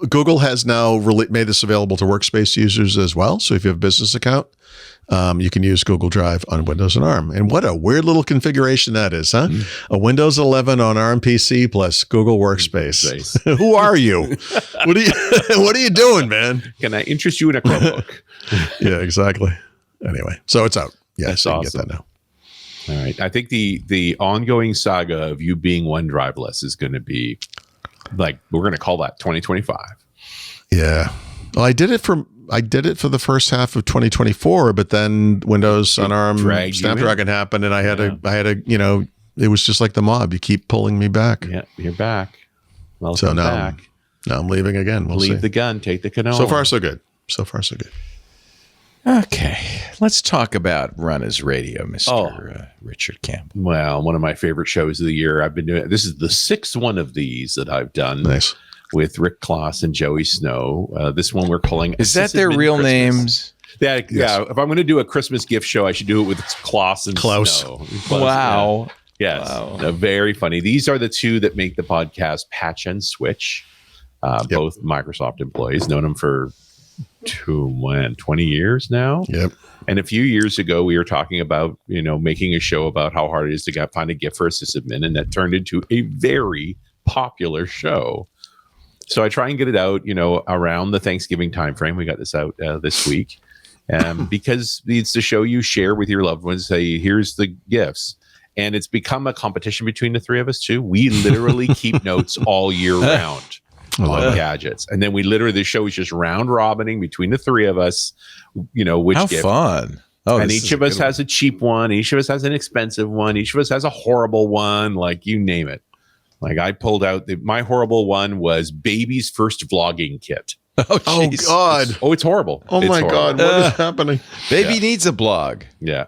Google has now made this available to workspace users as well. So if you have a business account, you can use Google Drive on Windows and ARM. And what a weird little configuration that is, huh? A Windows 11 on ARM PC plus Google Workspace. Who are you? What are you doing, man? Can I interest you in a Chromebook? Yeah, exactly. Anyway, so it's out. Yeah, That's so you awesome. can get that now. All right. I think the ongoing saga of you being OneDrive-less is going to be like, we're going to call that 2025. Yeah. Well, I did it for the first half of 2024, but then Windows on ARM Snapdragon happened, and I had to, it was just like the mob. You keep pulling me back. Yeah, you're back. Welcome So now, back. now I'm leaving again. We'll Leave see. the gun, take the canola. So far, so good. Okay, let's talk about Run as Radio, Mr. Richard Campbell. Well, one of my favorite shows of the year. I've been doing. This is the sixth one of these that I've done. Nice. With Rick Kloss and Joey Snow. This one we're calling. Is that their real names? Yeah. If I'm going to do a Christmas gift show, I should do it with Kloss and Klaus. Snow. Wow. Yeah. Yes. Wow. No, very funny. These are the two that make the podcast Patch and Switch. Both Microsoft employees. Known them for 20 years now. Yep. And a few years ago, we were talking about, making a show about how hard it is to find a gift for a sysadmin, and that turned into a very popular show. So I try and get it out, around the Thanksgiving timeframe. We got this out this week because it's the show you share with your loved ones. Say, here's the gifts. And it's become a competition between the three of us, too. We literally keep notes all year round on gadgets. And then the show is just round robining between the three of us, which How gift. fun. Oh, And each of us has a cheap one. Each of us has an expensive one. Each of us has a horrible one, like you name it. Like I pulled out my horrible one was baby's first vlogging kit. Oh God. Oh, it's horrible. Oh It's my horrible. God. What is happening? Baby needs a blog. Yeah.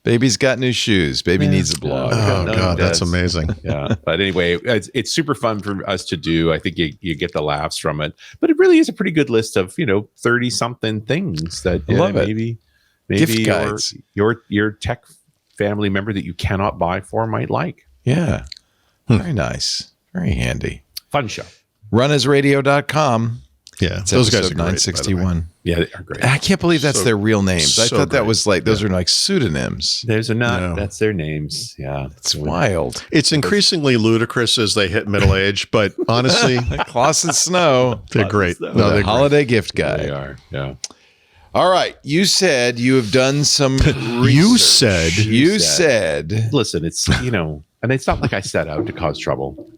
Baby's got new shoes. Baby needs a blog. Oh No, God, it that's does. amazing. Yeah. But anyway, it's super fun for us to do. I think you get the laughs from it. But it really is a pretty good list of, 30 something things that I love it. maybe Gift guides. your tech family member that you cannot buy for might like. Yeah. Very nice. Very handy. Fun show. Runasradio.com. Yeah, It's those guys episode are great, by the way. 961. Yeah, they are great. I can't believe that's So- their real names. I so thought that great. was like, those are like pseudonyms. There's a not. No. That's their names. Yeah. It's wild. It's increasingly ludicrous as they hit middle age, but honestly, Kloss and Snow. they're great. Snow. No, The they're great. holiday gift They guide. are. Yeah. All right. You said you have done some You research. said. You said. Listen, it's, and it's not like I set out to cause trouble.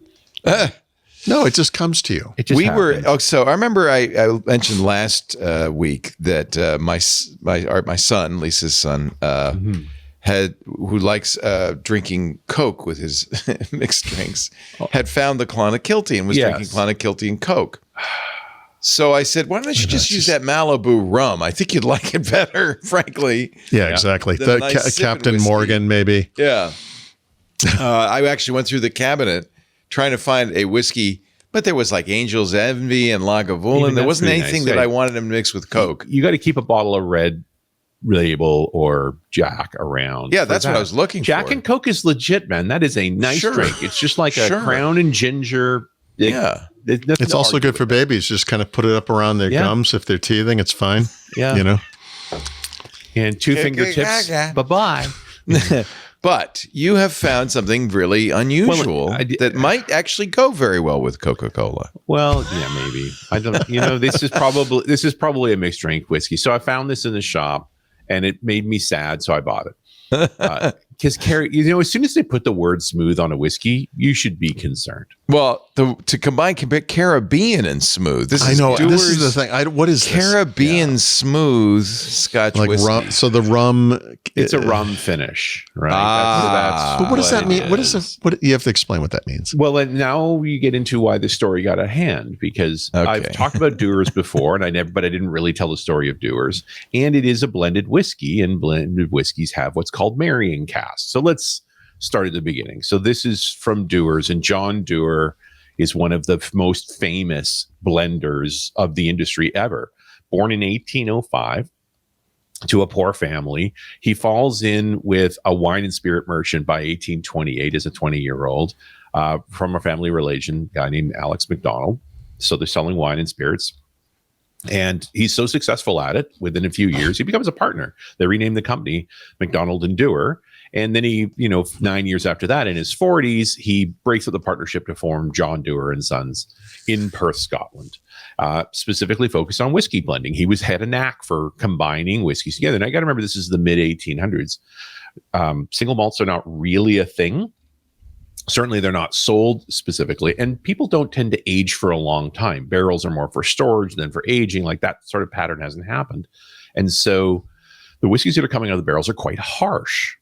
No, it just comes to you. It just happened. So I remember I mentioned last week that my son, Lisa's son, who likes drinking Coke with his mixed drinks, had found the Clonakilty and was drinking Clonakilty and Coke. So I said, why don't you just use that Malibu rum? I think you'd like it better, frankly. Yeah, exactly. The The nice sipping Captain whiskey. Morgan, maybe. Yeah. I actually went through the cabinet trying to find a whiskey, but there was like Angel's Envy and Lagavulin. Even There that's wasn't pretty anything nice, that right? I wanted to mix with Coke. You got to keep a bottle of Red Label or Jack around. Yeah, for that's what that. I was looking Jack for. and Coke is legit, man. That is a nice Sure. drink. It's just like a Sure. Crown and Ginger. Yeah. It's also good for babies. Just kind of put it up around their Yeah. gums. If they're teething, it's fine. Yeah. And two fingertips. gaga. Bye-bye. But you have found something really unusual that might actually go very well with Coca-Cola. Well, yeah, maybe. I don't. This is probably a mixed drink whiskey. So I found this in the shop, and it made me sad. So I bought it. Because as soon as they put the word "smooth" on a whiskey, you should be concerned. Well, to combine Caribbean and smooth. This I is know. Dewars This is the thing. What is this? Caribbean smooth Scotch Like whiskey. rum? So the rum It's a rum finish, right? But what does that mean? What you have to explain what that means? Well, and now you get into why the story got a hand, because I've talked about Dewars before, but I didn't really tell the story of Dewars. And it is a blended whiskey, and blended whiskeys have what's called marrying casts. So let's start at the beginning. So this is from Dewars, and John Dewar is one of the most famous blenders of the industry ever. Born in 1805. To a poor family. He falls in with a wine and spirit merchant by 1828 as a 20-year-old from a family relation, guy named Alex McDonald. So they're selling wine and spirits. And he's so successful at it, within a few years, he becomes a partner. They rename the company McDonald and Dewar. And then he, 9 years after that, in his 40s, he breaks up the partnership to form John Dewar and Sons in Perth, Scotland, specifically focused on whiskey blending. He had a knack for combining whiskeys together. And I got to remember, this is the mid 1800s. Single malts are not really a thing. Certainly, they're not sold specifically, and people don't tend to age for a long time. Barrels are more for storage than for aging. Like, that sort of pattern hasn't happened. And so the whiskeys that are coming out of the barrels are quite harsh.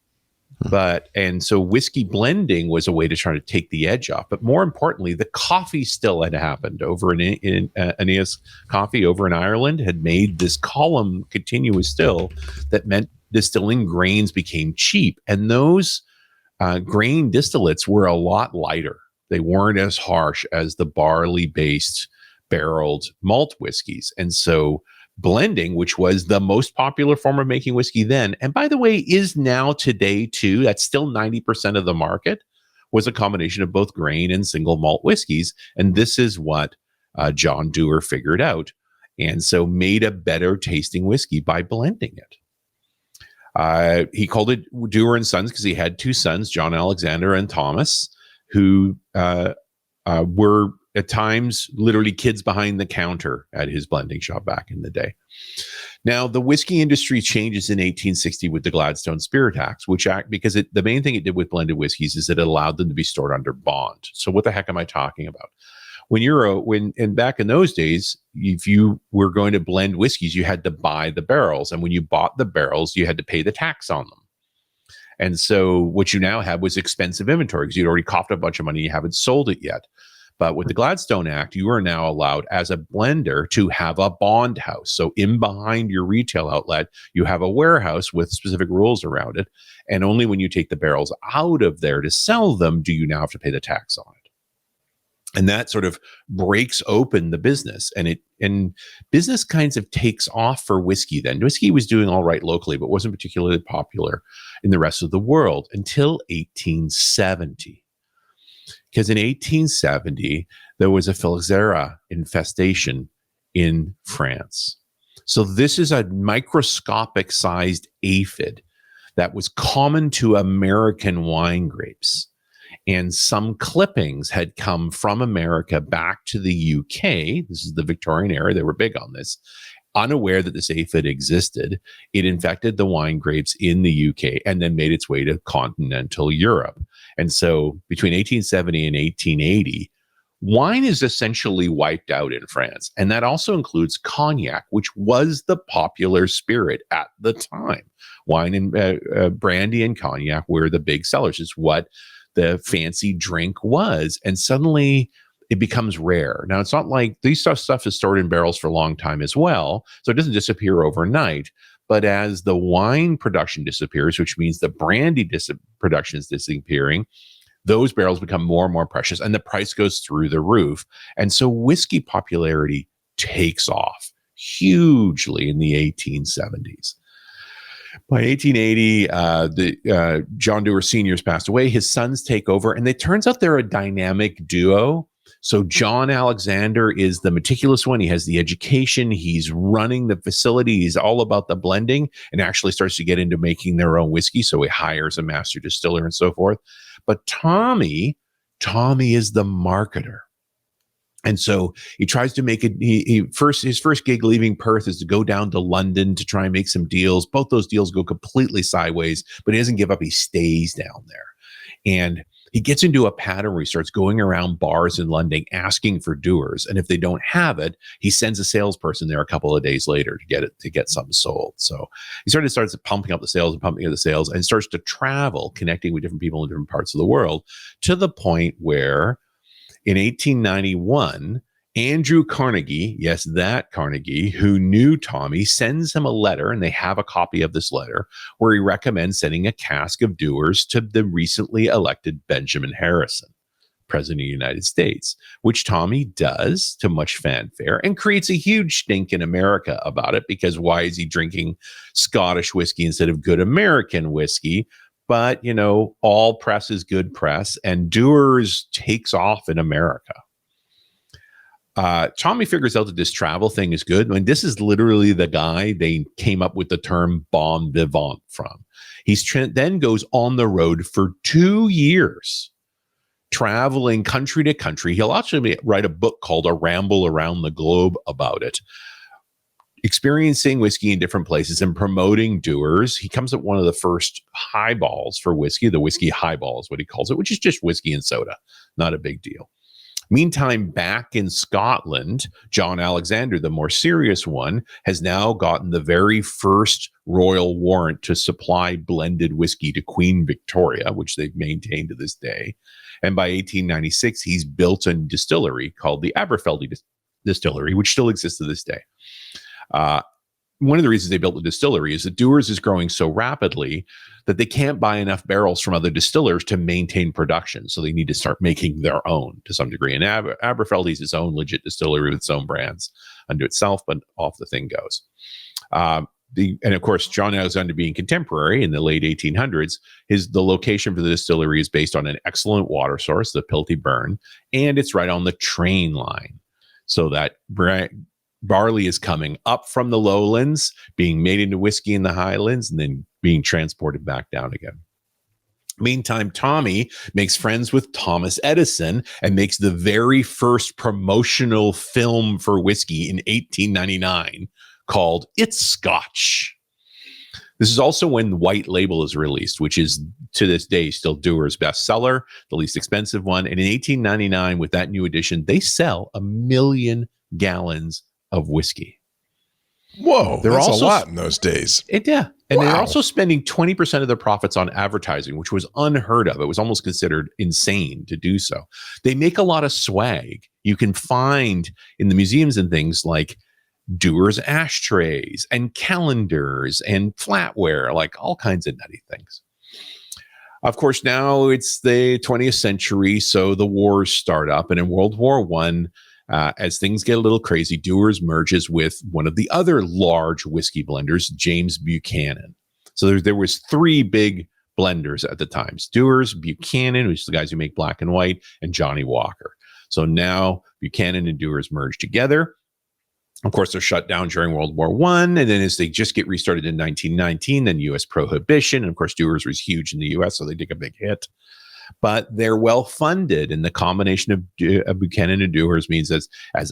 And so whiskey blending was a way to try to take the edge off. But more importantly, the coffee still had happened over in Aeneas Coffee over in Ireland had made this column continuous still that meant distilling grains became cheap. And those grain distillates were a lot lighter. They weren't as harsh as the barley-based barreled malt whiskeys. And so blending, which was the most popular form of making whiskey then, and by the way, is now today too, that's still 90% of the market, was a combination of both grain and single malt whiskeys. And this is what John Dewar figured out. And so made a better tasting whiskey by blending it. He called it Dewar and Sons because he had two sons, John Alexander and Thomas, who were at times literally kids behind the counter at his blending shop back in the day. Now, the whiskey industry changes in 1860 with the Gladstone Spirit Acts, because the main thing it did with blended whiskeys is it allowed them to be stored under bond. So what the heck am I talking about? And back in those days, if you were going to blend whiskeys, you had to buy the barrels. And when you bought the barrels, you had to pay the tax on them. And so what you now have was expensive inventory because you'd already coughed a bunch of money. You haven't sold it yet. But with the Gladstone Act, you are now allowed as a blender to have a bond house. So in behind your retail outlet, you have a warehouse with specific rules around it. And only when you take the barrels out of there to sell them do you now have to pay the tax on it. And that sort of breaks open the business. And business kinds of takes off for whiskey then. Whiskey was doing all right locally, but wasn't particularly popular in the rest of the world until 1870. Because in 1870, there was a phylloxera infestation in France. So this is a microscopic sized aphid that was common to American wine grapes. And some clippings had come from America back to the UK. This is the Victorian era. They were big on this. Unaware that this aphid existed, it infected the wine grapes in the UK and then made its way to continental Europe. And so between 1870 and 1880, wine is essentially wiped out in France. And that also includes cognac, which was the popular spirit at the time. Wine and brandy and cognac were the big sellers. It's what the fancy drink was. And suddenly it becomes rare. Now, it's not like these stuff is stored in barrels for a long time as well. So it doesn't disappear overnight. But as the wine production disappears, which means the brandy production is disappearing, those barrels become more and more precious and the price goes through the roof. And so whiskey popularity takes off hugely in the 1870s. By 1880, John Dewar Sr.'s passed away. His sons take over, and it turns out they're a dynamic duo. So John Alexander is the meticulous one. He has the education. He's running the facility. He's all about the blending and actually starts to get into making their own whiskey. So he hires a master distiller and so forth. But Tommy is the marketer. And so he tries to make it. His first gig leaving Perth is to go down to London to try and make some deals. Both those deals go completely sideways, but he doesn't give up. He stays down there. And He gets into a pattern where he starts going around bars in London asking for Dewars. And if they don't have it, he sends a salesperson there a couple of days later to get something sold. So he starts pumping up the sales and starts to travel, connecting with different people in different parts of the world, to the point where in 1891, Andrew Carnegie, yes, that Carnegie, who knew Tommy, sends him a letter, and they have a copy of this letter, where he recommends sending a cask of Dewars to the recently elected Benjamin Harrison, President of the United States, which Tommy does to much fanfare and creates a huge stink in America about it, because why is he drinking Scottish whiskey instead of good American whiskey? But, all press is good press, and Dewars takes off in America. Tommy figures out that this travel thing is good. I mean, this is literally the guy they came up with the term bon vivant from. Then goes on the road for 2 years, traveling country to country. He'll actually write a book called A Ramble Around the Globe about it, experiencing whiskey in different places and promoting Dewars. He comes up with one of the first highballs for whiskey. The whiskey highball is what he calls it, which is just whiskey and soda. Not a big deal. Meantime, back in Scotland, John Alexander, the more serious one, has now gotten the very first royal warrant to supply blended whiskey to Queen Victoria, which they've maintained to this day. And by 1896, he's built a distillery called the Aberfeldy Distillery, which still exists to this day. One of the reasons they built the distillery is that Dewars is growing so rapidly that they can't buy enough barrels from other distillers to maintain production. So they need to start making their own to some degree. And Aberfeldy's its own legit distillery with its own brands unto itself, but off the thing goes. And of course, John Alexander being contemporary in the late 1800s, the location for the distillery is based on an excellent water source, the Pilty Burn, and it's right on the train line. So that barley is coming up from the lowlands, being made into whiskey in the highlands, and then being transported back down again. Meantime, Tommy makes friends with Thomas Edison and makes the very first promotional film for whiskey in 1899 called It's Scotch. This is also when White Label is released, which is to this day still Dewars' bestseller, the least expensive one. And in 1899, with that new edition, they sell 1 million gallons of whiskey. Whoa, that's also a lot in those days. Yeah. And they're also spending 20% of their profits on advertising, which was unheard of. It was almost considered insane to do so. They make a lot of swag. You can find in the museums and things like Dewars ashtrays and calendars and flatware, like all kinds of nutty things. Of course, now it's the 20th century, so the wars start up. And in World War I, as things get a little crazy, Dewars merges with one of the other large whiskey blenders, James Buchanan. So there was 3 big blenders at the time: Dewars, Buchanan, which is the guys who make black and white, and Johnny Walker. So now Buchanan and Dewars merge together. Of course, they're shut down during World War I, and then as they just get restarted in 1919, then U.S. prohibition. And of course, Dewars was huge in the U.S., so they take a big hit. But they're well funded, and the combination of Buchanan and Dewars means as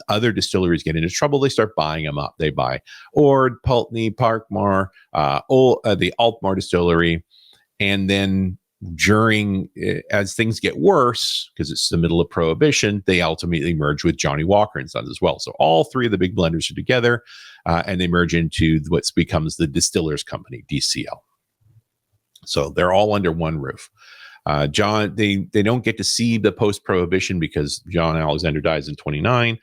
other distilleries get into trouble, they start buying them up. They buy Ord, Pulteney, Parkmore, the Altmore distillery, and then as things get worse, because it's the middle of Prohibition, they ultimately merge with Johnny Walker and Sons as well. So all 3 of the big blenders are together, and they merge into what becomes the Distillers Company, DCL. So they're all under one roof. John, they don't get to see the post-Prohibition because John Alexander dies in 29,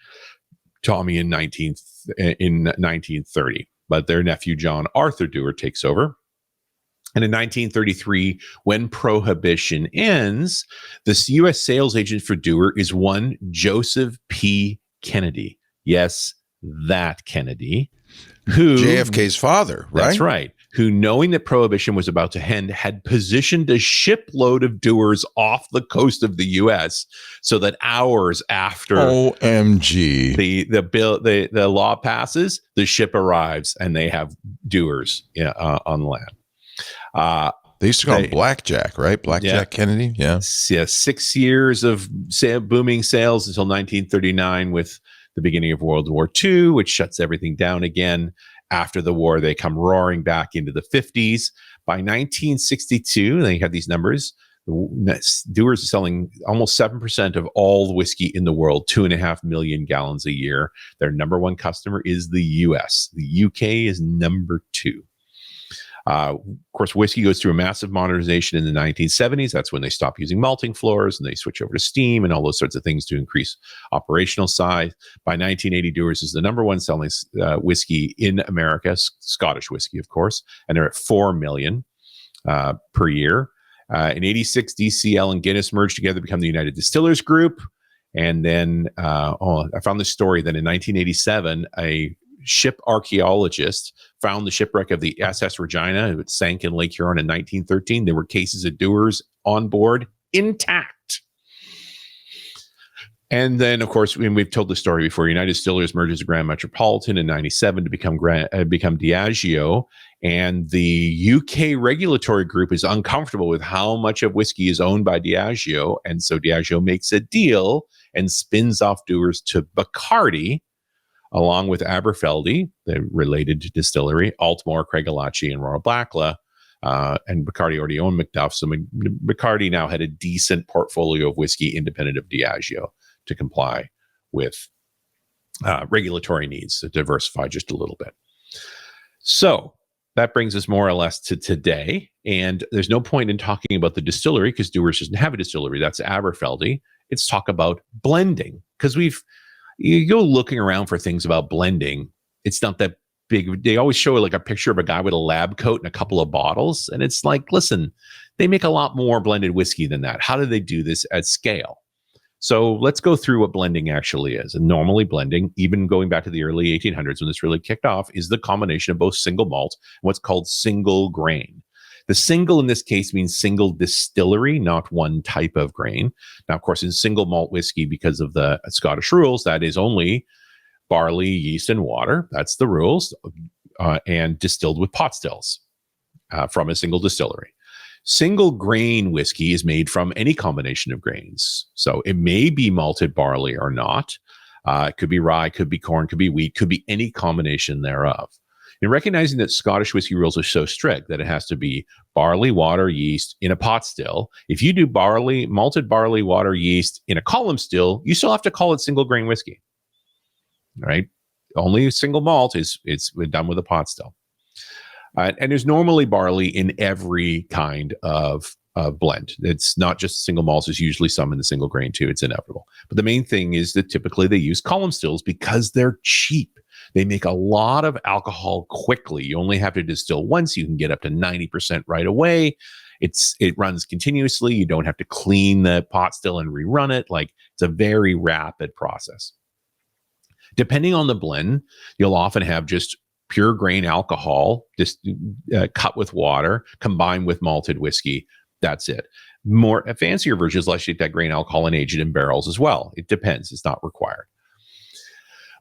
Tommy in 1930. But their nephew, John Arthur Dewar, takes over. And in 1933, when Prohibition ends, the U.S. sales agent for Dewar is one Joseph P. Kennedy. Yes, that Kennedy. Who JFK's father, right? That's right. Who, knowing that Prohibition was about to end, had positioned a shipload of Dewars off the coast of the U.S. so that hours after OMG the law passes, the ship arrives and they have Dewars on land. They used to call him Blackjack, right? Blackjack Kennedy. Yeah. 6 years of booming sales until 1939 with the beginning of World War II, which shuts everything down again. After the war, they come roaring back into the 50s. By 1962, they have these numbers. Dewars is selling almost 7% of all the whiskey in the world, 2.5 million gallons a year. Their number one customer is the US. The UK is number 2. Of course, whiskey goes through a massive modernization in the 1970s. That's when they stop using malting floors and they switch over to steam and all those sorts of things to increase operational size. By 1980, Dewars is the number one selling whiskey in America, Scottish whiskey, of course, and they're at 4 million per year. In 86, DCL and Guinness merged together to become the United Distillers Group. And then, I found this story that in 1987, a ship archaeologist found the shipwreck of the SS Regina. It sank in Lake Huron in 1913. There were cases of Dewars on board intact. And then, of course, we've told the story before. United Distillers merges with Grand Metropolitan in 97 to become Diageo. And the UK regulatory group is uncomfortable with how much of whiskey is owned by Diageo. And so Diageo makes a deal and spins off Dewars to Bacardi, along with Aberfeldy, the related distillery, Altmore, Craigellachie, and Royal Blackla. And Bacardi already owned Macduff. So Bacardi now had a decent portfolio of whiskey independent of Diageo to comply with regulatory needs to diversify just a little bit. So that brings us more or less to today. And there's no point in talking about the distillery because Dewars doesn't have a distillery. That's Aberfeldy. It's talk about blending because you go looking around for things about blending. It's not that big. They always show like a picture of a guy with a lab coat and a couple of bottles. And it's like, listen, they make a lot more blended whiskey than that. How do they do this at scale? So let's go through what blending actually is. And normally blending, even going back to the early 1800s when this really kicked off, is the combination of both single malt and what's called single grain. The single in this case means single distillery, not one type of grain. Now, of course, in single malt whiskey, because of the Scottish rules, that is only barley, yeast, and water. That's the rules, and distilled with pot stills from a single distillery. Single grain whiskey is made from any combination of grains. So it may be malted barley or not. It could be rye, could be corn, could be wheat, could be any combination thereof. And recognizing that Scottish whiskey rules are so strict that it has to be barley, water, yeast in a pot still. If you do malted barley, water, yeast in a column still, you still have to call it single grain whiskey. All right? Only single malt it's done with a pot still. And there's normally barley in every kind of blend. It's not just single malts. There's usually some in the single grain too. It's inevitable. But the main thing is that typically they use column stills because they're cheap. They make a lot of alcohol quickly. You only have to distill once. You can get up to 90% right away. It runs continuously. You don't have to clean the pot still and rerun it. Like, it's a very rapid process. Depending on the blend, you'll often have just pure grain alcohol, just cut with water, combined with malted whiskey. That's it. More fancier versions, let's take that grain alcohol and age it in barrels as well. It depends. It's not required.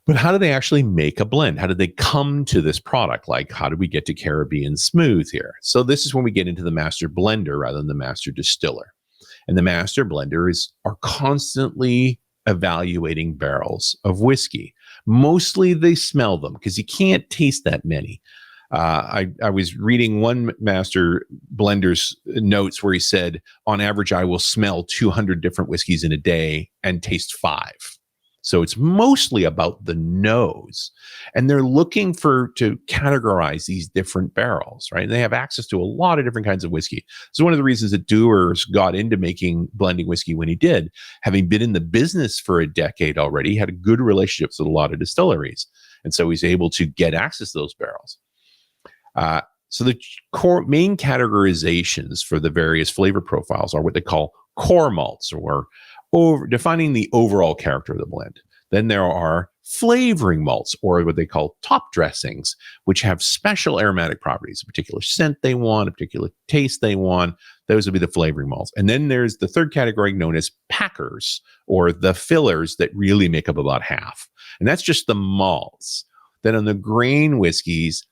But how do they actually make a blend? How did they come to this product? Like, how do we get to Caribbean Smooth here? So this is when we get into the master blender rather than the master distiller. And the master blender are constantly evaluating barrels of whiskey. Mostly they smell them because you can't taste that many. I was reading one master blender's notes where he said, on average, I will smell 200 different whiskeys in a day and taste 5. So it's mostly about the nose. And they're looking to categorize these different barrels, right? And they have access to a lot of different kinds of whiskey. So one of the reasons that Dewars got into making blending whiskey when he did, having been in the business for a decade already, he had a good relationships with a lot of distilleries. And so he's able to get access to those barrels. So the main categorizations for the various flavor profiles are what they call core malts, or defining the overall character of the blend. Then there are flavoring malts, or what they call top dressings, which have special aromatic properties, a particular scent they want, a particular taste they want. Those would be the flavoring malts. And then there's the third category known as packers, or the fillers that really make up about half. And that's just the malts. Then on the grain whiskeys,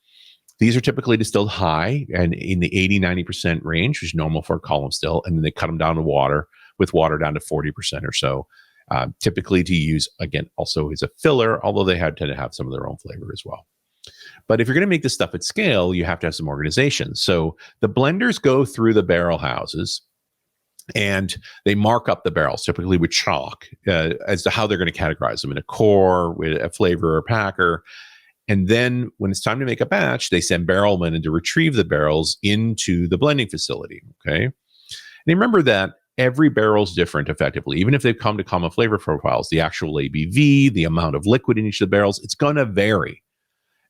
these are typically distilled high and in the 80-90% range, which is normal for a column still. And then they cut them down to water, with water down to 40% or so, typically to use, again, also as a filler, although they tend to have some of their own flavor as well. But if you're going to make this stuff at scale, you have to have some organization. So the blenders go through the barrel houses And they mark up the barrels, typically with chalk, as to how they're going to categorize them in a core, with a flavor or packer. And then when it's time to make a batch, they send barrelmen in to retrieve the barrels into the blending facility. Okay. And remember that every barrel is different effectively. Even if they've come to common flavor profiles, the actual ABV, the amount of liquid in each of the barrels, it's going to vary.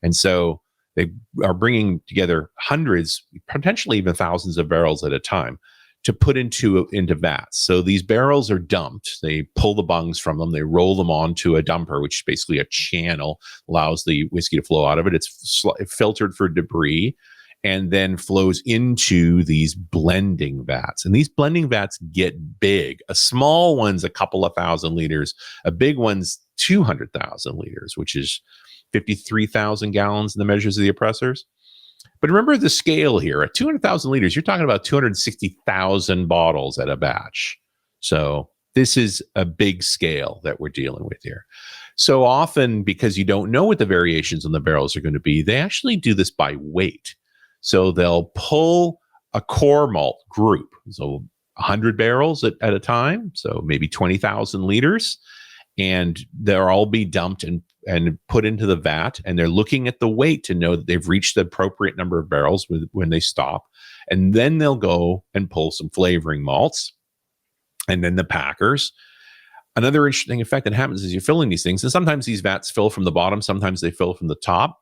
And so they are bringing together hundreds, potentially even thousands of barrels at a time to put into vats. So these barrels are dumped. They pull the bungs from them. They roll them onto a dumper, which is basically a channel, allows the whiskey to flow out of it. It's filtered for debris and then flows into these blending vats. And these blending vats get big. A small one's a couple of thousand liters. A big one's 200,000 liters, which is 53,000 gallons in the measures of the oppressors. But remember the scale here. At 200,000 liters, you're talking about 260,000 bottles at a batch. So this is a big scale that we're dealing with here. So often, because you don't know what the variations on the barrels are going to be, they actually do this by weight. So they'll pull a core malt group, so 100 barrels at a time, so maybe 20,000 liters, and they'll all be dumped and put into the vat, and they're looking at the weight to know that they've reached the appropriate number of barrels when they stop. And then they'll go and pull some flavoring malts, and then the packers. Another interesting effect that happens is you're filling these things, and sometimes these vats fill from the bottom, sometimes they fill from the top.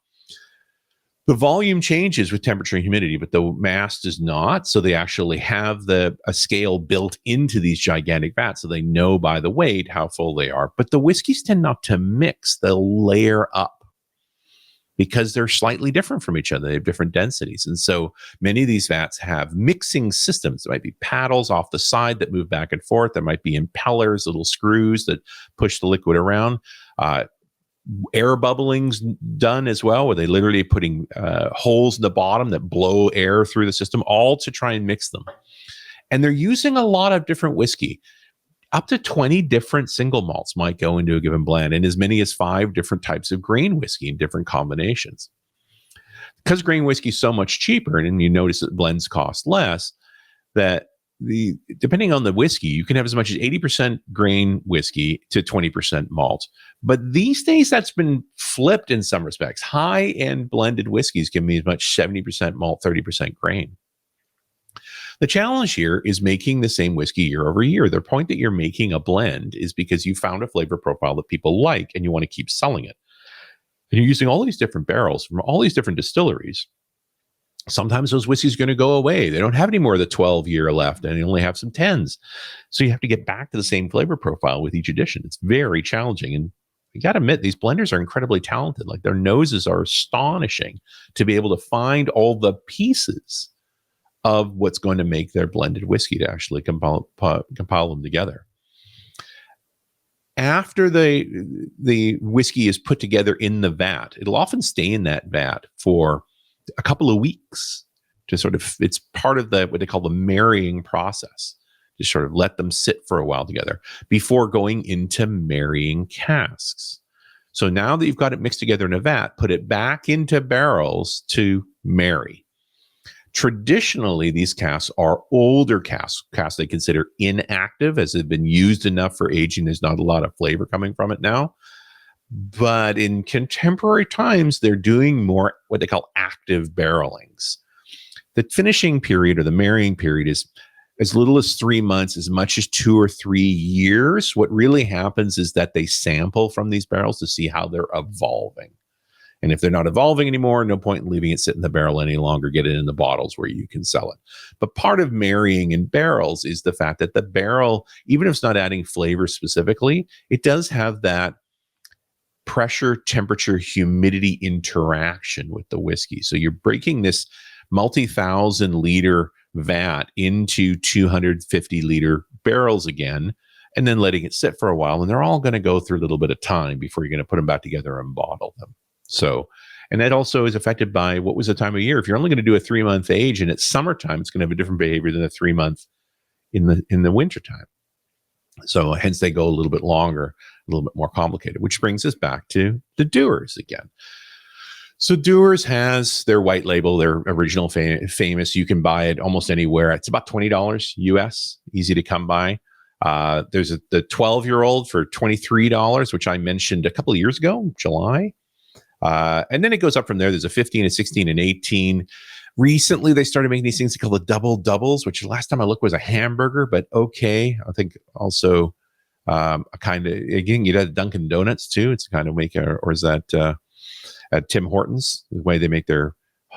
The volume changes with temperature and humidity, but the mass does not. So they actually have a scale built into these gigantic vats, so they know by the weight how full they are. But the whiskeys tend not to mix; they'll layer up because they're slightly different from each other. They have different densities, and so many of these vats have mixing systems. There might be paddles off the side that move back and forth. There might be impellers, little screws that push the liquid around. Air bubbling's done as well, where they literally putting holes in the bottom that blow air through the system, all to try and mix them. And they're using a lot of different whiskey. Up to 20 different single malts might go into a given blend, and as many as 5 different types of grain whiskey in different combinations. Because grain whiskey is so much cheaper, and you notice that blends cost less, that depending on the whiskey, you can have as much as 80% grain whiskey to 20% malt. But these days, that's been flipped in some respects. High-end blended whiskeys can be as much 70% malt, 30% grain. The challenge here is making the same whiskey year over year. The point that you're making a blend is because you found a flavor profile that people like, and you want to keep selling it. And you're using all these different barrels from all these different distilleries. Sometimes those whiskeys are going to go away. They don't have any more of the 12-year left, and they only have some 10s. So you have to get back to the same flavor profile with each edition. It's very challenging. And you got to admit, these blenders are incredibly talented. Like, their noses are astonishing to be able to find all the pieces of what's going to make their blended whiskey to actually compile them together. After the whiskey is put together in the vat, it'll often stay in that vat for a couple of weeks to sort of, it's part of what they call the marrying process, to sort of let them sit for a while together before going into marrying casks. So now that you've got it mixed together in a vat, put it back into barrels to marry. Traditionally, these casks are older casks they consider inactive, as they've been used enough for aging. There's not a lot of flavor coming from it now. But in contemporary times, they're doing more what they call active barrelings. The finishing period, or the marrying period, is as little as 3 months, as much as 2 or 3 years. What really happens is that they sample from these barrels to see how they're evolving. And if they're not evolving anymore, no point in leaving it sit in the barrel any longer. Get it in the bottles where you can sell it. But part of marrying in barrels is the fact that the barrel, even if it's not adding flavor specifically, it does have that pressure, temperature, humidity interaction with the whiskey. So you're breaking this multi-thousand liter vat into 250 liter barrels again, and then letting it sit for a while. And they're all going to go through a little bit of time before you're going to put them back together and bottle them. So, and that also is affected by what was the time of year. If you're only going to do a 3-month age and it's summertime, it's going to have a different behavior than a 3-month in the wintertime. So hence they go a little bit longer, a little bit more complicated, which brings us back to the Dewars again. So Dewars has their white label, their original famous. You can buy it almost anywhere. It's about $20 US, easy to come by. There's the 12-year-old for $23, which I mentioned a couple of years ago, July. And then it goes up from there. There's a 15, a 16, and 18. Recently, they started making these things called the double doubles, which last time I looked was a hamburger, but okay. I think also a kind of, again, you had Dunkin' Donuts too. It's kind of or is that at Tim Hortons, the way they make their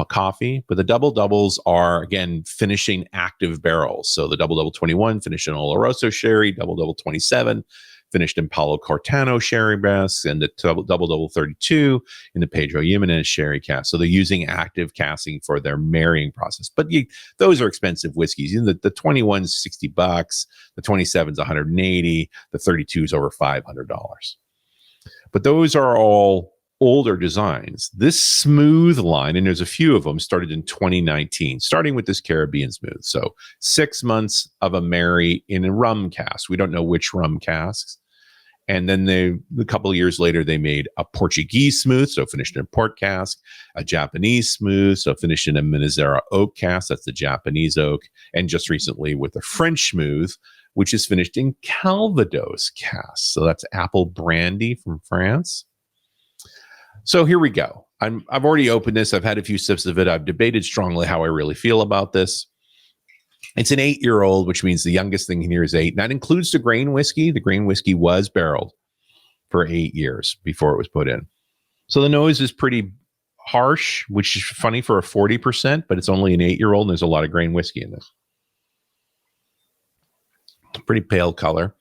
coffee? But the double doubles are, again, finishing active barrels. So the double double 21 finished in Oloroso sherry, double double 27 finished in Palo Cortano sherry casks, and the double double 32 in the Pedro Jimenez sherry cask. So they're using active casting for their marrying process. But those are expensive whiskeys. The 21's $60, the 27's $180, the 32's over $500. But those are all older designs. This smooth line, and there's a few of them, started in 2019, starting with this Caribbean smooth. So 6 months of a marry in a rum cask. We don't know which rum casks. And then a couple of years later, they made a Portuguese smooth, so finished in a port cask, a Japanese smooth, so finished in a Minnesota oak cask, that's the Japanese oak, and just recently with a French smooth, which is finished in Calvados cask. So that's apple brandy from France. So here we go. I've already opened this. I've had a few sips of it. I've debated strongly how I really feel about this. It's an 8-year-old, which means the youngest thing here is 8. And that includes the grain whiskey. The grain whiskey was barreled for 8 years before it was put in. So the nose is pretty harsh, which is funny for a 40%, but it's only an 8-year-old, and there's a lot of grain whiskey in this. Pretty pale color.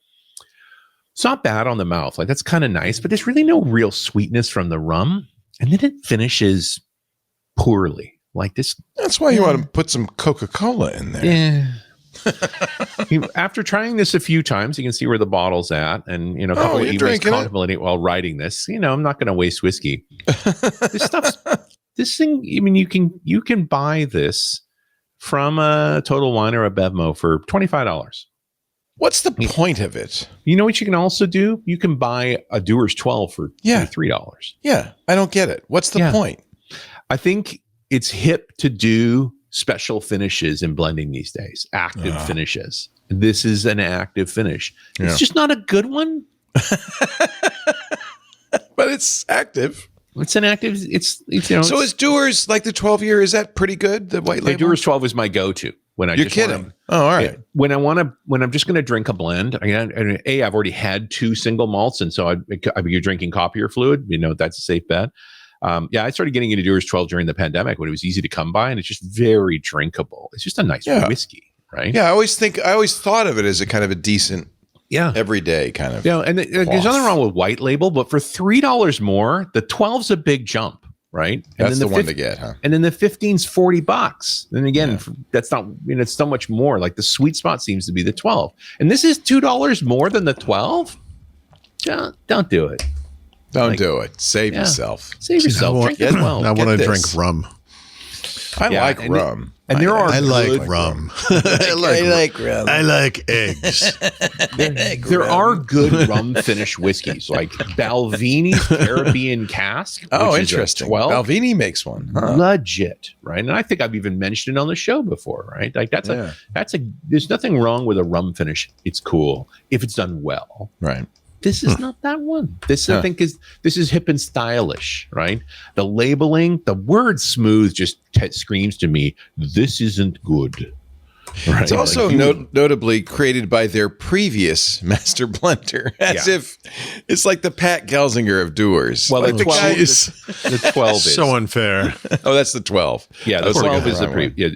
It's not bad on the mouth. Like, that's kind of nice, but there's really no real sweetness from the rum. And then it finishes poorly. Like this. That's why you want to put some Coca-Cola in there. Yeah. After trying this a few times, you can see where the bottle's at. And, a couple of evenings contemplating while writing this, I'm not going to waste whiskey. This thing, I mean, you can buy this from a Total Wine or a Bevmo for $25. What's the point of it? You know what you can also do? You can buy a Dewars 12 for $3. Yeah, I don't get it. What's the point? I think it's hip to do special finishes in blending these days, active finishes. This is an active finish. Yeah. It's just not a good one. But it's active. It's an active, So is Dewars, like the 12-year, is that pretty good? The white label? The Dewars 12 is my go-to. When I You're kidding. All right. When I'm just going to drink a blend, I've already had 2 single malts. And so you're drinking copier fluid, that's a safe bet. I started getting into Dewars 12 during the pandemic when it was easy to come by, and it's just very drinkable. It's just a nice whiskey, right? Yeah, I always thought of it as a kind of a decent, everyday kind of. And there's nothing wrong with white label, but for $3 more, the 12's a big jump, right? And that's the one to get, huh? And then the 15's $40. And again, that's not, it's so much more. Like the sweet spot seems to be the 12, and this is $2 more than the 12. Don't do it. Don't do it. Save yourself. Save yourself. Drink as well. I want to drink rum. I like rum. And there are I like rum. I like rum. I like eggs. There are good rum finish whiskeys, like Balvini's Caribbean Cask. Oh, interesting. 12. Balvini makes one. Huh? Legit, right? And I think I've even mentioned it on the show before, right? Like that's there's nothing wrong with a rum finish. It's cool if it's done well. Right. This is not that one. This I think this is hip and stylish, right? The labeling, the word smooth just screams to me, this isn't good. Right? It's also notably created by their previous master blender, as if it's like the Pat Gelsinger of Dewars. Well, like the 12 is so unfair. Oh, that's the 12. Yeah, the 12 is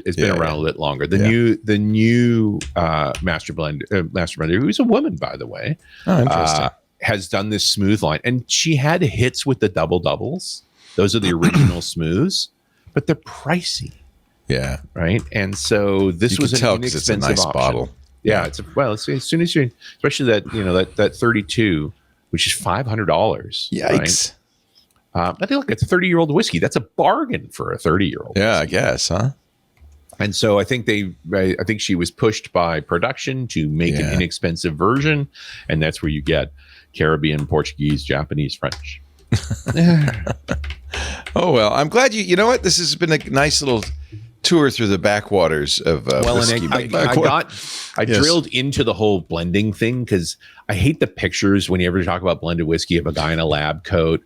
it's been around a little longer. The new master blender, who's a woman, by the way. Oh, interesting. Has done this smooth line, and she had hits with the double doubles. Those are the original smooths, but they're pricey. Yeah. Right. And so this was an inexpensive nice option. Bottle. Yeah. It's as soon as you, especially that 32, which is $500. Yikes. Right? I think look, it's a 30-year-old whiskey. That's a bargain for a 30-year-old. Yeah, I guess, huh? And so I think she was pushed by production to make an inexpensive version. And that's where you get Caribbean, Portuguese, Japanese, French. Oh, well, I'm glad you know what? This has been a nice little tour through the backwaters of whiskey making. I drilled into the whole blending thing because I hate the pictures when you ever talk about blended whiskey of a guy in a lab coat,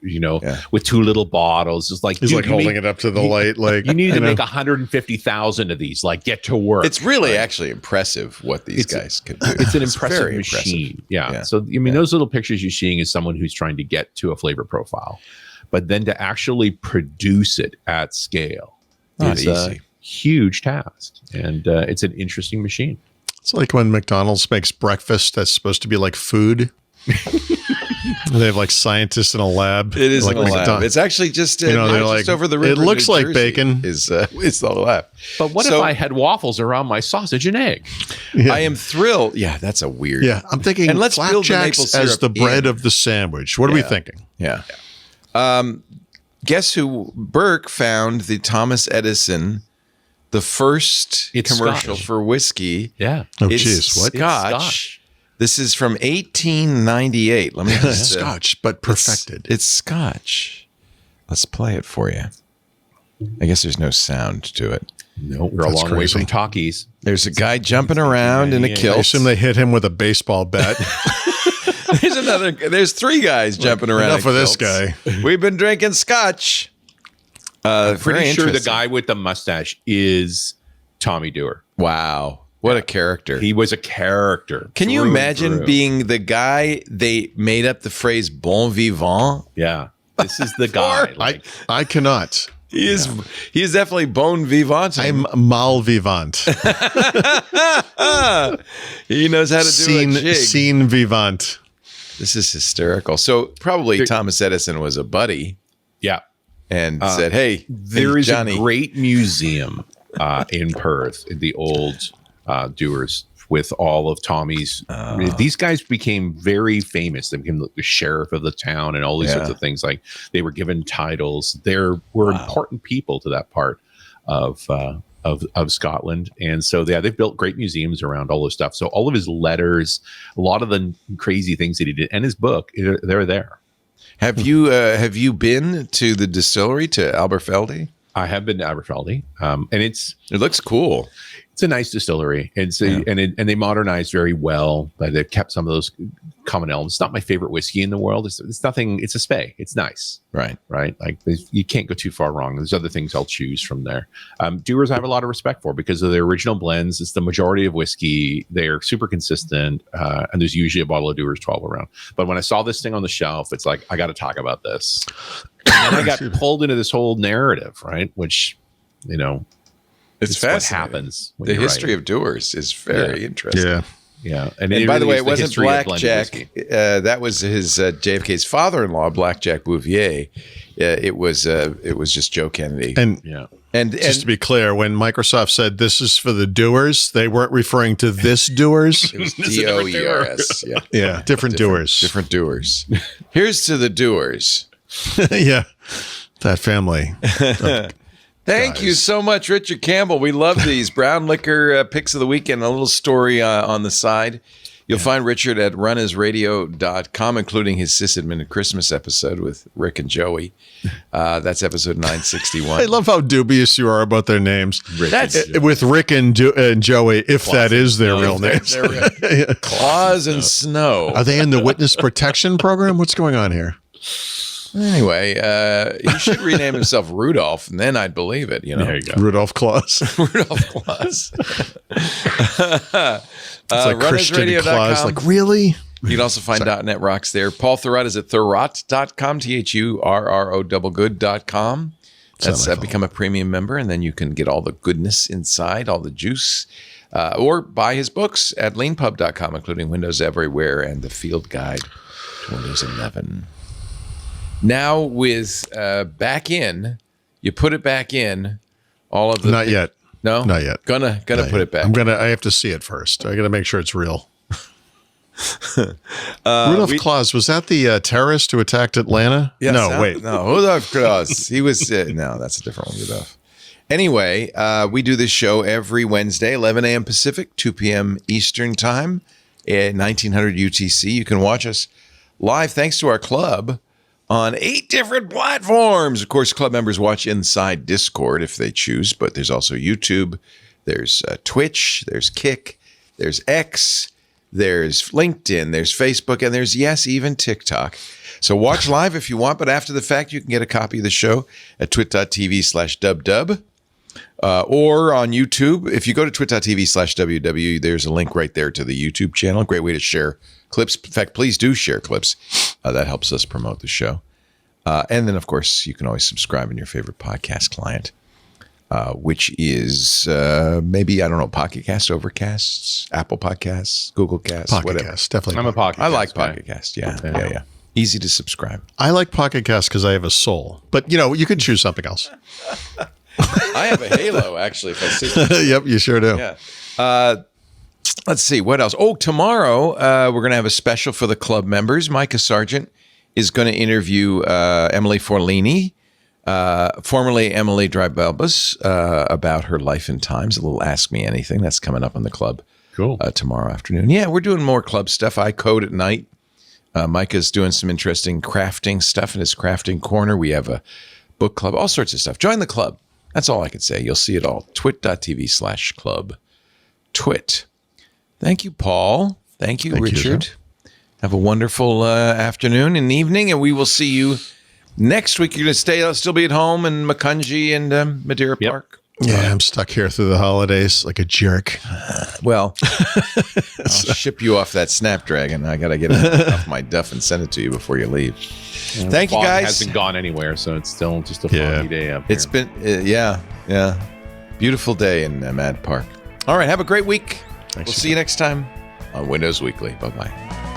with two little bottles. It's like he's like holding it up to the light. Like you need to make 150,000 of these. Like get to work. It's really actually impressive what these guys can do. It's an impressive machine. Yeah. So those little pictures you're seeing is someone who's trying to get to a flavor profile, but then to actually produce it at scale is a huge task, and it's an interesting machine. It's like when McDonald's makes breakfast that's supposed to be like food. They have like scientists in a lab. It is like in a lab. It's actually just they're like, just over the river. It looks New like Jersey bacon. It's the lab. But what if I had waffles around my sausage and egg? Yeah. I am thrilled. Yeah, that's a weird. Yeah, I'm thinking. And let's build the maple syrup as the bread of the sandwich. What are we thinking? Yeah. Guess who? Burke found the Thomas Edison. The first commercial for whiskey. Yeah. Oh, geez. What? Scotch. This is from 1898. Let me just Scotch, but perfected. It's Scotch. Let's play it for you. I guess there's no sound to it. No, we're a long way from talkies. There's a guy jumping around in a kilt. I assume they hit him with a baseball bat. There's three guys jumping around. Enough of this guy. We've been drinking Scotch. I'm pretty sure the guy with the mustache is Tommy Dewar. Wow. What a character. He was a character. Can you imagine being the guy they made up the phrase bon vivant? Yeah. This is the guy. I cannot. He is definitely bon vivant. I'm mal vivant. He knows how to do a jig. Scene vivant. This is hysterical. So probably Thomas Edison was a buddy. Yeah. And said, hey, there is Johnny. A great museum in Perth, in the old Dewars, with all of Tommy's. These guys became very famous. They became the sheriff of the town and all these sorts of things. Like they were given titles. There were important people to that part of Scotland. And so they've built great museums around all this stuff. So all of his letters, a lot of the crazy things that he did, and his book, they're there. Have you been to the distillery to Aberfeldy? I have been to Aberfeldy, and it looks cool. It's a nice distillery, and they modernized very well. They've kept some of those common elements. It's not my favorite whiskey in the world. It's nothing. It's a spey. It's nice. Right. Like you can't go too far wrong. There's other things I'll choose from there. Dewars I have a lot of respect for because of their original blends. It's the majority of whiskey. They're super consistent, and there's usually a bottle of Dewars 12 around. But when I saw this thing on the shelf, it's like I got to talk about this. And I got pulled into this whole narrative, right? Which, it's fascinating. What happens. The history of Dewars is very interesting. Yeah. And by the way, it wasn't Blackjack. That was his JFK's father-in-law, Blackjack Bouvier. It was just Joe Kennedy. And just to be clear, when Microsoft said this is for the Dewars, they weren't referring to this Dewars. It was Dewers. Yeah, different Dewars. Different Dewars. Here's to the Dewars. Yeah, that family. Thank you so much, Richard Campbell. We love these brown liquor picks of the week and a little story on the side. You'll find Richard at runisradio.com, including his Sysadmin Christmas episode with Rick and Joey. That's episode 961. I love how dubious you are about their names. With Rick and Joey, if Claus that is their real names. Claus and Snow. Are they in the witness protection program? What's going on here? Anyway, he should rename himself Rudolph, and then I'd believe it. There you go. Rudolph Claus. Rudolph Claus. It's like Christian Claus. Like, really? You can also find .NET Rocks there. Paul Thurrott is at thurrott.com, THURROW.com. That's become a premium member, and then you can get all the goodness inside, all the juice. Or buy his books at leanpub.com, including Windows Everywhere and the Field Guide to Windows 11. Now with back in, you put it back in. All of the not yet. No, not yet. Gonna put it back. I have to see it first. I got to make sure it's real. Rudolph Claus, was that the terrorist who attacked Atlanta? Yes, no, wait. No, Rudolph Claus. He was no, that's a different one, Rudolph. Anyway, we do this show every Wednesday, 11 a.m. Pacific, 2 p.m. Eastern Time, at 1900 UTC. You can watch us live thanks to our club on 8 different platforms. Of course, club members watch inside Discord if they choose, but there's also YouTube, there's Twitch, there's Kick, there's X, there's LinkedIn, there's Facebook, and there's, yes, even TikTok. So watch live if you want, but after the fact, you can get a copy of the show at twit.tv/dubdub. Or on YouTube. If you go to twit.tv/WW, there's a link right there to the YouTube channel. Great way to share clips. In fact, please do share clips. That helps us promote the show. And then, of course, you can always subscribe in your favorite podcast client, which is maybe, I don't know, Pocket Cast, Overcasts, Apple Podcasts, Google Casts, Pocket whatever. Cast, definitely. I'm a Pocket I like Cast guy. Pocket Cast. Yeah. Easy to subscribe. I like Pocket Cast because I have a soul. But, you could choose something else. I have a halo, actually, if I see. Yep, you sure do. Yeah. Let's see. What else? Oh, tomorrow we're going to have a special for the club members. Micah Sargent is going to interview Emily Forlini, formerly Emily Drybelbus, about her life and times. A little Ask Me Anything. That's coming up on the club tomorrow afternoon. Yeah, we're doing more club stuff. I code at night. Micah's doing some interesting crafting stuff in his crafting corner. We have a book club, all sorts of stuff. Join the club. That's all I can say. You'll see it all. Twit.tv/club. Twit. Thank you, Paul. Thank you, Richard. Have a wonderful afternoon and evening, and we will see you next week. You're going to still be at home in Macungie and Madeira Park? Yeah, I'm stuck here through the holidays like a jerk. Well, I'll ship you off that Snapdragon. I got to get it off my duff and send it to you before you leave. Thank you, guys. It hasn't gone anywhere, so it's still just a foggy day up here. It's been, beautiful day in Mad Park. All right, have a great week. We'll see you next time on Windows Weekly. Bye-bye.